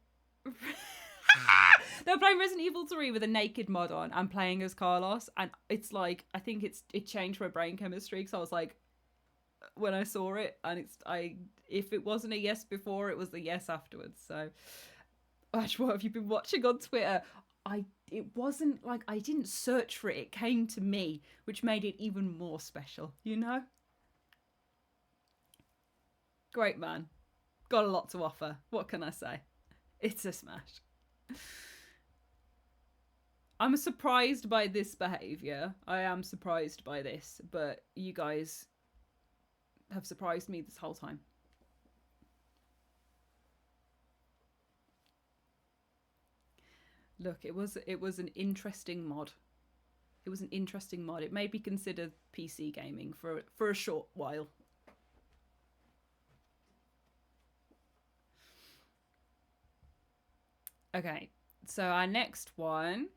Resident Evil 3 with a naked mod on and playing as Carlos, and it's like, I think it changed my brain chemistry, because I was like, when I saw it, and if it wasn't a yes before, it was a yes afterwards. So Ash, what have you been watching on Twitter? It wasn't like I didn't search for it, it came to me, which made it even more special, you know? Great man. Got a lot to offer. What can I say? It's a smash. I'm surprised by this behaviour. I am surprised by this, but you guys have surprised me this whole time. Look, it was an interesting mod. It was an interesting mod. It made me consider PC gaming for a short while. Okay, so our next one,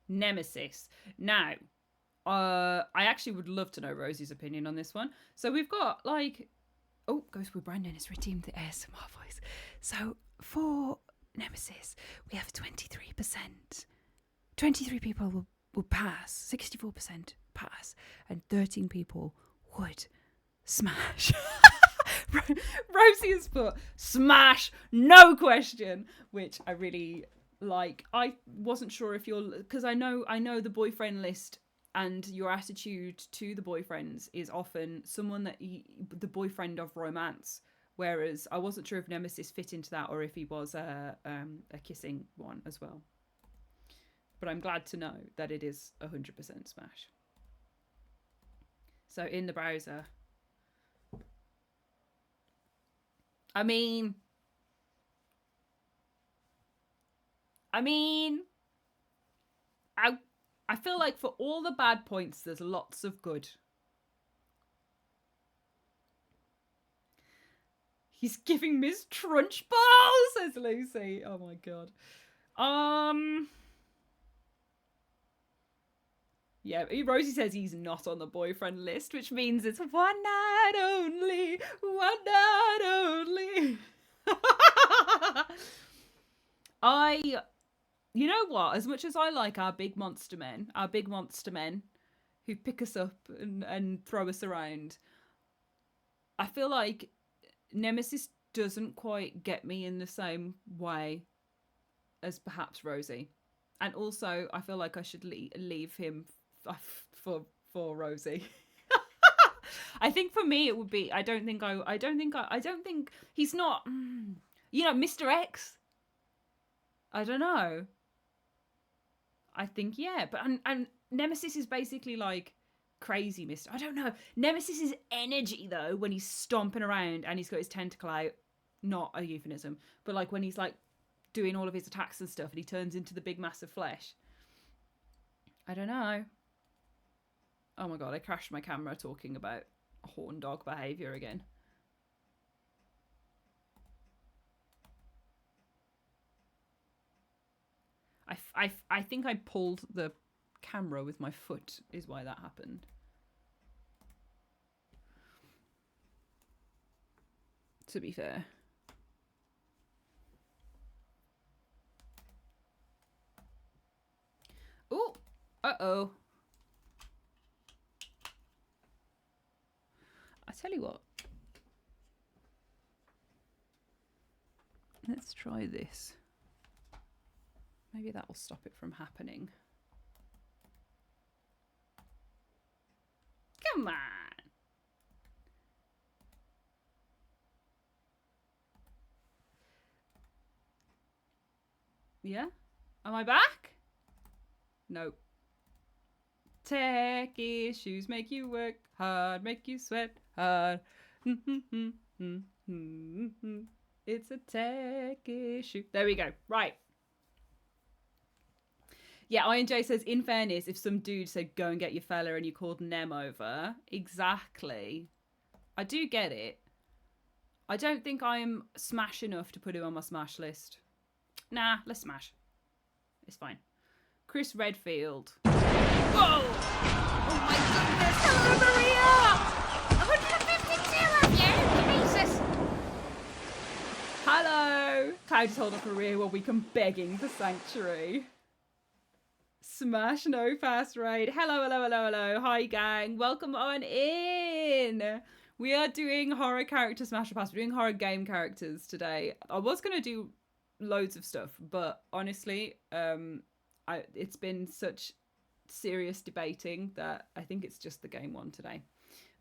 Nemesis. Now, I actually would love to know Rosie's opinion on this one. So we've got like, oh, goes with Brandon has redeemed the ASMR voice. So for Nemesis, we have 23%. 23 people will pass, 64% pass, and 13 people would smash. Rosie has put smash, no question, which I really like. I wasn't sure if you're, because I know the boyfriend list and your attitude to the boyfriends is often someone that the boyfriend of romance, whereas I wasn't sure if Nemesis fit into that or if he was a kissing one as well. But I'm glad to know that it is 100% smash. So in the browser, I mean, I feel like for all the bad points, there's lots of good. He's giving Miss Trunchbull, says Lucy. Oh my god. Yeah, Rosie says he's not on the boyfriend list, which means it's one night only. One night only. You know what? As much as I like our big monster men who pick us up and throw us around, I feel like Nemesis doesn't quite get me in the same way as perhaps Rosie. And also, I feel like I should leave him for Rosie. I think for me it would be, I don't think he's not, you know, Mr. X. I don't know. I think, yeah, but and Nemesis is basically like crazy Mr. I don't know. Nemesis's energy though, when he's stomping around and he's got his tentacle out, not a euphemism, but like when he's like doing all of his attacks and stuff and he turns into the big massive flesh. I don't know. Oh my god, I crashed my camera talking about horn dog behaviour again. I think I pulled the camera with my foot is why that happened. To be fair. Oh, uh-oh. I tell you what. Let's try this. Maybe that will stop it from happening. Come on. Yeah? Am I back? Nope. Tech issues make you work hard, make you sweat hard. It's a tech issue. There we go. Right. Yeah, INJ says, in fairness, if some dude said, go and get your fella and you called Nem over. Exactly. I do get it. I don't think I'm smash enough to put him on my smash list. Nah, let's smash. It's fine. Chris Redfield. Whoa! Oh my goodness! Hello, Maria! 152 of you! Jesus! Hello! Cloud is holding up Maria while we come begging for sanctuary. Smash no fast raid. Hello, hello, hello, hello. Hi, gang. Welcome on in. We are doing horror character smash or pass. We're doing horror game characters today. I was going to do loads of stuff, but honestly, it's been such serious debating that I think it's just the game one today.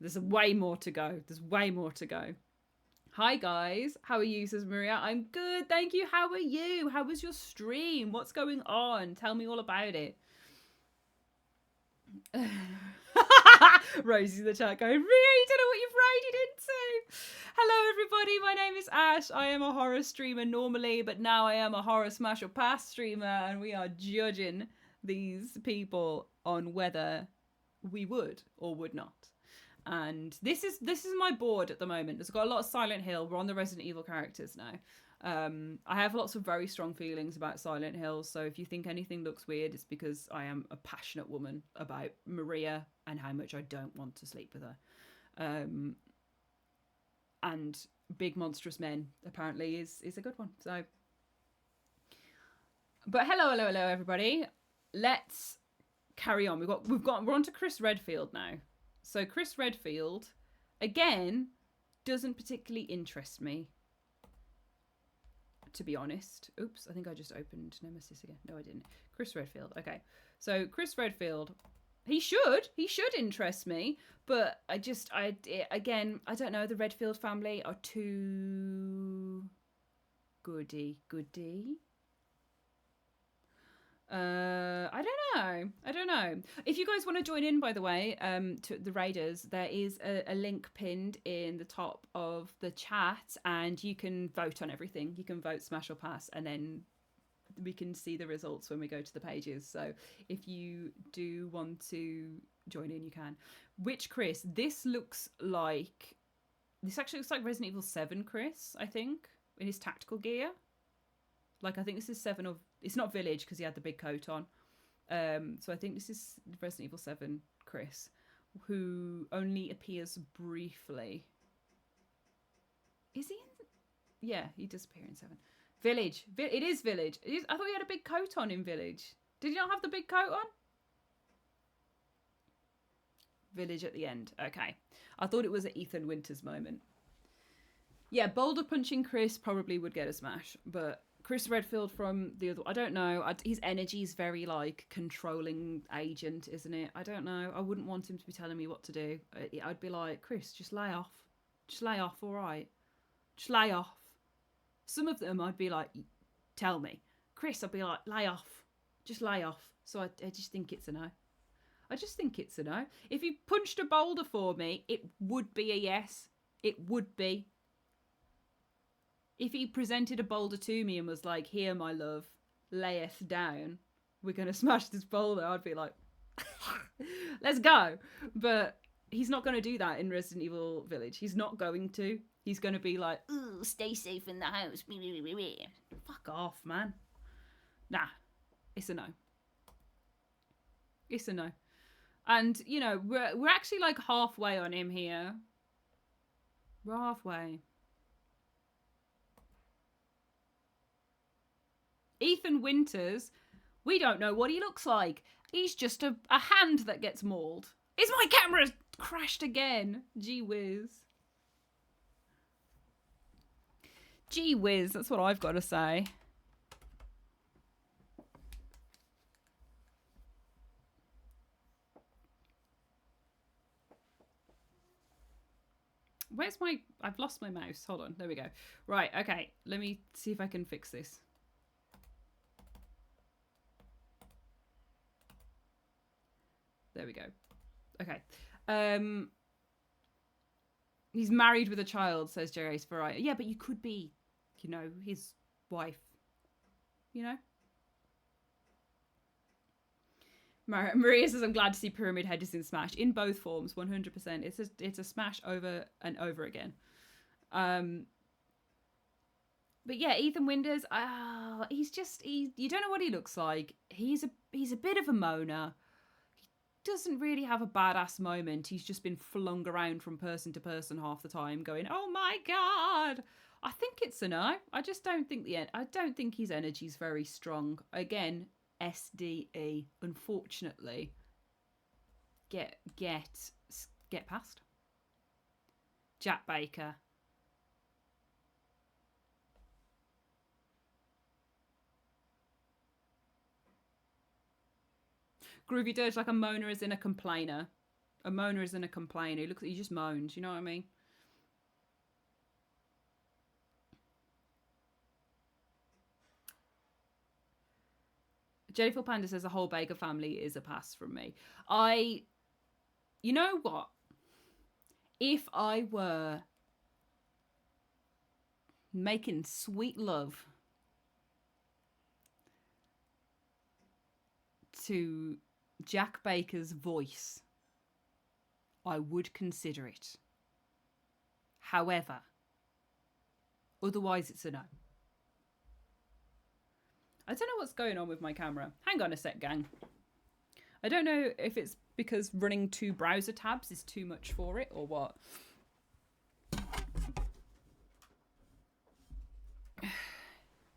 There's way more to go. There's way more to go. Hi guys, how are you, says Maria? I'm good, thank you. How are you? How was your stream? What's going on? Tell me all about it. Rosie's in the chat going, Maria, you don't know what you've raided into. Hello everybody, my name is Ash. I am a horror streamer normally, but now I am a horror smash or pass streamer, and we are judging these people on whether we would or would not. And this is my board at the moment. It's got a lot of Silent Hill. We're on the Resident Evil characters now. I have lots of very strong feelings about Silent Hill, so if you think anything looks weird, it's because I am a passionate woman about Maria and how much I don't want to sleep with her. And Big Monstrous Men apparently is a good one. So, but hello everybody. Let's carry on. We're on to Chris Redfield now. So Chris Redfield, again, doesn't particularly interest me, to be honest. Oops, I think I just opened Nemesis again. No, I didn't. Chris Redfield. Okay. So Chris Redfield, he should interest me, but I don't know. The Redfield family are too goody. I don't know. If you guys want to join in, by the way, to the Raiders, there is a link pinned in the top of the chat, and you can vote on everything. You can vote smash or pass, and then we can see the results when we go to the pages. So if you do want to join in, you can. Which Chris? This actually looks like Resident Evil 7 Chris, I think, in his tactical gear. Like, I think this is 7 of... It's not Village because he had the big coat on. So I think this is Resident Evil 7 Chris, who only appears briefly. Is he in... Yeah, he does appear in 7. Village. It is Village. I thought he had a big coat on in Village. Did he not have the big coat on? Village at the end. Okay. I thought it was an Ethan Winters moment. Yeah, boulder punching Chris probably would get a smash, but Chris Redfield from the other... I don't know. His energy is very, like, controlling agent, isn't it? I don't know. I wouldn't want him to be telling me what to do. I'd be like, Chris, just lay off. Just lay off, all right? Just lay off. Some of them I'd be like, tell me. Chris, I'd be like, lay off. Just lay off. So I just think it's a no. I just think it's a no. If he punched a boulder for me, it would be a yes. It would be. If he presented a boulder to me and was like, here, my love, layeth down, we're going to smash this boulder, I'd be like, let's go. But he's not going to do that in Resident Evil Village. He's not going to. He's going to be like, ooh, stay safe in the house. Fuck off, man. Nah, it's a no. It's a no. And, you know, we're actually like halfway on him here. We're halfway. Ethan Winters, we don't know what he looks like. He's just a hand that gets mauled. Is my camera crashed again? Gee whiz. Gee whiz, that's what I've got to say. Where's my... I've lost my mouse. Hold on. There we go. Right, okay. Let me see if I can fix this. There we go. Okay. He's married with a child, says J.A. Variety. Yeah, but you could be, you know, his wife. You know? Maria says, I'm glad to see Pyramid Head is in Smash. In both forms, 100%. It's a Smash over and over again. But yeah, Ethan Winters, you don't know what he looks like. He's a bit of a moaner. He doesn't really have a badass moment. He's just been flung around from person to person half the time going, oh my God. I think it's a no. I just don't think I don't think his energy's very strong. Again, SDE, unfortunately. Get past. Jack Baker. Groovy Dirge, like a moaner is in a complainer. A moaner is in a complainer. He looks like he just moans, you know what I mean? Jellyful Panda says the whole Baker family is a pass from me. You know what? If I were making sweet love to Jack Baker's voice, I would consider it. However, otherwise it's a no. I don't know what's going on with my camera. Hang on a sec, gang. I don't know if it's because running 2 browser tabs is too much for it or what.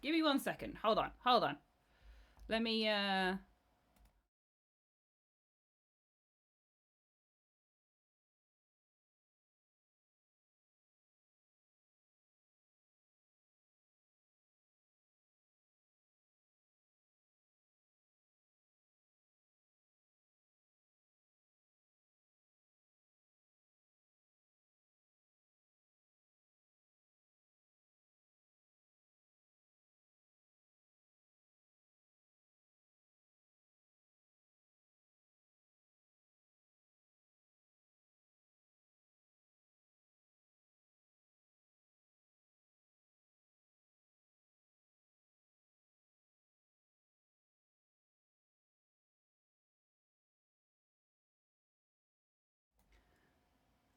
Give me 1 second. Hold on. Let me,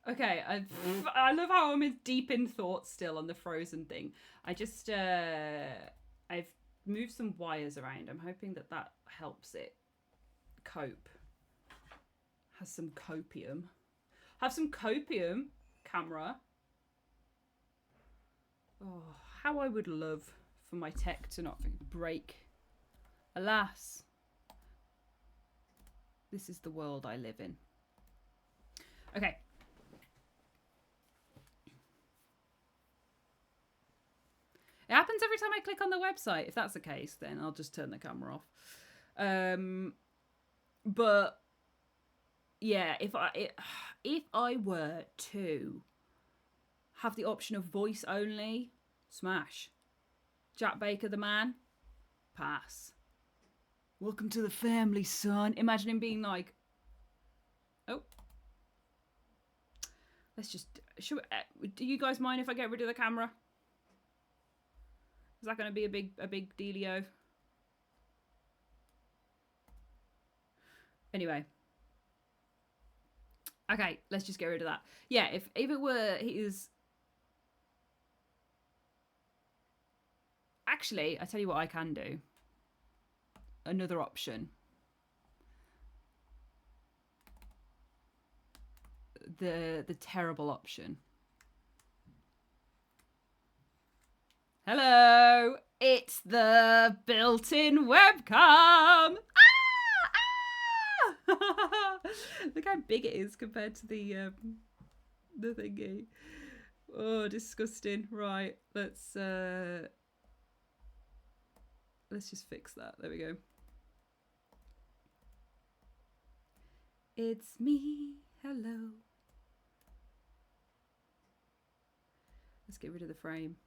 okay, I love how I'm deep in thought still on the Frozen thing. I just, I've moved some wires around. I'm hoping that helps it cope. Has some copium. Have some copium, camera. Oh, how I would love for my tech to not break. Alas, this is the world I live in. Okay. It happens every time I click on the website. If that's the case, then I'll just turn the camera off. But yeah, if I were to have the option of voice only, smash. Jack Baker the man, pass. Welcome to the family, son. Imagine him being like, oh, let's just. Do you guys mind if I get rid of the camera? Is that going to be a big dealio? Anyway. Okay, let's just get rid of that. Yeah, if it were his... Actually, I tell you what I can do. Another option. The terrible option. Hello, it's the built-in webcam. Look how big it is compared to the thingy. Oh, disgusting. Right, let's just fix that. There we go. It's me. Hello. Let's get rid of the frame.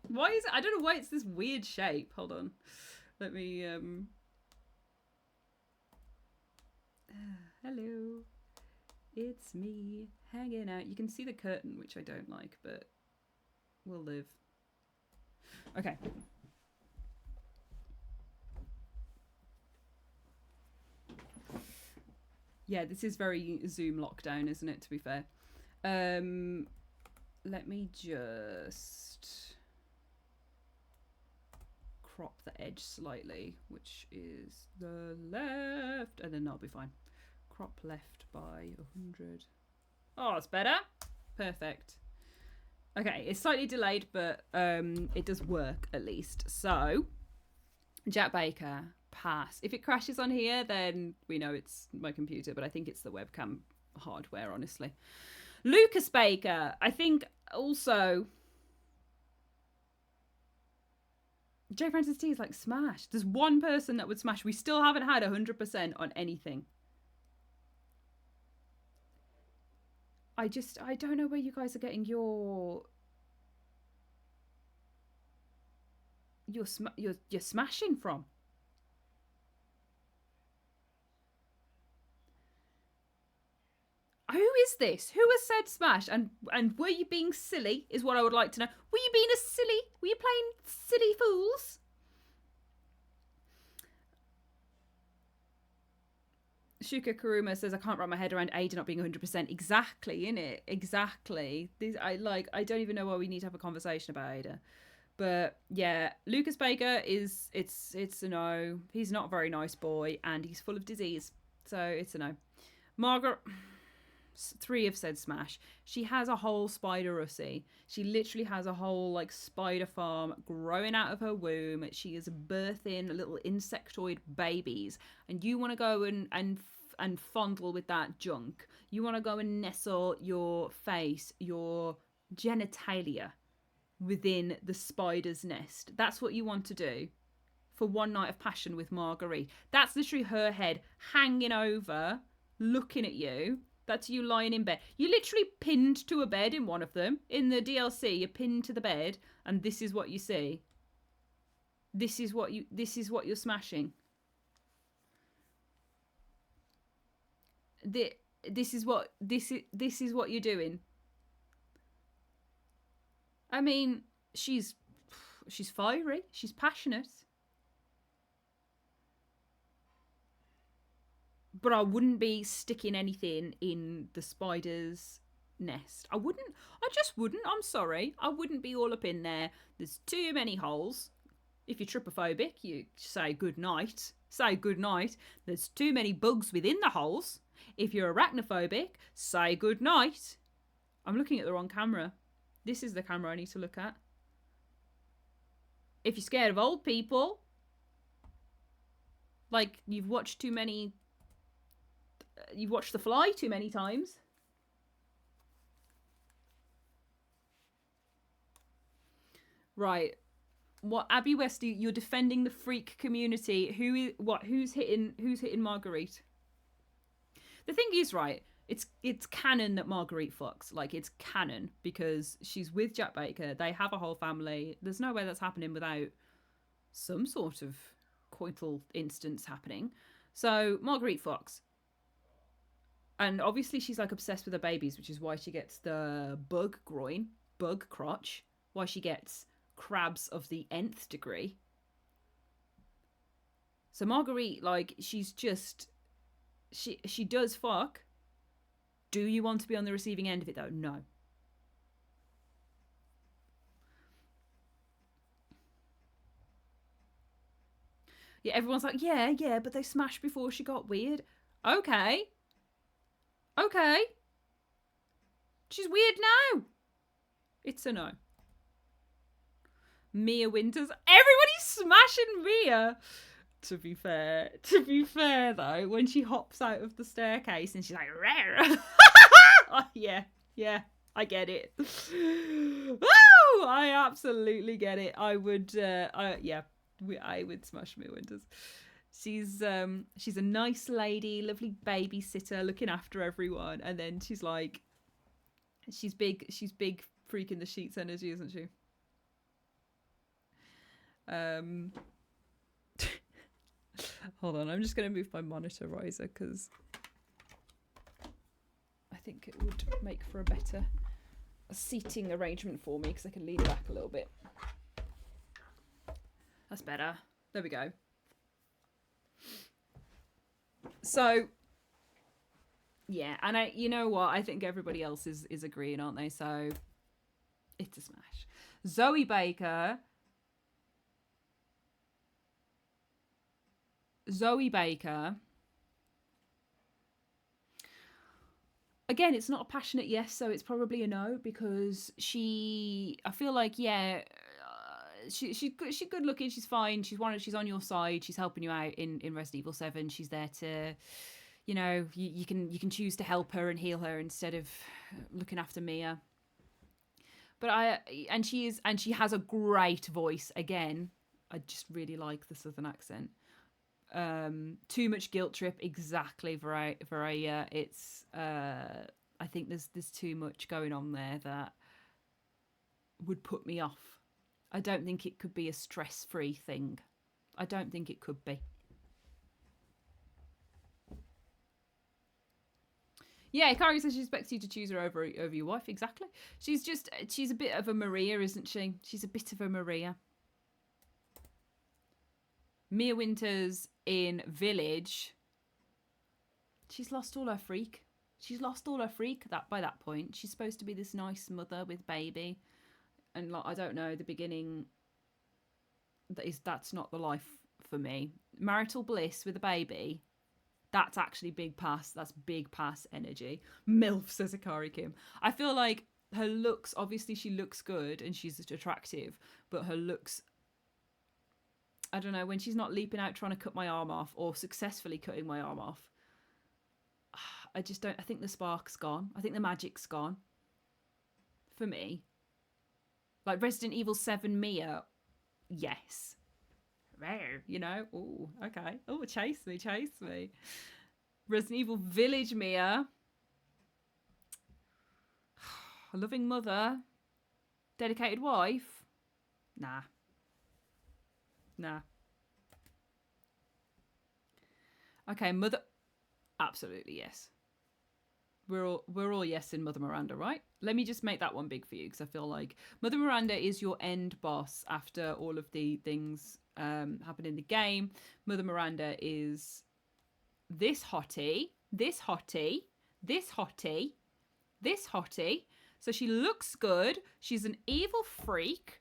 Why is it? I don't know why it's this weird shape. Hold on. Let me Hello. It's me hanging out. You can see the curtain, which I don't like, but we'll live. Okay. Yeah, this is very Zoom lockdown, isn't it, to be fair? Let me just crop the edge slightly, which is the left, and then that'll be fine. Crop left by 100. Oh, it's better. Perfect. Okay, it's slightly delayed, but it does work at least. So, Jack Baker, pass. If it crashes on here, then we know it's my computer, but I think it's the webcam hardware, honestly. Lucas Baker, I think also... J. Francis T is like, smash. There's one person that would smash. We still haven't had 100% on anything. I don't know where you guys are getting your smashing from. Who is this? Who has said smash? And were you being silly is what I would like to know. Were you being silly? Were you playing silly fools? Shuka Karuma says, I can't wrap my head around Ada not being 100%. Exactly, innit? Exactly. I don't even know why we need to have a conversation about Ada. But yeah, Lucas Baker it's a no. He's not a very nice boy and he's full of disease. So it's a no. Margaret, 3 have said smash. She has a whole spider russie. She literally has a whole like spider farm growing out of her womb. She is birthing little insectoid babies. And you want to go and fondle with that junk. You want to go and nestle your face, your genitalia within the spider's nest. That's what you want to do for one night of passion with Marguerite. That's literally her head hanging over, looking at you. That's you lying in bed. You literally pinned to a bed in one of them. In the DLC, you're pinned to the bed, and this is what you see. This is what you're smashing. This is what you're doing. I mean, she's fiery, she's passionate. But I wouldn't be sticking anything in the spider's nest. I just wouldn't. I'm sorry. I wouldn't be all up in there. There's too many holes. If you're trypophobic, you say good night. Say good night. There's too many bugs within the holes. If you're arachnophobic, say good night. I'm looking at the wrong camera. This is the camera I need to look at. If you're scared of old people, like you've watched The Fly too many times. Right. What, Abby Westy, you're defending the freak community. Who's hitting Marguerite? The thing is, right, it's canon that Marguerite fucks. Like, it's canon because she's with Jack Baker. They have a whole family. There's no way that's happening without some sort of coital instance happening. So Marguerite fucks. And obviously she's like obsessed with her babies, which is why she gets the bug crotch, why she gets crabs of the nth degree. So Marguerite, like, she's just, she does fuck. Do you want to be on the receiving end of it though? No. Yeah, everyone's like, yeah, but they smashed before she got weird. Okay. She's weird now. It's a no. Mia Winters. Everybody's smashing Mia. To be fair though, when she hops out of the staircase and she's like, rare. Oh, yeah, I get it. Oh, I absolutely get it. I would, I would smash Mia Winters. She's a nice lady, lovely babysitter, looking after everyone, and then she's like, she's big freak in the sheets energy, isn't she? Hold on, I'm just gonna move my monitor riser because think it would make for a better seating arrangement for me because I can lean back a little bit. That's better. There we go. So, yeah, and you know what? I think everybody else is agreeing, aren't they? So, it's a smash. Zoe Baker. Again, it's not a passionate yes, so it's probably a no because I feel like, yeah, she's good looking, she's fine, she's on your side, she's helping you out in Resident Evil 7. She's there to, you know, you can choose to help her and heal her instead of looking after Mia. But she has a great voice. Again, I just really like the southern accent. Too much guilt trip, exactly, Varaya. It's I think there's too much going on there that would put me off. I don't think it could be a stress-free thing. I don't think it could be. Yeah, Kari says she expects you to choose her over your wife. Exactly. She's a bit of a Maria, isn't she? She's a bit of a Maria. Mia Winters in Village. She's lost all her freak. By that point. She's supposed to be this nice mother with baby. And like, I don't know, the beginning, that's not the life for me. Marital bliss with a baby, that's actually big pass. That's big pass energy. MILF, says Akari Kim. I feel like her looks, obviously she looks good and she's attractive, but her looks, I don't know, when she's not leaping out trying to cut my arm off or successfully cutting my arm off, I think the spark's gone. I think the magic's gone. For me. Like Resident Evil 7 Mia, yes. Rare, you know? Oh, okay. Oh, chase me. Resident Evil Village Mia. A loving mother. Dedicated wife. Nah. Okay, mother. Absolutely yes. We're all yes in Mother Miranda, right? Let me just make that one big for you because I feel like Mother Miranda is your end boss after all of the things happen in the game. Mother Miranda is this hottie. So she looks good. She's an evil freak.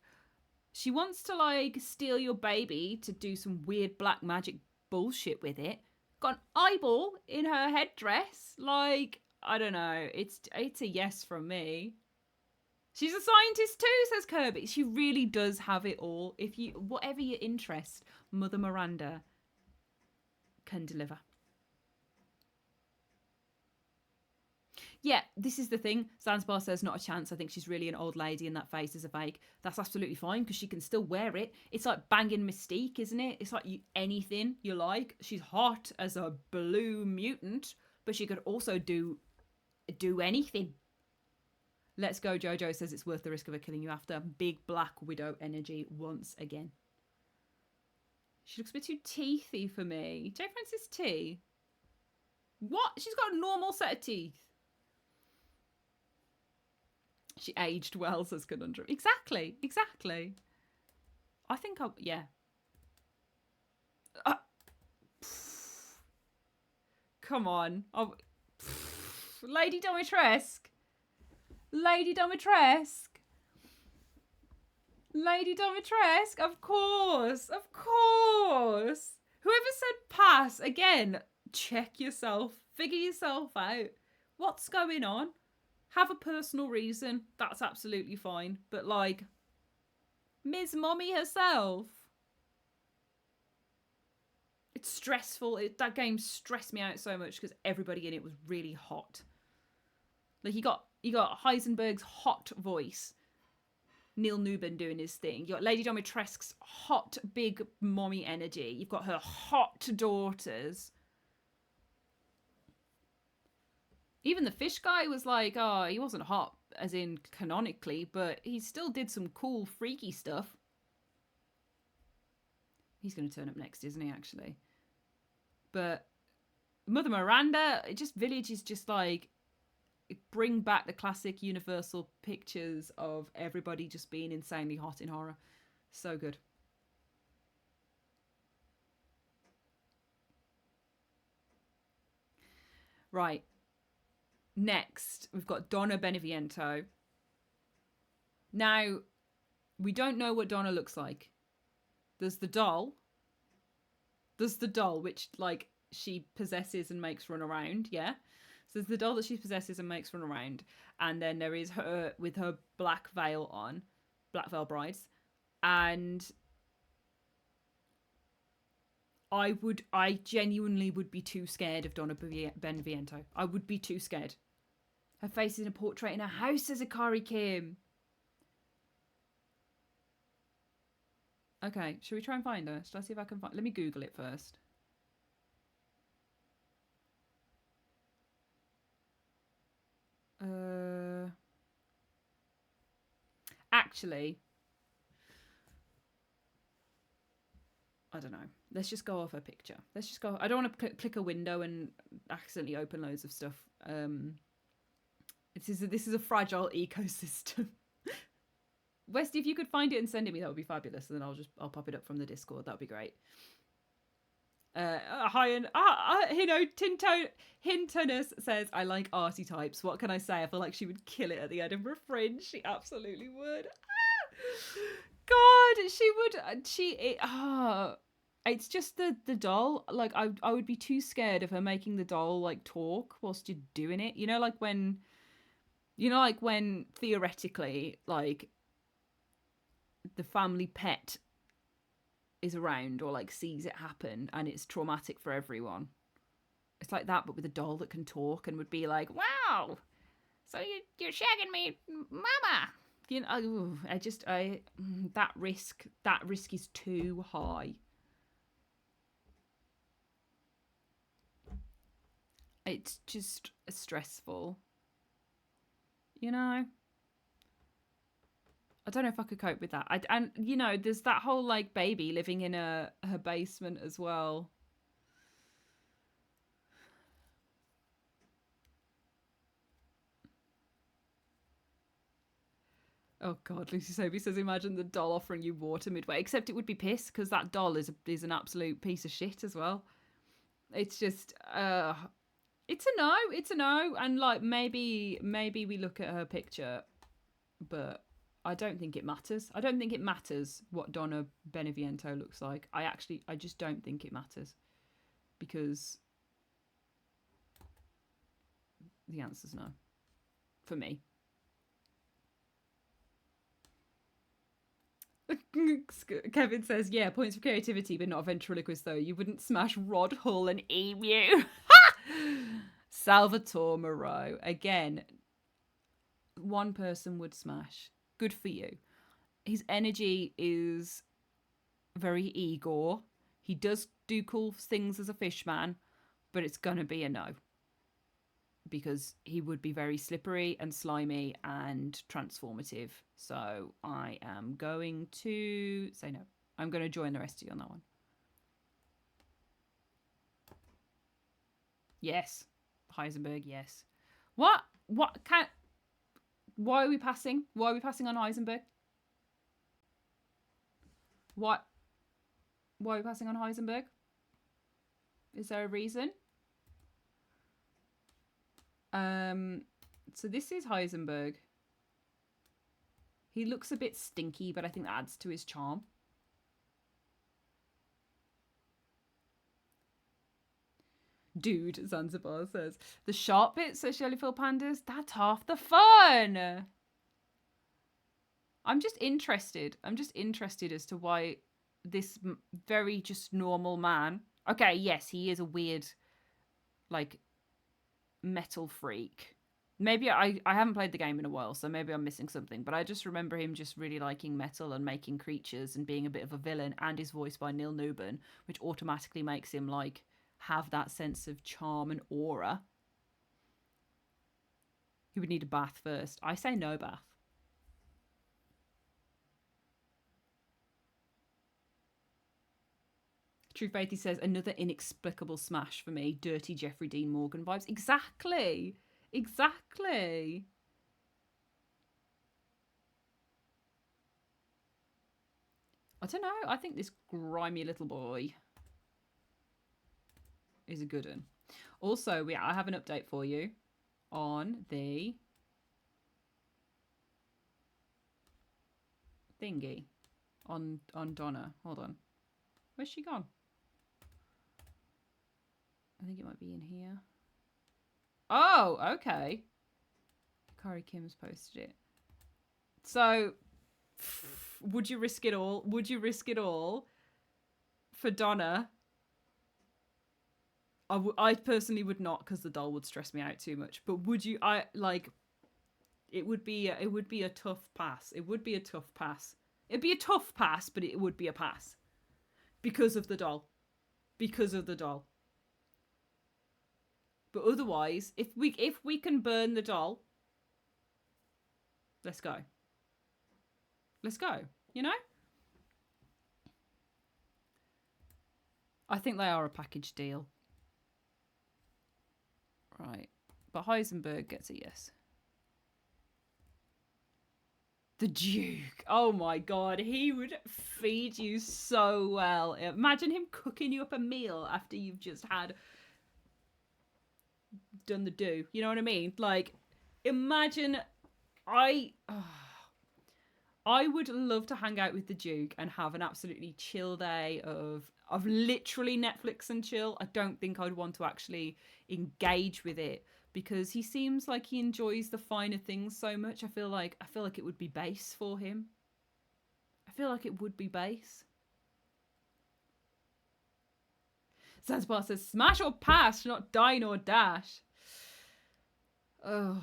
She wants to like steal your baby to do some weird black magic bullshit with it. Got an eyeball in her headdress. Like, I don't know. It's a yes from me. She's a scientist too, says Kirby. She really does have it all. Whatever your interest, Mother Miranda can deliver. Yeah, this is the thing. Zanzibar says not a chance. I think she's really an old lady and that face is a fake. That's absolutely fine because she can still wear it. It's like banging Mystique, isn't it? It's like anything you like. She's hot as a blue mutant, but she could also do anything. Let's go, Jojo says it's worth the risk of her killing you after. Big Black Widow energy once again. She looks a bit too teethy for me. J. Francis T. What? She's got a normal set of teeth. She aged well, says Conundrum. Exactly. I think yeah. Come on. Lady Domitresque. Of course. Whoever said pass, again, check yourself. Figure yourself out. What's going on? Have a personal reason. That's absolutely fine. But like, Ms. Mommy herself. It's stressful. That game stressed me out so much because everybody in it was really hot. Like you got Heisenberg's hot voice. Neil Newbin doing his thing. You got Lady Domitresque's hot big mommy energy. You've got her hot daughters. Even the fish guy was like, oh, he wasn't hot, as in canonically, but he still did some cool, freaky stuff. He's going to turn up next, isn't he, actually? But Mother Miranda, Village is just like, bring back the classic Universal pictures of everybody just being insanely hot in horror. So good. Right. Next, we've got Donna Beneviento. Now, we don't know what Donna looks like. There's the doll. There's the doll, which, like, she possesses and makes run around, yeah? So there's the doll that she possesses and makes run around. And then there is her with her black veil on. Black Veil Brides. And I genuinely would be too scared of Donna Beneviento. I would be too scared. Her face is in a portrait in her house, says Akari Kim. Okay, should we try and find her? Should I see if I can find... Let me Google it first. Actually, I don't know. Let's just go off her picture. Let's just go... I don't want to click a window and accidentally open loads of stuff. This is a fragile ecosystem. Westy, if you could find it and send it me, that would be fabulous. And then I'll pop it up from the Discord. That'd be great. Hintonus says, I like arty types. What can I say? I feel like she would kill it at the Edinburgh Fringe. She absolutely would. God, she would. It's just the doll. Like, I would be too scared of her making the doll, like, talk whilst you're doing it. You know, like when theoretically, like, the family pet is around or like sees it happen and it's traumatic for everyone. It's like that, but with a doll that can talk and would be like, wow, so you're shagging me, mama. You know, that risk is too high. It's just stressful, you know. I don't know if I could cope with that. And you know, there's that whole like baby living in her basement as well. Oh God, Lucy Sophie says, imagine the doll offering you water midway. Except it would be piss, because that doll is an absolute piece of shit as well. It's just, it's a no. And like maybe we look at her picture, but I don't think it matters. I don't think it matters what Donna Beneviento looks like. I just don't think it matters. Because the answer's no. For me. Kevin says, yeah, points for creativity, but not a ventriloquist though. You wouldn't smash Rod Hull and Emu. Salvatore Moreau. Again, one person would smash. Good for you. His energy is very Igor. He does do cool things as a fish man, but it's going to be a no. Because he would be very slippery and slimy and transformative. So I am going to say no. I'm going to join the rest of you on that one. Yes. Heisenberg, yes. What? Why are we passing? Why are we passing on Heisenberg? Why are we passing on Heisenberg? Is there a reason? So this is Heisenberg. He looks a bit stinky, but I think that adds to his charm. Dude, Zanzibar says, the sharp bit, says Jellyfield Pandas, that's half the fun. I'm just interested as to why this very just normal man. Okay, yes, he is a weird, like, metal freak. Maybe I haven't played the game in a while, so maybe I'm missing something, but I just remember him just really liking metal and making creatures and being a bit of a villain, and he's voiced by Neil Newbern, which automatically makes him like have that sense of charm and aura. He would need a bath first. I say no bath. True Faithy says, another inexplicable smash for me. Dirty Jeffrey Dean Morgan vibes. Exactly. Exactly. I don't know. I think this grimy little boy is a good one. Also, I have an update for you on the thingy on Donna. Hold on. Where's she gone? I think it might be in here. Oh, okay. Kari Kim's posted it. So, would you risk it all? Would you risk it all for Donna? I personally would not, because the doll would stress me out too much. But would you? It would be a tough pass. It would be a tough pass. It'd be a tough pass, but it would be a pass because of the doll. Because of the doll. But otherwise, if we can burn the doll, let's go. Let's go. You know? I think they are a package deal. Right. But Heisenberg gets a yes. The Duke. Oh my god, he would feed you so well. Imagine him cooking you up a meal after you've just done the do. You know what I mean? Like, imagine I would love to hang out with the Duke and have an absolutely chill day of literally Netflix and chill. I don't think I'd want to actually engage with it because he seems like he enjoys the finer things so much. I feel like it would be base for him. I feel like it would be base. Zanzibar says, smash or pass, not dine or dash. Oh.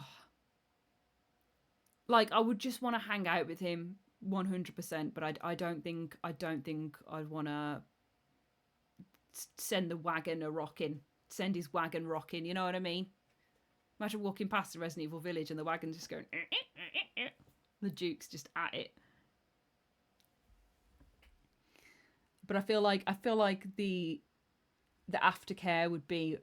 Like, I would just want to hang out with him 100%, but I don't think I'd want to send the wagon rocking. Send his wagon rocking, you know what I mean? Imagine walking past the Resident Evil village and the wagon just going... The Duke's just at it. But I feel like the aftercare would be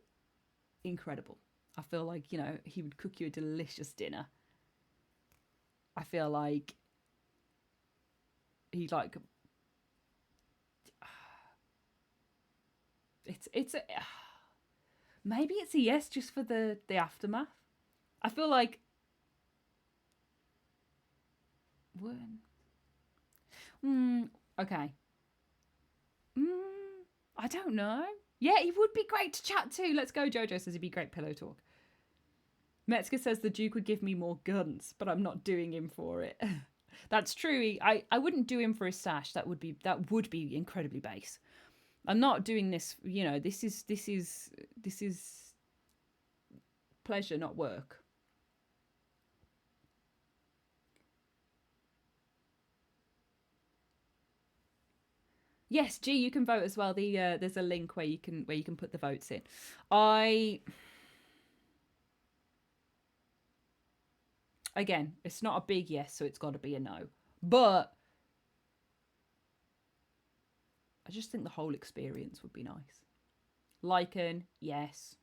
incredible. I feel like, you know, he would cook you a delicious dinner. I feel like he like it's a maybe it's a yes just for the aftermath. I feel like okay. I don't know. Yeah, he would be great to chat to. Let's go. Jojo says he'd be great pillow talk. Metzger says the Duke would give me more guns, but I'm not doing him for it. That's true. I wouldn't do him for his sash. That would be incredibly base. I'm not doing this, you know, this is pleasure, not work. Yes, G, you can vote as well. There's a link where you can put the votes in. Again, it's not a big yes, so it's got to be a no. But I just think the whole experience would be nice. Lichen, yes.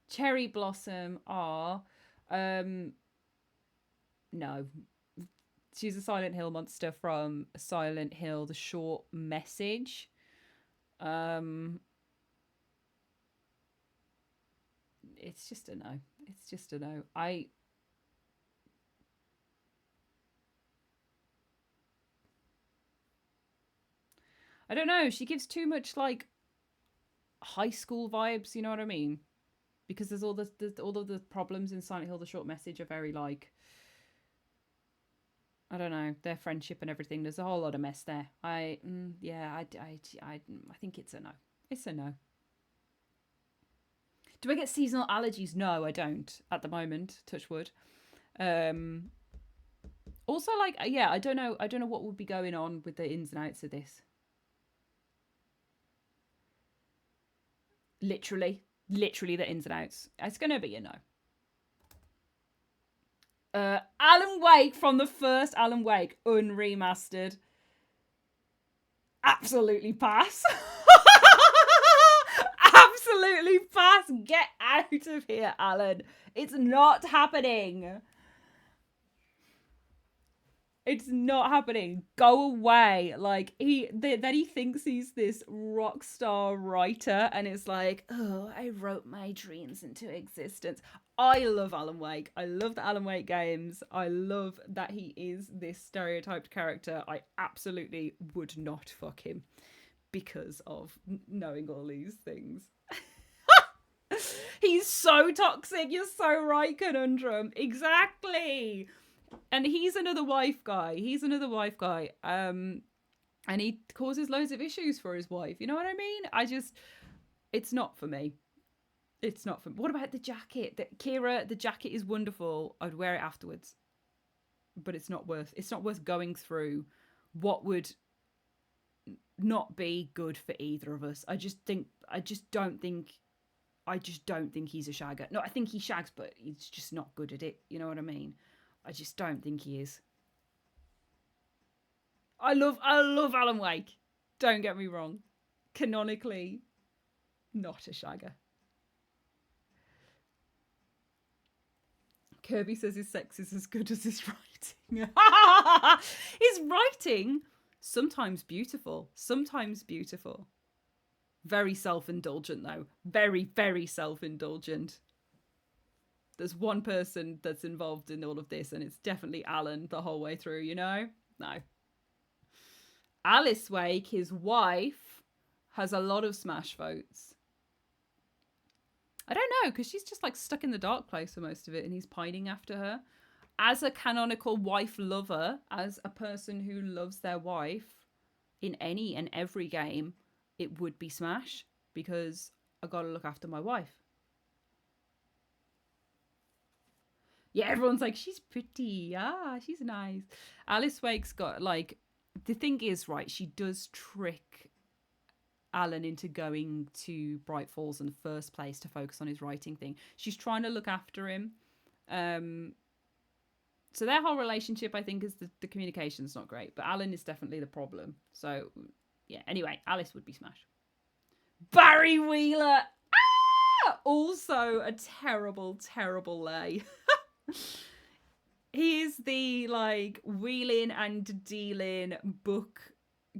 Cherry Blossom, no. She's a Silent Hill monster from Silent Hill, the short message. It's just a no. It's just a no. I don't know. She gives too much like high school vibes. You know what I mean? Because there's all of the problems in Silent Hill. The short message are very like, I don't know, their friendship and everything. There's a whole lot of mess there. I think it's a no. It's a no. Do I get seasonal allergies? No, I don't at the moment. Touch wood. Also, like, yeah, I don't know what would be going on with the ins and outs of this. Literally the ins and outs. It's gonna be a no. Alan Wake from the first Alan Wake, unremastered. Absolutely pass. Absolutely pass. Get out out of here, Alan. It's not happening. It's not happening. Go away. Like, then he thinks he's this rock star writer, and it's like, oh, I wrote my dreams into existence. I love Alan Wake. I love the Alan Wake games. I love that he is this stereotyped character. I absolutely would not fuck him because of knowing all these things. He's so toxic. You're so right, Conundrum. Exactly. And he's another wife guy. And he causes loads of issues for his wife. You know what I mean? It's not for me. It's not for me. What about the jacket? Kira, the jacket is wonderful. I'd wear it afterwards. But it's not worth going through what would not be good for either of us. I just don't think he's a shagger. No, I think he shags, but he's just not good at it. You know what I mean? I just don't think he is. I love Alan Wake. Don't get me wrong. Canonically, not a shagger. Kirby says his sex is as good as his writing. His writing, sometimes beautiful. Very self-indulgent, though. Very, very self-indulgent. There's one person that's involved in all of this, and it's definitely Alan the whole way through, you know? No. Alice Wake, his wife, has a lot of smash votes. I don't know, because she's just like stuck in the dark place for most of it, and he's pining after her. As a canonical wife lover, as a person who loves their wife in any and every game, it would be smash, because I gotta look after my wife. Yeah, everyone's like, she's pretty. Ah, she's nice. Alice Wake's got, like, the thing is, right, she does trick Alan into going to Bright Falls in the first place to focus on his writing thing. She's trying to look after him. So their whole relationship, I think, is the communication's not great. But Alan is definitely the problem. So, yeah. Anyway, Alice would be smashed. Barry Wheeler! Ah! Also a terrible, terrible lay. He's the, like, wheeling and dealing book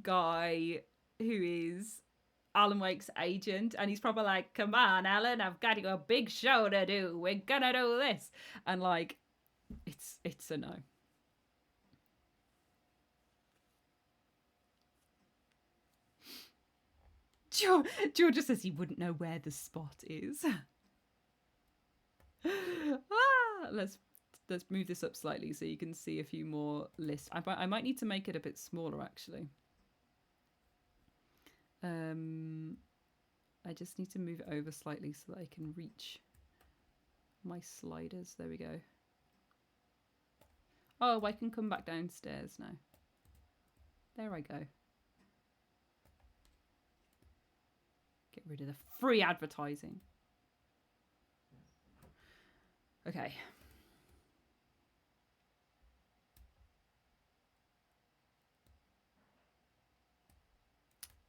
guy who is Alan Wake's agent, and he's probably like, come on, Alan, I've got a big show to do. We're gonna do this. And, like, it's a no. George just says he wouldn't know where the spot is. Let's move this up slightly so you can see a few more lists. I might need to make it a bit smaller, actually. I just need to move it over slightly so that I can reach my sliders. There we go. Oh, I can come back downstairs now. There I go. Get rid of the free advertising. Okay.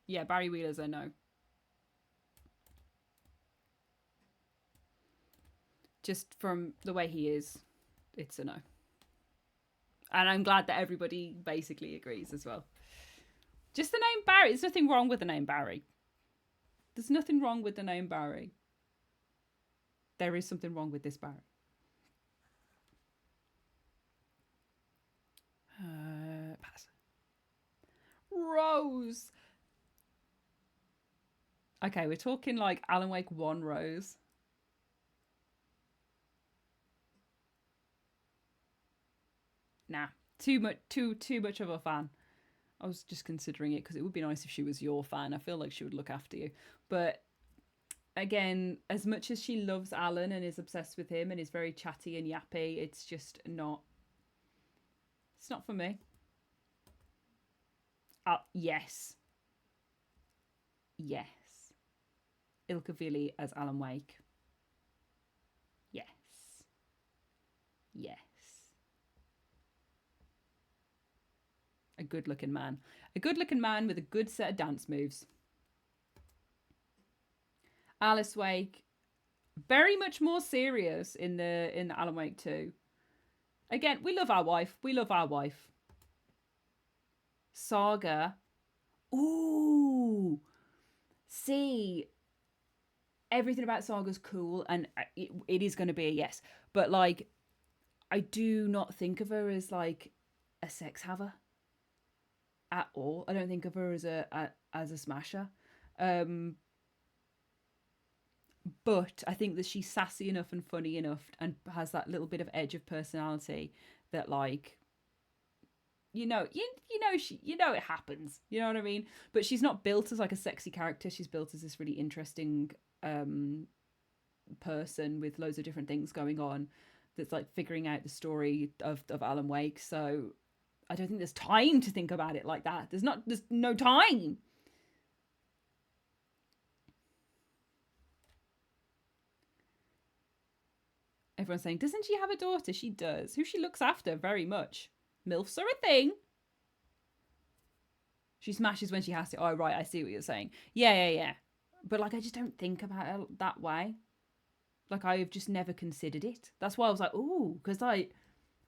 Yeah, Barry Wheeler's a no. Just from the way he is, it's a no. And I'm glad that everybody basically agrees as well. Just the name Barry. There's nothing wrong with the name Barry. There's nothing wrong with the name Barry. There is something wrong with this Barry. Pass. Rose. Okay, we're talking like Alan Wake 1 Rose. Nah, too much of a fan. I was just considering it because it would be nice if she was your fan. I feel like she would look after you. But again, as much as she loves Alan and is obsessed with him and is very chatty and yappy, it's just not. It's not for me. Yes. Yes. Ilkavili as Alan Wake. Yes. Yes. A good-looking man. A good-looking man with a good set of dance moves. Alice Wake. Very much more serious in the Alan Wake 2. Again, we love our wife. We love our wife. Saga. Ooh. See, everything about Saga's cool, and it is going to be a yes. But like, I do not think of her as like a sex haver at all. I don't think of her as a smasher. But I think that she's sassy enough and funny enough and has that little bit of edge of personality that, like, you know it happens. You know what I mean? But she's not built as like a sexy character. She's built as this really interesting person with loads of different things going on that's like figuring out the story of Alan Wake. So I don't think there's time to think about it like that. There's no time. Everyone's saying, doesn't she have a daughter? She does. Who she looks after very much. MILFs are a thing. She smashes when she has to. Oh, right, I see what you're saying. Yeah. But, like, I just don't think about it that way. Like, I've just never considered it. That's why I was like, ooh, because I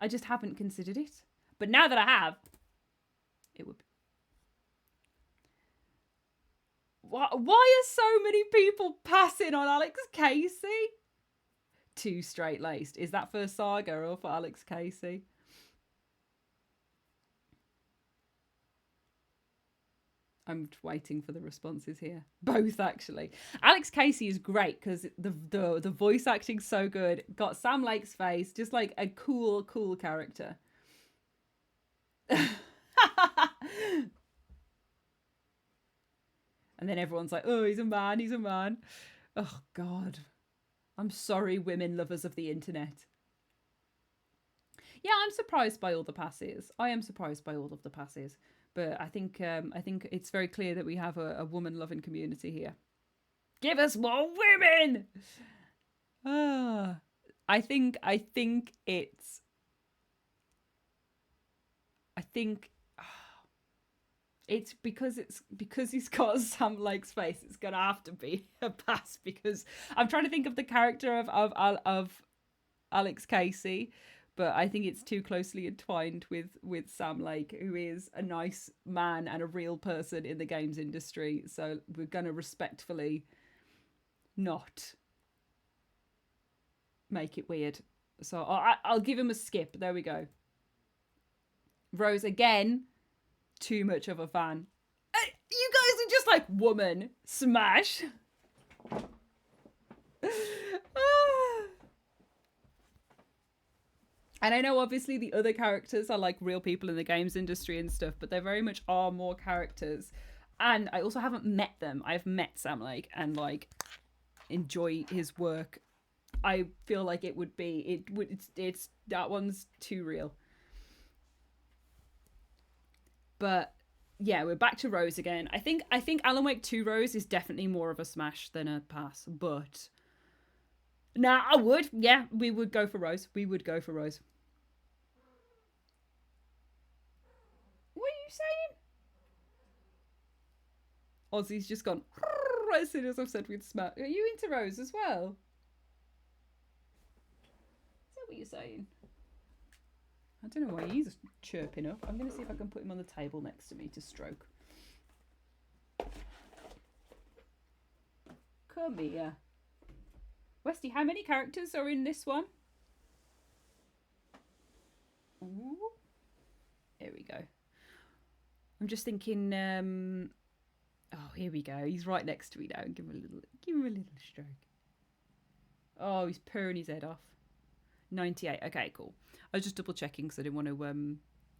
just haven't considered it. But now that I have, it would be. Why are so many people passing on Alex Casey? Too straight-laced. Is that for Saga or for Alex Casey? I'm waiting for the responses here. Both, actually. Alex Casey is great because the voice acting's so good. Got Sam Lake's face, just like a cool character. And then everyone's like, oh, he's a man. Oh, God. I'm sorry, women lovers of the internet. Yeah, I'm surprised by all the passes. I am surprised by all of the passes. But I think it's very clear that we have a woman-loving community here. Give us more women! I think it's because he's got Sam Lake's face. It's gonna have to be a pass because I'm trying to think of the character of Alex Casey, but I think it's too closely entwined with Sam Lake, who is a nice man and a real person in the games industry. So we're gonna respectfully not make it weird. So I'll give him a skip. There we go. Rose again. Too much of a fan. You guys are just like, woman, smash. And I know obviously the other characters are like real people in the games industry and stuff, but they very much are more characters. And I also haven't met them. I've met Sam Lake and like enjoy his work. I feel like it's that one's too real. But yeah, we're back to Rose again. I think Alan Wake 2 Rose is definitely more of a smash than a pass. But we would go for Rose. What are you saying? Ozzy's just gone as soon as I've said we'd smash. Are you into Rose as well? Is that what you're saying? I don't know why he's chirping up. I'm going to see if I can put him on the table next to me to stroke. Come here. Westy, how many characters are in this one? Ooh. Here we go. I'm just thinking, oh, here we go. He's right next to me now. Give him a little stroke. Oh, he's purring his head off. 98. Okay, cool. I was just double checking because I didn't want to.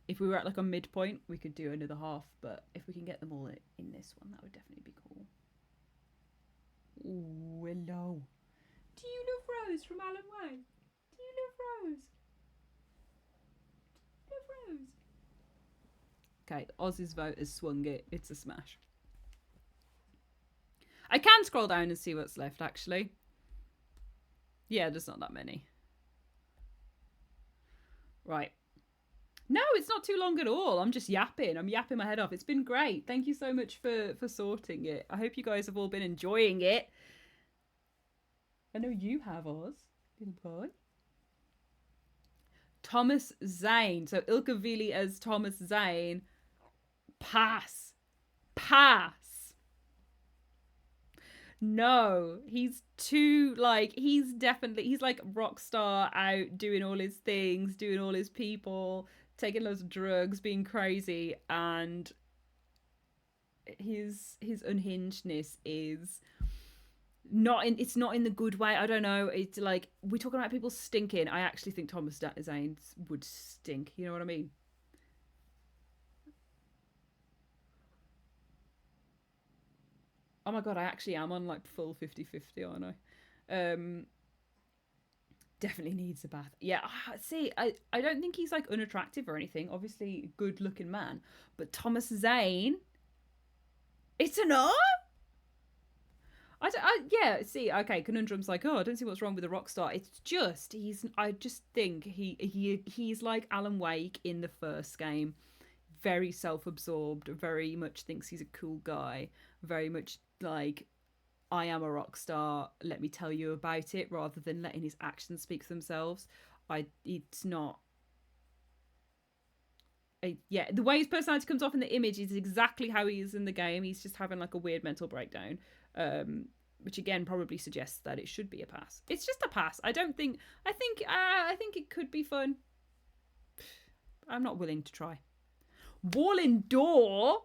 If we were at like a midpoint, we could do another half. But if we can get them all in this one, that would definitely be cool. Ooh, hello. Do you love Rose from Alan Wake? Do you love Rose? Love Rose. Okay, Oz's vote has swung it. It's a smash. I can scroll down and see what's left, actually. Yeah, there's not that many. Right. No, it's not too long at all. I'm just yapping. I'm yapping my head off. It's been great. Thank you so much for sorting it. I hope you guys have all been enjoying it. I know you have Oz, little boy. Thomas Zane. So Ilkavili as Thomas Zane. Pass. Pass. No, he's too, like, he's like rock star out doing all his things, doing all his people, taking loads of drugs, being crazy, and his unhingedness is it's not in the good way. I don't know. It's like, we're talking about people stinking. I actually think Thomas Zane would stink. You know what I mean? Oh my god, I actually am on like full 50-50, aren't I? Definitely needs a bath. Yeah, see, I don't think he's like unattractive or anything. Obviously, good looking man. But Thomas Zane, it's a no? Yeah, see, okay, Conundrum's like, oh, I don't see what's wrong with a rock star. It's just, I just think he's like Alan Wake in the first game. Very self-absorbed, very much thinks he's a cool guy, very much like, I am a rock star, let me tell you about it, rather than letting his actions speak for themselves. It's not... yeah, the way his personality comes off in the image is exactly how he is in the game. He's just having like a weird mental breakdown. Which again probably suggests that it should be a pass. It's just a pass. I think it could be fun. I'm not willing to try. Wallin Door?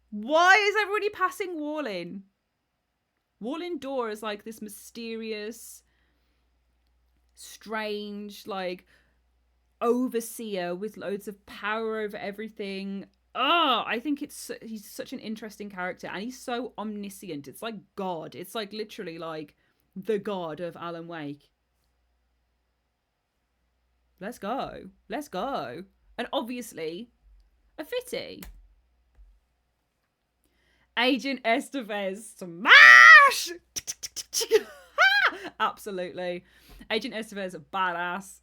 Why is everybody passing Wallin? Wallin Door is like this mysterious, strange, like, overseer with loads of power over everything. Oh, I think he's such an interesting character, and he's so omniscient. It's like God. It's like literally like the God of Alan Wake. Let's go. Let's go. And obviously, a fitty. Agent Estevez, smash! Absolutely. Agent Estevez, badass.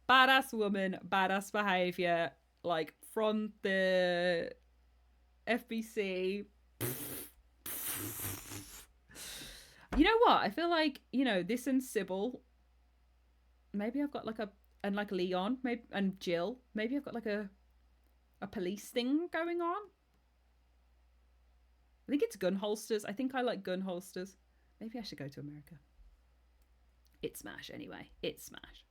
Badass woman, badass behavior. Like, from the FBC. You know what? I feel like, this and Sybil. Maybe I've got like and like Leon, maybe, and Jill. Maybe I've got like a police thing going on. I think it's gun holsters. I think I like gun holsters. Maybe I should go to America. It's smash anyway. It's smash.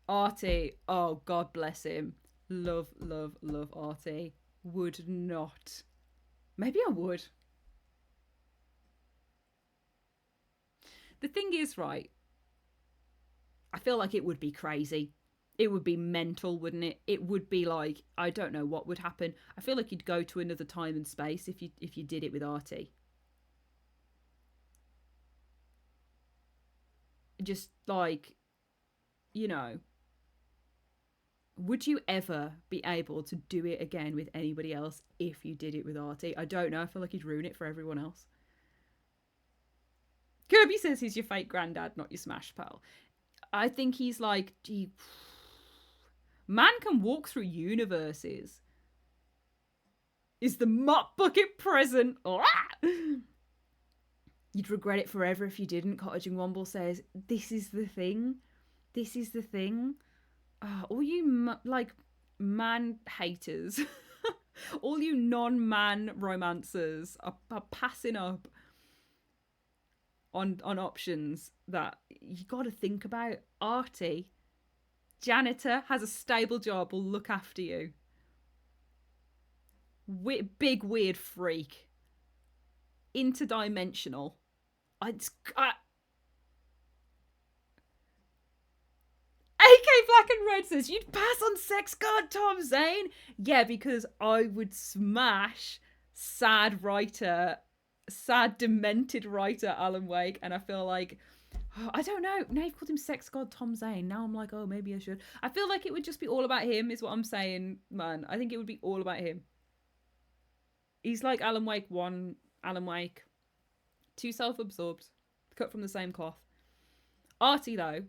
Artie. Oh, God bless him. Love, love, love Artie. Would not. Maybe I would. The thing is, right, I feel like it would be crazy. It would be mental, wouldn't it? It would be like, I don't know what would happen. I feel like you'd go to another time and space if you did it with Artie. Just like, would you ever be able to do it again with anybody else if you did it with Artie? I don't know. I feel like you'd ruin it for everyone else. Kirby says he's your fake granddad, not your smash pal. I think he's like, man can walk through universes. Is the mop bucket present? You'd regret it forever if you didn't, Cottage and Womble says. This is the thing. This is the thing. All you, man haters, all you non-man romancers are passing up on options that you got to think about. Artie, janitor, has a stable job, will look after you. Big weird freak. Interdimensional. AK Black and Red says, you'd pass on sex god Tom Zane? Yeah, because I would smash sad, demented writer Alan Wake, and I feel like, I don't know, now you've called him sex god Tom Zane, now I'm like, oh, maybe I should. I feel like it would just be all about him, is what I'm saying, man. I think it would be all about him. He's like Alan Wake 1, Alan Wake 2, self-absorbed, cut from the same cloth. Artie, though,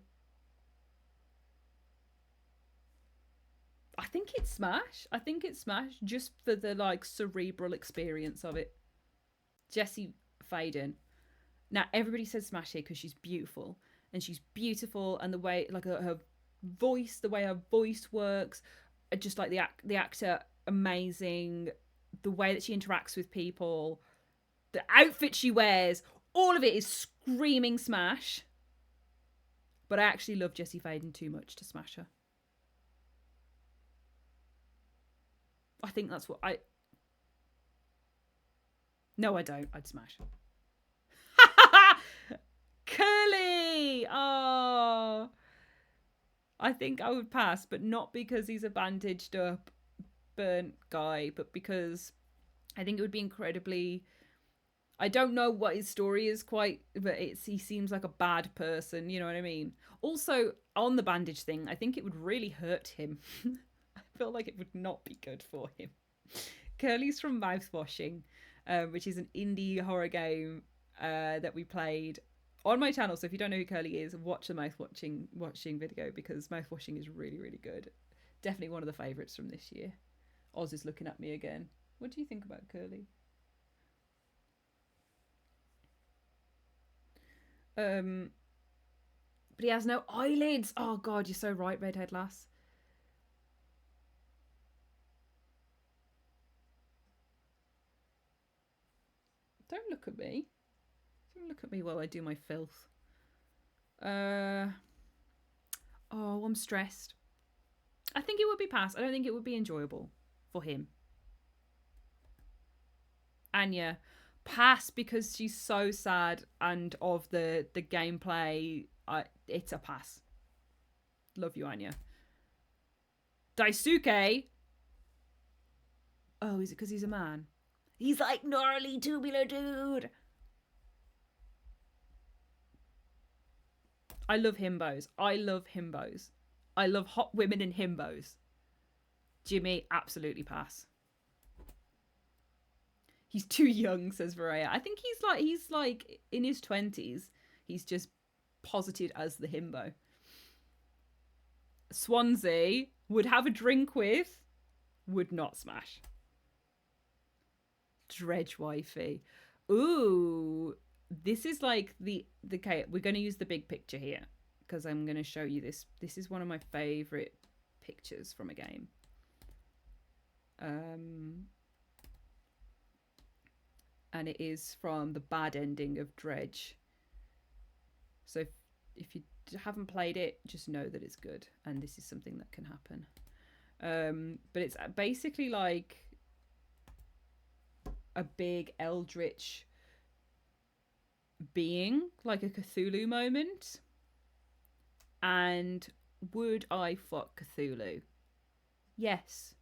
I think it's smash. I think it's smash just for the, like, cerebral experience of it. Jesse Faden. Now everybody says smash here because she's beautiful, and she's beautiful, and the way like her voice, the way her voice works, just like the actor, amazing. The way that she interacts with people, the outfit she wears, all of it is screaming smash. But I actually love Jessie Faden too much to smash her. I think that's what I... No, I don't. I'd smash. Curly! Oh. I think I would pass, but not because he's a bandaged up, burnt guy, but because I think it would be incredibly... I don't know what his story is quite, but he seems like a bad person, you know what I mean? Also, on the bandage thing, I think it would really hurt him. I feel like it would not be good for him. Curly's from Mouthwashing, which is an indie horror game that we played on my channel. So if you don't know who Curly is, watch the Mouthwashing video, because Mouthwashing is really, really good. Definitely one of the favourites from this year. Oz is looking at me again. What do you think about Curly? But he has no eyelids. Oh God, you're so right, redhead lass. Don't look at me. Don't look at me while I do my filth. Oh, I'm stressed. I think it would be pass. I don't think it would be enjoyable for him. Anya. Pass, because she's so sad, and of the gameplay, it's a pass. Love you, Anya. Daisuke. Oh, is it because he's a man? He's like gnarly tubular dude. I love himbos. I love himbos. I love hot women in himbos. Jimmy, absolutely pass. He's too young, says Varaya. I think he's like in his 20s. He's just posited as the himbo. Swansea would have a drink with, would not smash. Dredge wifey. Ooh, this is like the okay, we're going to use the big picture here because I'm going to show you this. This is one of my favorite pictures from a game. And it is from the bad ending of Dredge. So if you haven't played it, just know that it's good, and this is something that can happen. But it's basically like a big eldritch being, like a Cthulhu moment. And would I fuck Cthulhu? Yes.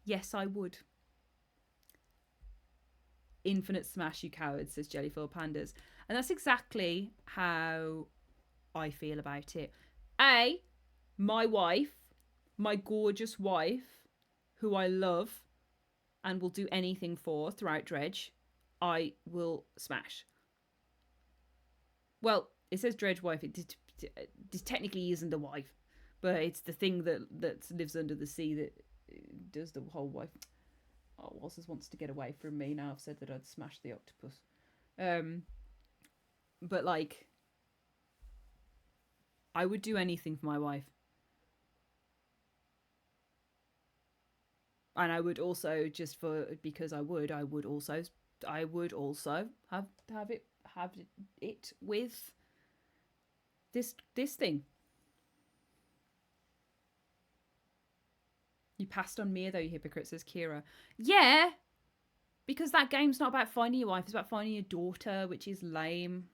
Yes, I would. Infinite smash, you cowards, says Jellyful Pandas. And that's exactly how I feel about it. My wife, my gorgeous wife, who I love and will do anything for throughout Dredge, I will smash. Well, it says Dredge wife. It technically isn't a wife, but it's the thing that lives under the sea that does the whole wife. Oh, Walters wants to get away from me now. I've said that I'd smash the octopus. But like, I would do anything for my wife. And I would also, just for, because I would also have it with this thing. You passed on me though, you hypocrite, says Kira. Yeah, because that game's not about finding your wife, it's about finding your daughter, which is lame.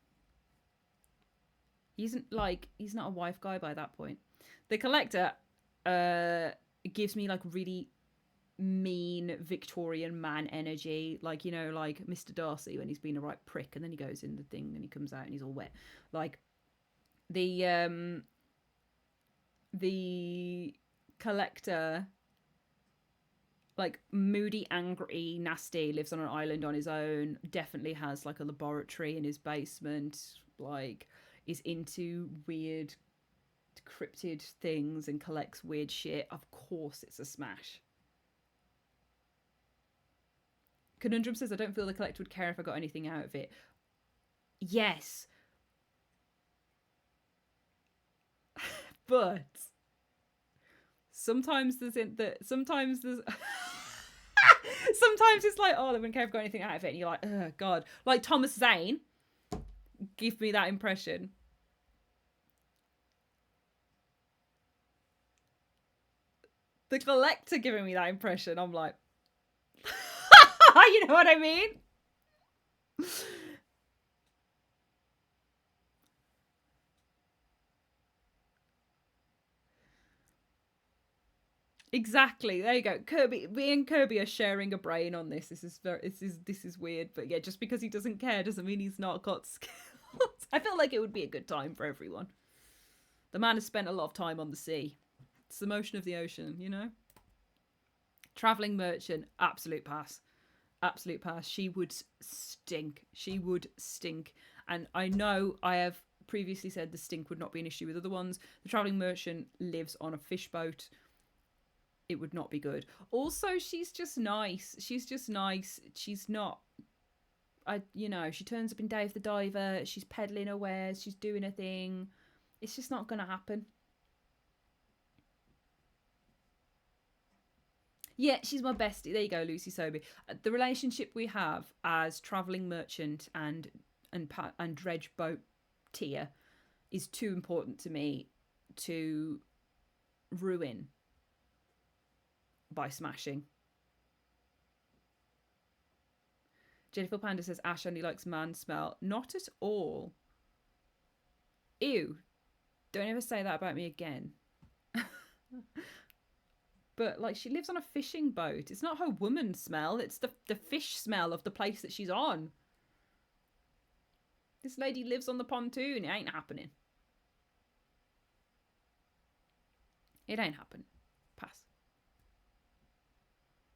He's not a wife guy by that point. The Collector gives me like really mean Victorian man energy, like, you know, like Mr. Darcy when he's been a right prick and then he goes in the thing and he comes out and he's all wet. Like the Collector, like moody, angry, nasty, lives on an island on his own, definitely has like a laboratory in his basement, like is into weird cryptid things and collects weird shit. Of course it's a smash. Conundrum says, I don't feel the Collector would care if I got anything out of it. Yes. But sometimes sometimes it's like, oh, they wouldn't care if I got anything out of it, and you're like, oh god. Like Thomas Zane give me that impression. The Collector giving me that impression, I'm like, you know what I mean? Exactly. There you go. Kirby, me and Kirby are sharing a brain on this. This is weird, but yeah, just because he doesn't care doesn't mean he's not got skills. I feel like it would be a good time for everyone. The man has spent a lot of time on the sea. It's the motion of the ocean, you know? Traveling merchant, absolute pass. Absolute pass. She would stink. She would stink. And I know I have previously said the stink would not be an issue with other ones. The traveling merchant lives on a fish boat. It would not be good. Also, she's just nice. She's just nice. She's not... she turns up in Dave the Diver. She's peddling her wares. She's doing her thing. It's just not going to happen. Yeah, she's my bestie. There you go, Lucy Sobey. The relationship we have as travelling merchant and dredge boat tier is too important to me to ruin by smashing. Jennifer Panda says Ash only likes man smell. Not at all. Ew. Don't ever say that about me again. But like, she lives on a fishing boat. It's not her woman smell. It's the fish smell of the place that she's on. This lady lives on the pontoon. It ain't happening. It ain't happening. Pass.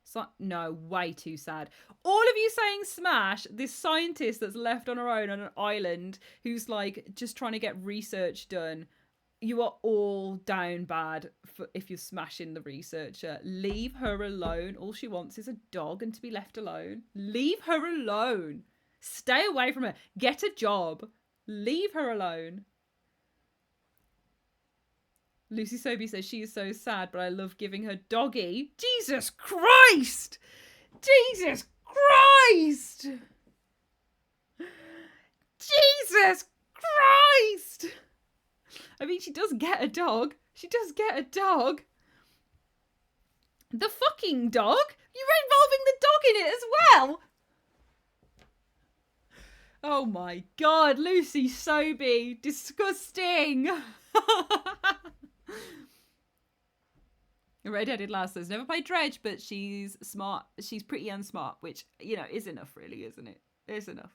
So, no, way too sad. All of you saying smash this scientist that's left on her own on an island who's like just trying to get research done. You are all down bad if you're smashing the researcher. Leave her alone. All she wants is a dog and to be left alone. Leave her alone. Stay away from her. Get a job. Leave her alone. Lucy Sobey says she is so sad, but I love giving her doggy. Jesus Christ! Jesus Christ! Jesus Christ! I mean, she does get a dog. She does get a dog. The fucking dog? You're involving the dog in it as well? Oh my god, Lucy Sobey. Disgusting. Red-headed lass says, never played Dredge, but she's smart. She's pretty and smart, which, is enough, really, isn't it? It's enough.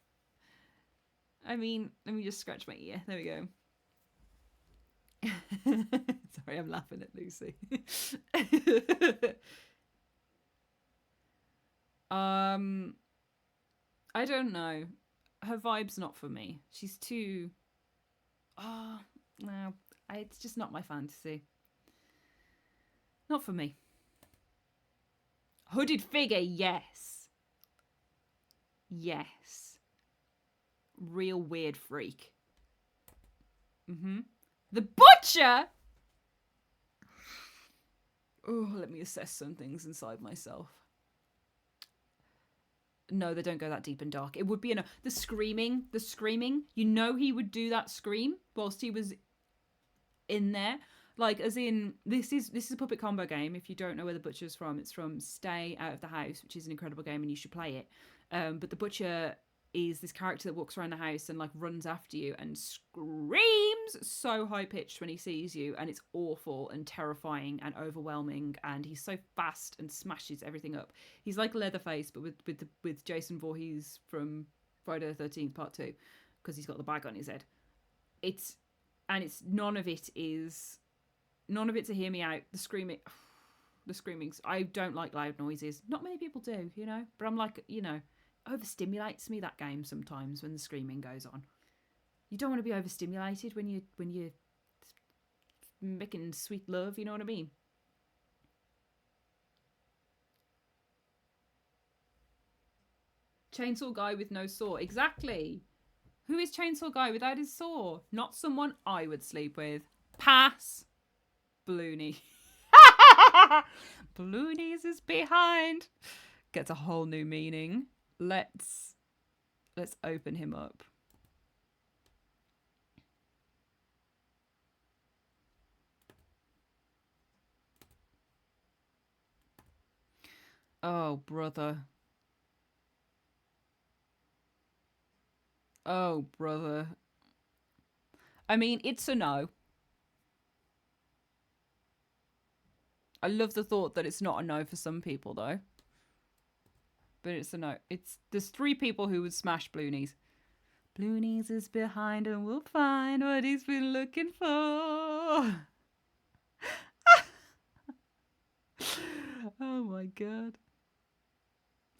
I mean, let me just scratch my ear. There we go. Sorry, I'm laughing at Lucy. I don't know. Her vibe's not for me. She's too... Oh, no. It's just not my fantasy. Not for me. Hooded figure, yes. Yes. Real weird freak. Mm-hmm. The Butcher! Oh, let me assess some things inside myself. No, they don't go that deep and dark. It would be the screaming. He would do that scream whilst he was in there. Like, as in, this is a puppet combo game. If you don't know where the Butcher's from, it's from Stay Out of the House, which is an incredible game and you should play it. But the Butcher is this character that walks around the house and like runs after you and screams so high pitched when he sees you, and it's awful and terrifying and overwhelming, and he's so fast and smashes everything up. He's like Leatherface, but with Jason Voorhees from Friday the 13th Part 2, because he's got the bag on his head. It's none of it's to hear me out. The screamings. I don't like loud noises. Not many people do, but I'm like, overstimulates me, that game, sometimes when the screaming goes on. You don't want to be overstimulated when you're making sweet love, you know what I mean? Chainsaw guy with no saw. Exactly. Who is Chainsaw Guy without his saw? Not someone I would sleep with. Pass. Blooney. Bloonies is behind. Gets a whole new meaning. Let's open him up. Oh, brother. Oh, brother. I mean, it's a no. I love the thought that it's not a no for some people, though. But it's a no. There's 3 people who would smash Bloonies. Bloonies is behind and we'll find what he's been looking for. Oh my god.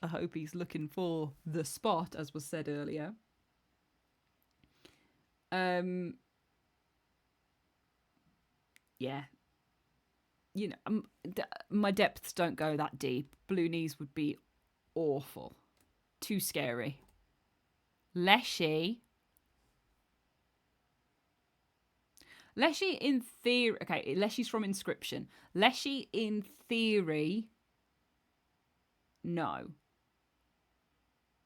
I hope he's looking for the spot, as was said earlier. Yeah. You know, my depths don't go that deep. Bloonies would be awful. Too scary. Leshy in theory... Okay, Leshy's from Inscryption. Leshy in theory... No.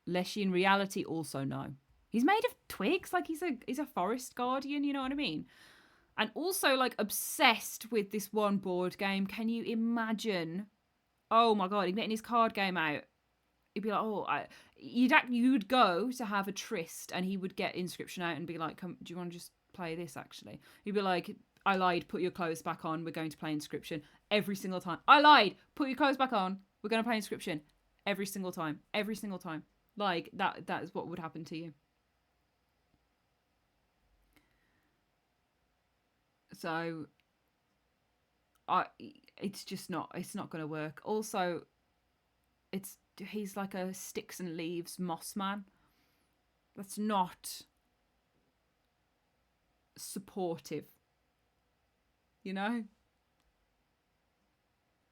Leshy in reality also no. He's made of twigs, like he's a forest guardian, you know what I mean? And also like obsessed with this one board game. Can you imagine? Oh my god, he'd getting his card game out. He'd be like, oh, you'd go to have a tryst, and he would get Inscryption out and be like, come, do you want to just play this? Actually, he'd be like, I lied. Put your clothes back on. We're going to play Inscryption every single time. I lied. Put your clothes back on. We're going to play Inscryption every single time. Every single time. Like that is what would happen to you. So it's just not going to work. Also, he's like a sticks and leaves moss man. That's not supportive. You know?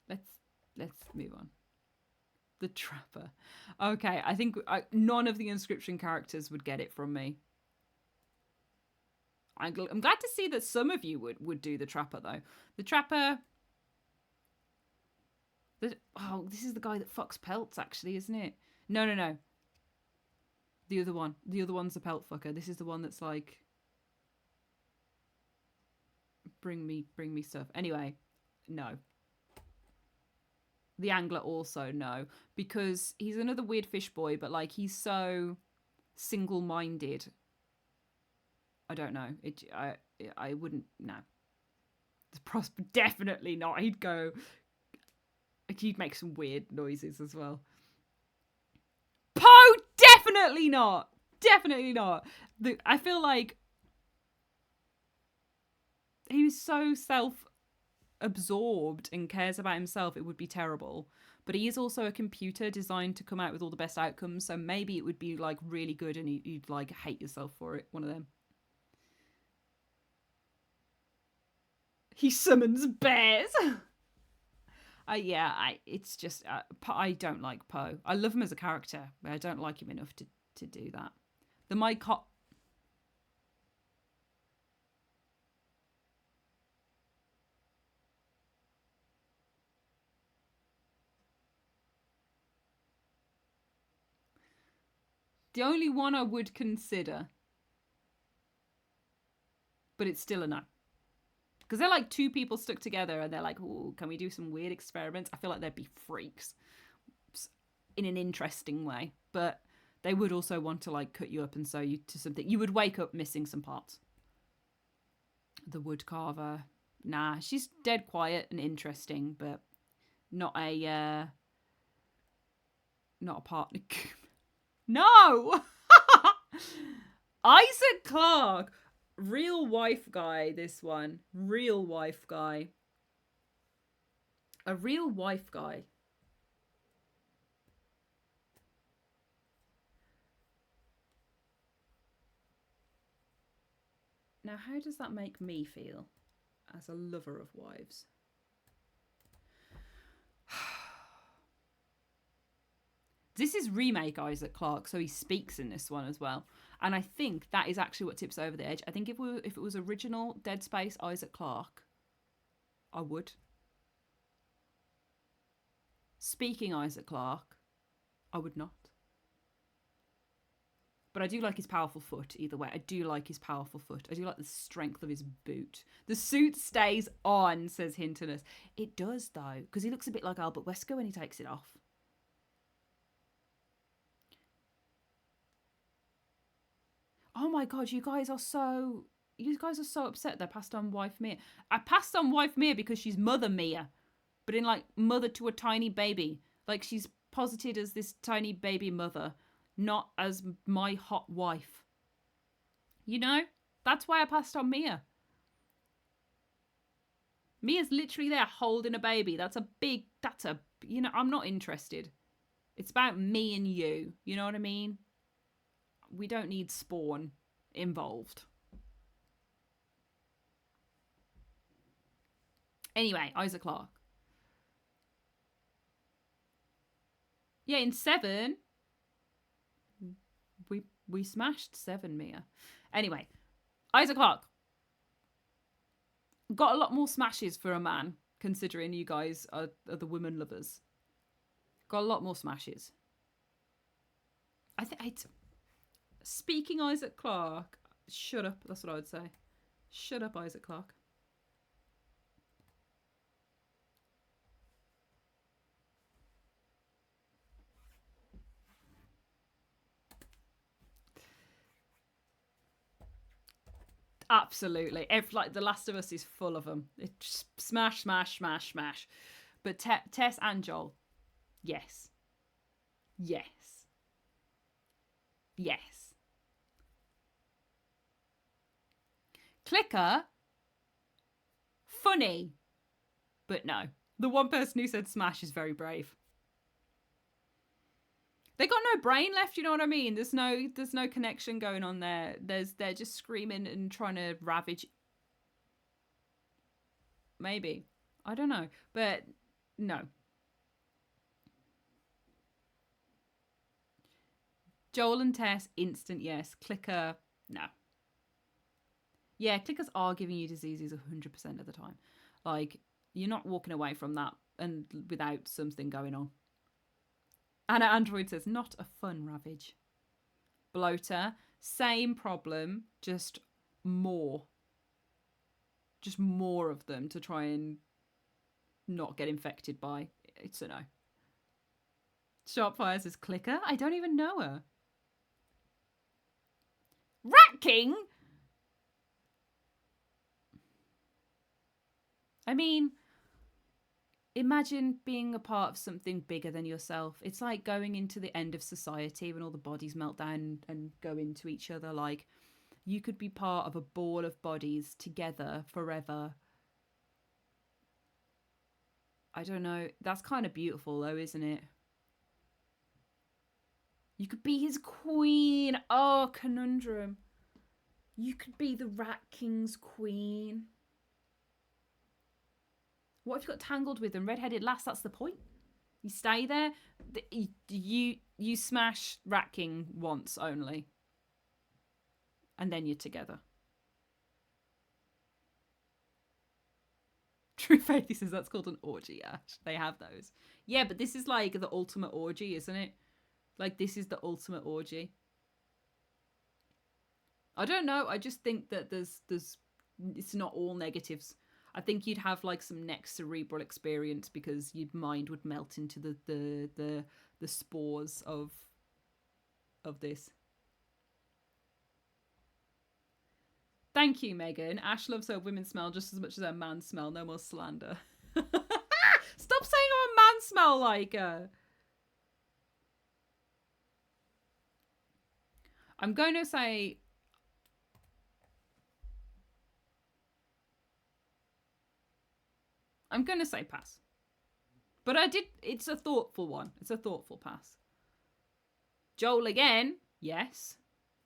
Let's move on. The Trapper. Okay, I think none of the Inscryption characters would get it from me. I'm glad to see that some of you would do the Trapper, though. The Trapper... Oh, this is the guy that fucks pelts, actually, isn't it? No. The other one. The other one's the pelt fucker. This is the one that's like... Bring me stuff. Anyway, no. The Angler also no. Because he's another weird fish boy, but like he's so single-minded. I don't know. I wouldn't. No. Definitely not. He'd make some weird noises as well. Poe, definitely not. Definitely not. I feel like he was so self-absorbed and cares about himself. It would be terrible. But he is also a computer designed to come out with all the best outcomes. So maybe it would be like really good, and you'd like hate yourself for it. One of them. He summons bears. It's just I don't like Poe. I love him as a character, but I don't like him enough to do that. The only one I would consider, but it's still a no. Because they're like 2 people stuck together and they're like, oh, can we do some weird experiments? I feel like they'd be freaks in an interesting way. But they would also want to like cut you up and sew you to something. You would wake up missing some parts. The wood carver. Nah, she's dead quiet and interesting, but not a partner. No! Isaac Clarke. Real wife guy, this one. Real wife guy. A real wife guy. Now, how does that make me feel as a lover of wives? This is remake Isaac Clarke, so he speaks in this one as well. And I think that is actually what tips over the edge. I think if it was original Dead Space Isaac Clarke, I would. Speaking Isaac Clarke, I would not. But I do like his powerful foot either way. I do like his powerful foot. I do like the strength of his boot. The suit stays on, says Hintonus. It does, though, because he looks a bit like Albert Wesker when he takes it off. Oh my God, you guys are so upset they passed on wife Mia. I passed on wife Mia because she's Mother Mia, but in like mother to a tiny baby. Like she's posited as this tiny baby mother, not as my hot wife. You know? That's why I passed on Mia. Mia's literally there holding a baby. I'm not interested. It's about me and you. You know what I mean? We don't need Spawn involved. Anyway, Isaac Clarke. Yeah, in 7, we smashed 7, Mia. Anyway, Isaac Clarke. Got a lot more smashes for a man, considering you guys are the women lovers. Got a lot more smashes. I think speaking Isaac Clarke, shut up. That's what I would say. Shut up, Isaac Clarke. Absolutely. Like The Last of Us is full of them. It's just smash, smash, smash, smash. But Tess and Joel, yes. Yes. Yes. Clicker, funny, but no. The one person who said smash is very brave. They got no brain left, you know what I mean? There's no connection going on there. They're just screaming and trying to ravage. Maybe. I don't know. But no. Joel and Tess, instant yes. Clicker, no. Yeah, clickers are giving you diseases 100% of the time. Like, you're not walking away from that and without something going on. Anna Android says, not a fun ravage. Bloater, same problem, just more. Just more of them to try and not get infected by. It's a no. Sharpfire says, clicker? I don't even know her. Rat King? I mean, imagine being a part of something bigger than yourself. It's like going into the end of society when all the bodies melt down and go into each other. Like, you could be part of a ball of bodies together forever. I don't know. That's kind of beautiful though, isn't it? You could be his queen. Oh, conundrum. You could be the Rat King's queen. What if you got tangled with them? Red-headed lass, that's the point. You stay there. You smash Rat King once only. And then you're together. True Faith, he says that's called an orgy, Ash. They have those. Yeah, but this is like the ultimate orgy, isn't it? Like, this is the ultimate orgy. I don't know. I just think that there's it's not all negatives. I think you'd have like some next cerebral experience because your mind would melt into the spores of this. Thank you, Megan. Ash loves her women smell just as much as her man smell. No more slander. Stop saying our man smell like her. I'm going to say... I'm going to say pass. But it's a thoughtful one. It's a thoughtful pass. Joel again. Yes.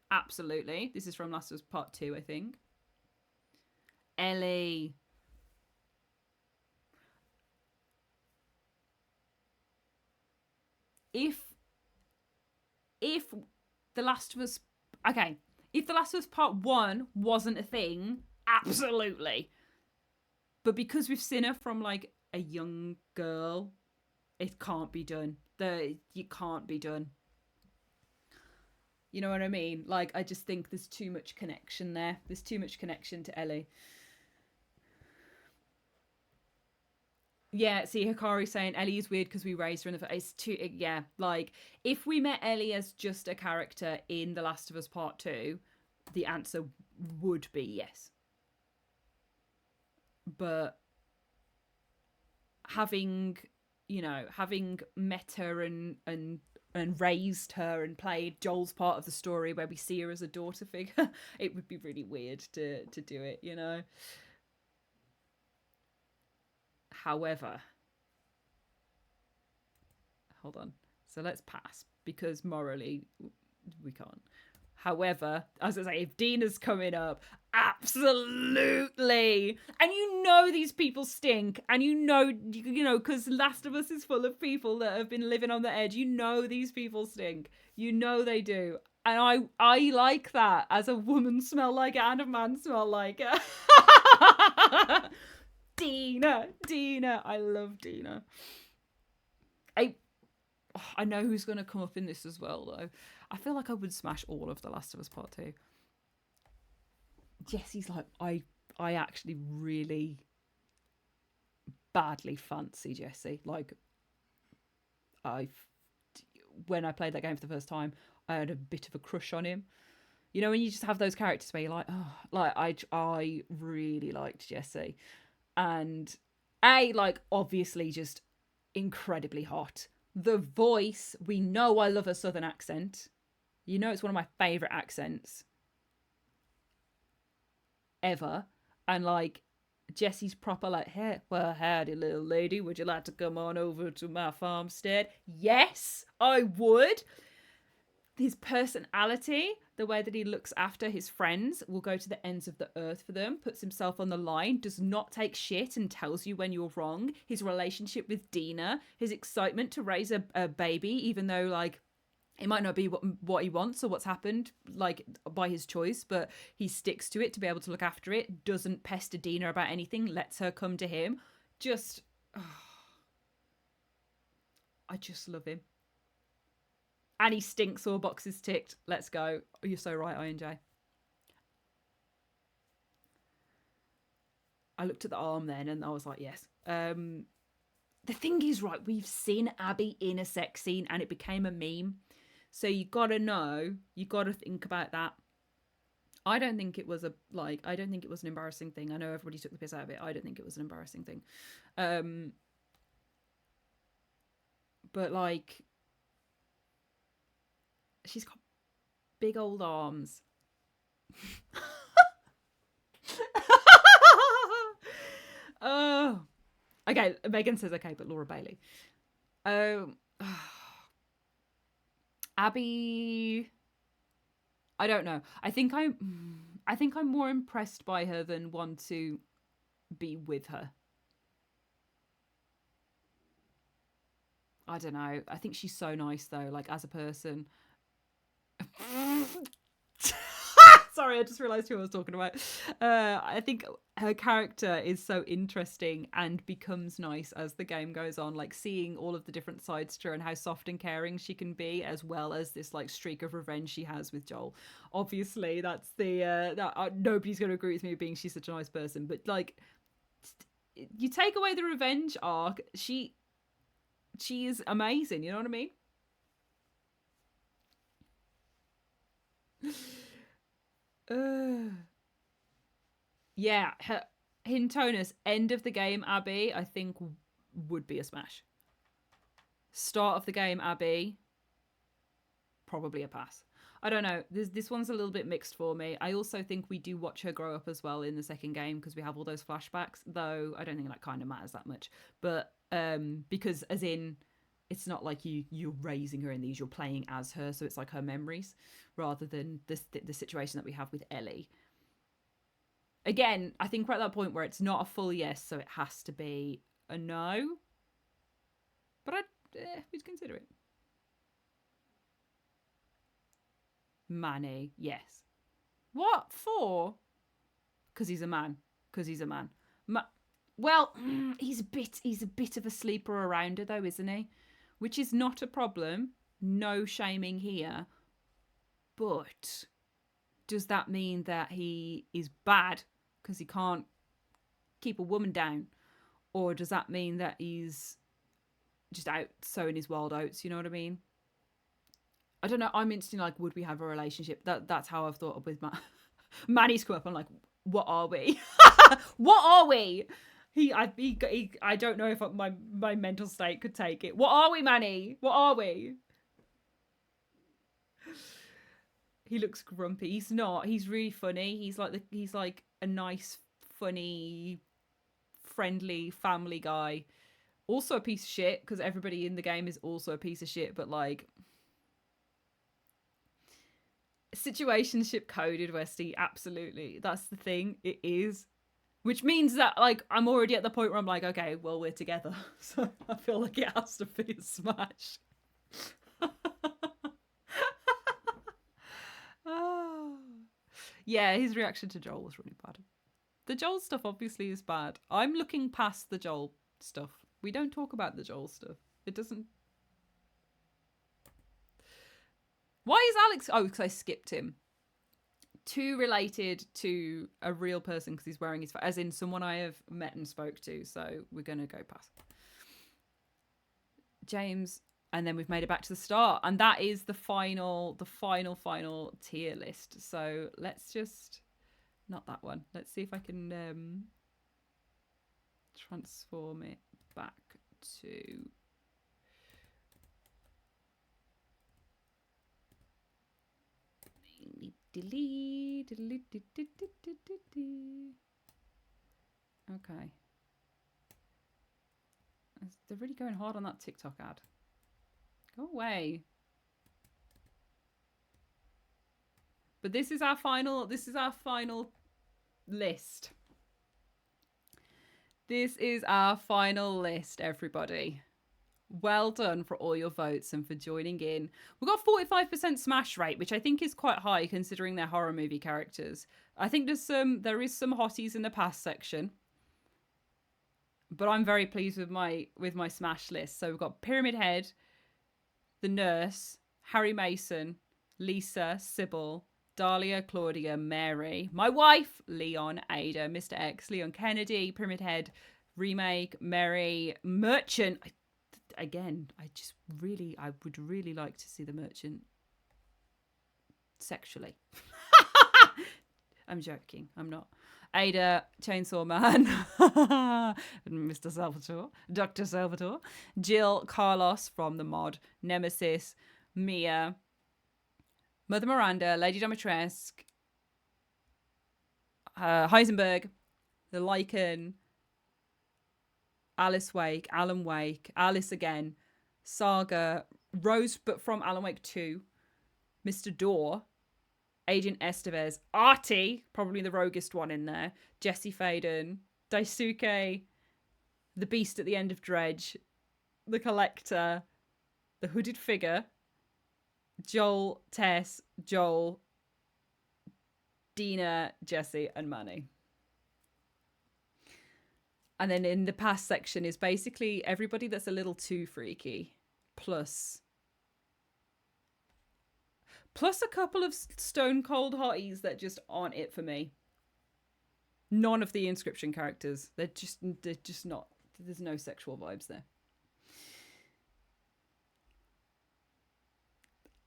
Absolutely. This is from Last of Us Part 2, I think. Ellie. If if The Last of Us, okay, if The Last of Us Part 1 wasn't a thing, absolutely. But because we've seen her from like a young girl, it can't be done. You can't be done. You know what I mean? Like, I just think there's too much connection there. There's too much connection to Ellie. Yeah, see, Hikari saying Ellie is weird because we raised her in the... It's too... Yeah, like, if we met Ellie as just a character in The Last of Us Part 2, the answer would be yes. But having met her and raised her and played Joel's part of the story where we see her as a daughter figure, it would be really weird to do it, you know? However, hold on. So let's pass because morally we can't. However, as I say, if Dina's coming up, absolutely. And you know these people stink. And you know, because Last of Us is full of people that have been living on the edge. You know these people stink. You know they do. And I like that. As a woman smell like it and a man smell like it. Dina. I love Dina. I know who's going to come up in this as well, though. I feel like I would smash all of The Last of Us Part 2. Jesse's like, I actually really badly fancy Jesse. Like, when I played that game for the first time, I had a bit of a crush on him. You know, when you just have those characters where you're like, oh, like, I really liked Jesse. And, like, obviously just incredibly hot. The voice, we know I love a southern accent. You know it's one of my favourite accents ever. And like Jesse's proper like, hey, well, howdy little lady, would you like to come on over to my farmstead? Yes, I would. His personality, the way that he looks after his friends, will go to the ends of the earth for them, puts himself on the line, does not take shit and tells you when you're wrong. His relationship with Dina, his excitement to raise a baby, even though like it might not be what he wants or what's happened like by his choice, but he sticks to it to be able to look after it, doesn't pester Dina about anything, lets her come to him. Just, I just love him. And he stinks, all boxes ticked. Let's go. Oh, you're so right, INJ. I looked at the arm then and I was like, yes. The thing is, right, we've seen Abby in a sex scene and it became a meme. So you gotta know, you gotta think about that. I don't think it was an embarrassing thing. I know everybody took the piss out of it. I don't think it was an embarrassing thing. But like, she's got big old arms. Oh, okay. Megan says okay, but Laura Bailey. Abby, I don't know. I think I'm more impressed by her than want to be with her. I don't know. I think she's so nice though, like as a person. Sorry, I just realised who I was talking about. I think her character is so interesting and becomes nice as the game goes on, like seeing all of the different sides to her and how soft and caring she can be, as well as this like streak of revenge she has with Joel. Obviously, that's nobody's going to agree with me being she's such a nice person, but like, you take away the revenge arc, she is amazing. You know what I mean? Yeah, Hintonus, end of the game Abby, I think would be a smash. Start of the game Abby, probably a pass. I don't know. This one's a little bit mixed for me. I also think we do watch her grow up as well in the second game because we have all those flashbacks, though I don't think that kind of matters that much. But because as in, it's not like you're raising her in these, you're playing as her, so it's like her memories rather than the situation that we have with Ellie. Again, I think we're at that point where it's not a full yes, so it has to be a no. But we'd consider it. Manny, yes. What for? Because he's a man. Because he's a man. Well, he's a bit of a sleeper arounder though, isn't he? Which is not a problem. No shaming here. But does that mean that he is bad because he can't keep a woman down? Or does that mean that he's just out sowing his wild oats? You know what I mean? I don't know. I'm instantly like, would we have a relationship? That's how I've thought of with Manny's come up. I'm like, what are we? What are we? I don't know if my mental state could take it. What are we, Manny? What are we? He looks grumpy. He's not. He's really funny. He's like a nice, funny, friendly family guy. Also a piece of shit because everybody in the game is also a piece of shit. But like, situationship coded, Westy. Absolutely, that's the thing. It is. Which means that, like, I'm already at the point where I'm like, okay, well, we're together. So I feel like it has to be a smash. Oh. Yeah, his reaction to Joel was really bad. The Joel stuff obviously is bad. I'm looking past the Joel stuff. We don't talk about the Joel stuff. It doesn't... Why is Alex... Oh, because I skipped him. Too related to a real person because he's wearing his... As in someone I have met and spoke to. So we're going to go past. James... And then we've made it back to the start. And that is the final tier list. So let's just... Not that one. Let's see if I can transform it back to... Okay. They're really going hard on that TikTok ad. Go away. But this is our final list. This is our final list, everybody. Well done for all your votes and for joining in. We've got 45% smash rate, which I think is quite high considering they're horror movie characters. I think there is some hotties in the past section. But I'm very pleased with my smash list. So we've got Pyramid Head, the Nurse, Harry Mason, Lisa, Sybil, Dahlia, Claudia, Mary, my wife, Leon, Ada, Mr. X, Leon Kennedy, Pyramid Head, Remake, Mary, Merchant. I would really like to see the Merchant sexually. I'm joking. I'm not. Ada, Chainsaw Man, Mr. Salvatore, Dr. Salvatore, Jill, Carlos from the mod, Nemesis, Mia, Mother Miranda, Lady Dimitrescu, Heisenberg, the Lycan, Alice Wake, Alan Wake, Alice again, Saga, Rose, but from Alan Wake 2, Mr. Dorr, Agent Estevez, Artie, probably the roguest one in there, Jesse Faden, Daisuke, the Beast at the end of Dredge, the Collector, the Hooded Figure, Joel, Tess, Joel, Dina, Jesse, and Manny. And then in the past section is basically everybody that's a little too freaky, plus a couple of stone cold hotties that just aren't it for me. None of the Inscryption characters. They're just not. There's no sexual vibes there.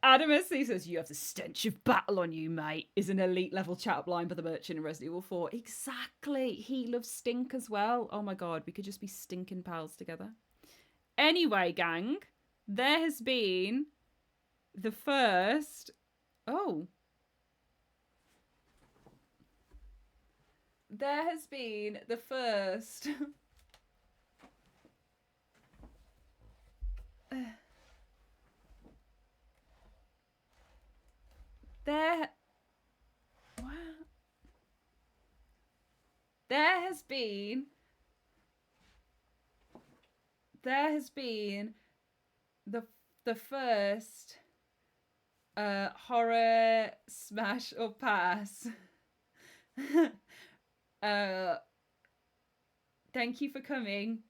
Adam SC says, "You have the stench of battle on you, mate," is an elite level chat up line by the Merchant in Resident Evil 4. Exactly. He loves stink as well. Oh my god, we could just be stinking pals together. Anyway, gang, there has been the first... Oh. There has been the first... There has been the first Horror, smash or pass. Thank you for coming.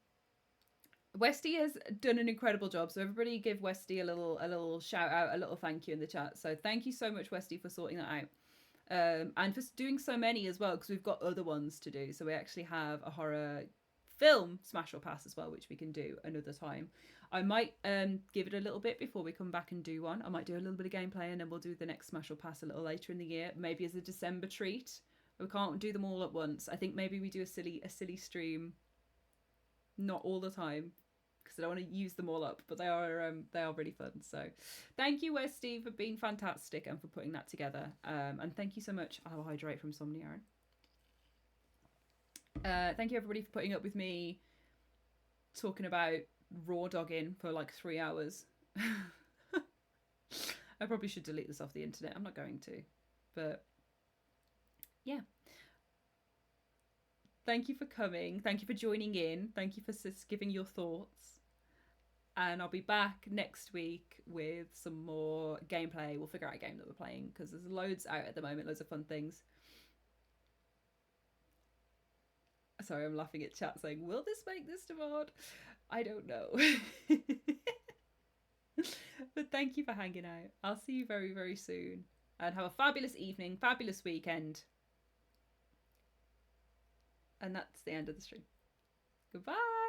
Westy has done an incredible job, so everybody give Westy a little shout out, a little thank you in the chat. So thank you so much, Westy, for sorting that out, and for doing so many as well, because we've got other ones to do. So we actually have a horror film smash or pass as well, which we can do another time. I might give it a little bit before we come back and do one. I might do a little bit of gameplay, and then we'll do the next smash or pass a little later in the year, maybe as a December treat. We can't do them all at once. I think maybe we do a silly stream, not all the time, because I don't want to use them all up, but they are really fun. So thank you, Westy, for being fantastic and for putting that together. And thank you so much. I'll hydrate from Somni, Aaron. Thank you, everybody, for putting up with me talking about raw dogging for like 3 hours. I probably should delete this off the internet. I'm not going to, but yeah. Thank you for coming. Thank you for joining in. Thank you for giving your thoughts. And I'll be back next week with some more gameplay. We'll figure out a game that we're playing, because there's loads out at the moment, loads of fun things. Sorry, I'm laughing at chat saying, will this make this demand? I don't know. But thank you for hanging out. I'll see you very, very soon. And have a fabulous evening, fabulous weekend. And that's the end of the stream. Goodbye.